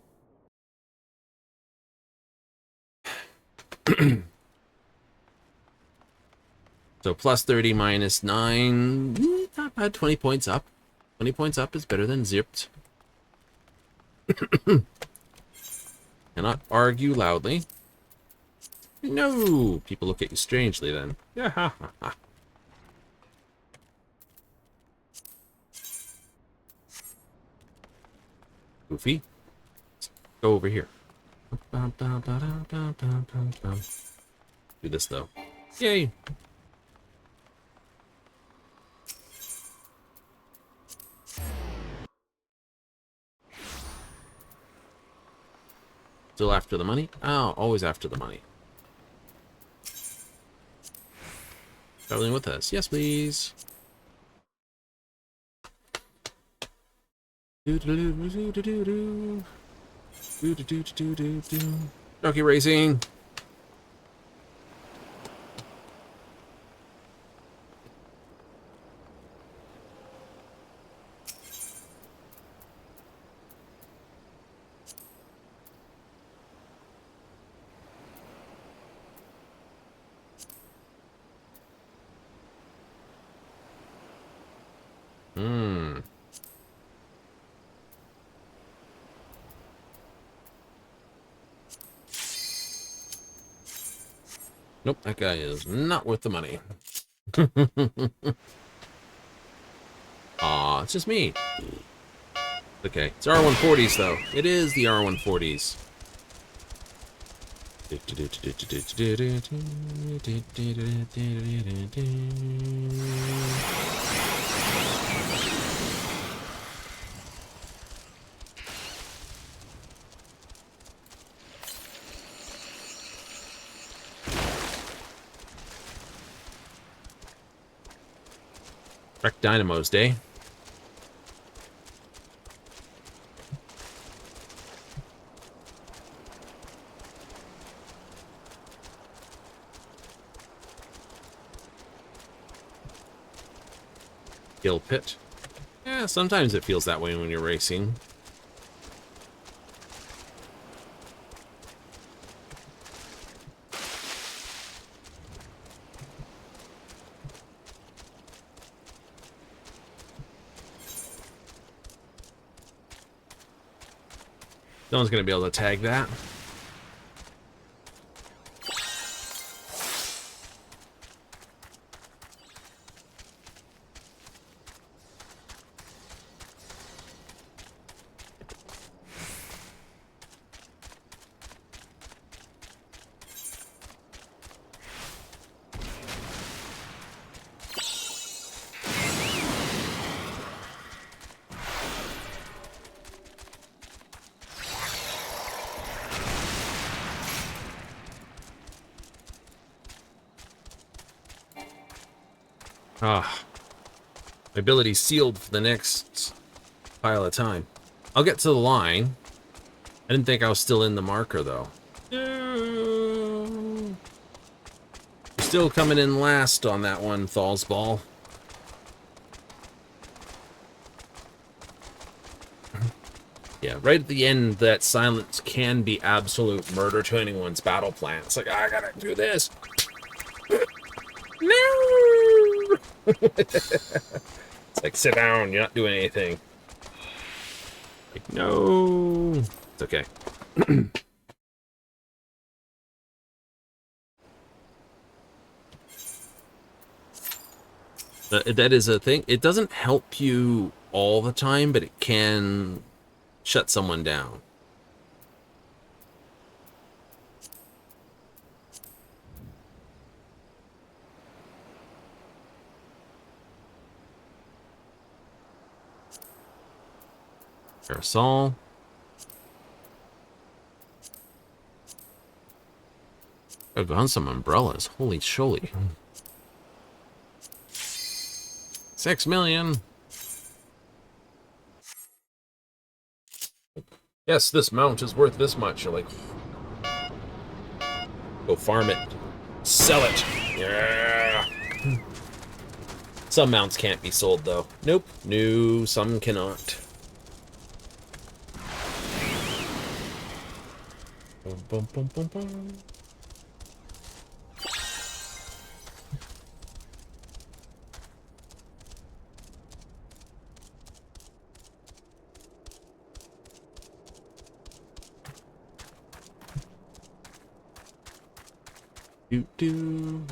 Speaker 1: So plus 30 minus 9. Not bad. 20 points up. 20 points up is better than zipped. Cannot argue loudly. No! People look at you strangely then. Yeah, ha, ha, ha. Goofy. Let's go over here. Do this though. Yay! Still after the money? Oh, always after the money. Traveling with us. Yes, please. Jockey racing. Nope, that guy is not worth the money. Aw, it's just me. Okay, it's R140s though. It is the R140s. Wreck Dynamo's day. Kill pit. Yeah, sometimes it feels that way when you're racing. No one's going to be able to tag that. Ah, my ability's sealed for the next pile of time. I'll get to the line. I didn't think I was still in the marker, though. No. Still coming in last on that one, Thal's Ball. Yeah, right at the end, that silence can be absolute murder to anyone's battle plan. It's like, I gotta do this. No! It's like, sit down, you're not doing anything. Like, no. It's okay. That is a thing. It doesn't help you all the time, but it can shut someone down. Parasol. I've gone some umbrellas. Holy sholy. 6 million. Yes, this mount is worth this much. You're like, go farm it. Sell it. Yeah. Some mounts can't be sold, though. Nope. No, some cannot. Bum, bum, bum, bum, bum.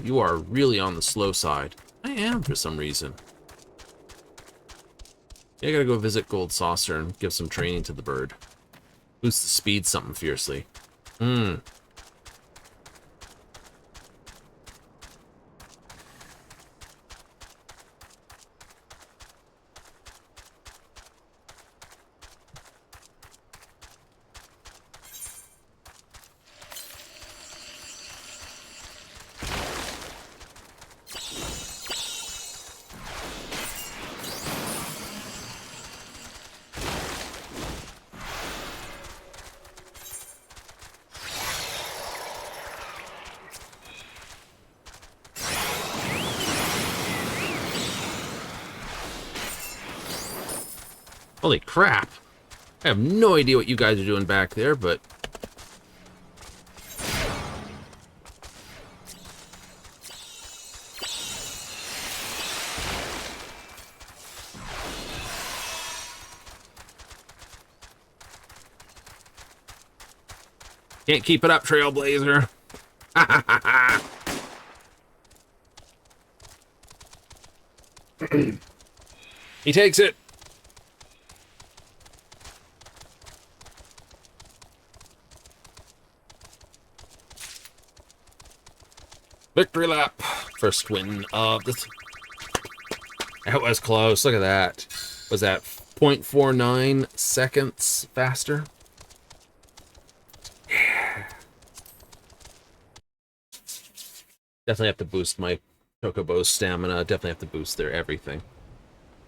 Speaker 1: You are really on the slow side. I am for some reason. Yeah, I gotta go visit Gold Saucer and give some training to the bird. Boost the speed something fiercely. Holy crap. I have no idea what you guys are doing back there, but... Can't keep it up, Trailblazer. He takes it. Victory lap. First win of this. That was close. Look at that. Was that 0.49 seconds faster? Yeah. Definitely have to boost my Chocobo's stamina. Definitely have to boost their everything.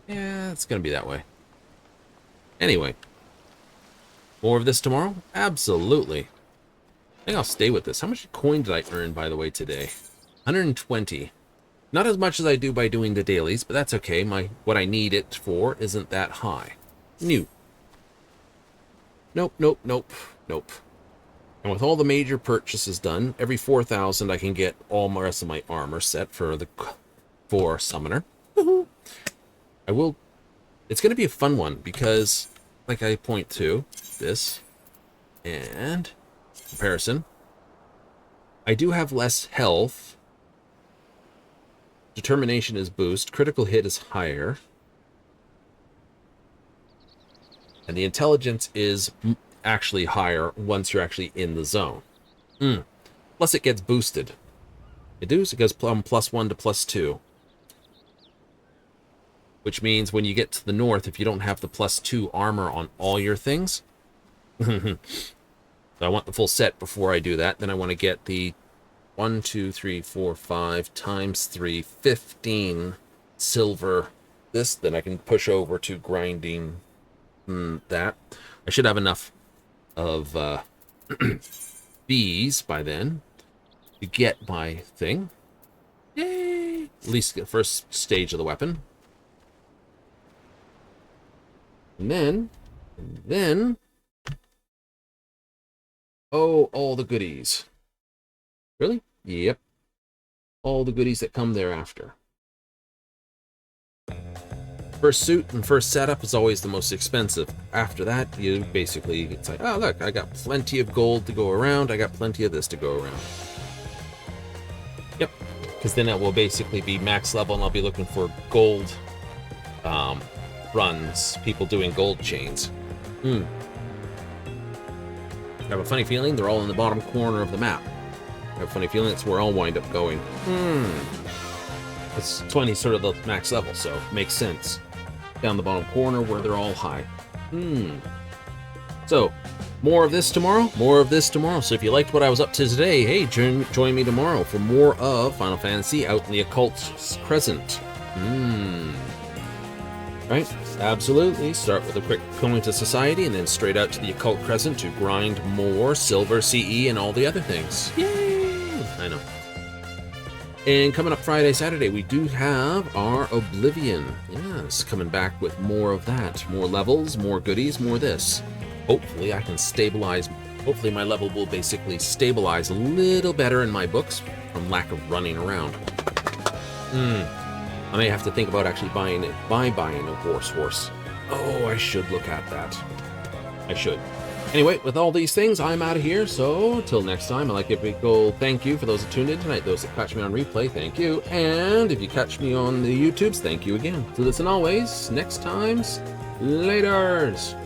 Speaker 1: Yeah, it's going to be that way. Anyway. More of this tomorrow? Absolutely. I think I'll stay with this. How much coin did I earn, by the way, today? 120. Not as much as I do by doing the dailies, but that's okay. What I need it for isn't that high. New. Nope, nope, nope, nope. And with all the major purchases done, every 4,000 I can get all the rest of my armor set for Summoner. I will... It's going to be a fun one because, like I point to, this and comparison, I do have less health. Determination is boost. Critical hit is higher. And the intelligence is actually higher once you're actually in the zone. Plus it gets boosted. It goes from +1 to +2. Which means when you get to the north, if you don't have the +2 armor on all your things... So I want the full set before I do that. Then I want to get the 1, 2, 3, 4, 5 times 3, 15 silver. This, then I can push over to grinding that. I should have enough of bees by then to get my thing. Yay! At least the first stage of the weapon. And then... Oh, all the goodies. Really? Yep. All the goodies that come thereafter. First suit and first setup is always the most expensive. After that, you basically, it's like, oh, look, I got plenty of gold to go around. I got plenty of this to go around. Yep. because then it will basically be max level, and I'll be looking for gold runs, people doing gold chains. I have a funny feeling they're all in the bottom corner of the map. I have a funny feeling that's where I'll wind up going. It's 20 sort of the max level, so makes sense. Down the bottom corner where they're all high. So, more of this tomorrow, more of this tomorrow. So if you liked what I was up to today, hey, join me tomorrow for more of Final Fantasy out in the Occult Crescent. Right? Absolutely. Start with a quick going to Society and then straight out to the Occult Crescent to grind more Silver, CE, and all the other things. Yay! I know. And coming up Friday, Saturday, we do have our Oblivion. Yes, coming back with more of that. More levels, more goodies, more this. Hopefully I can stabilize. Hopefully my level will basically stabilize a little better in my books from lack of running around. I may have to think about actually buying a horse. Oh, I should look at that. I should. Anyway, with all these things, I'm out of here. So, till next time, I'd like to give a big old thank you for those that tuned in tonight. Those that catch me on replay, thank you. And if you catch me on the YouTubes, thank you again. So listen always, next times, laters.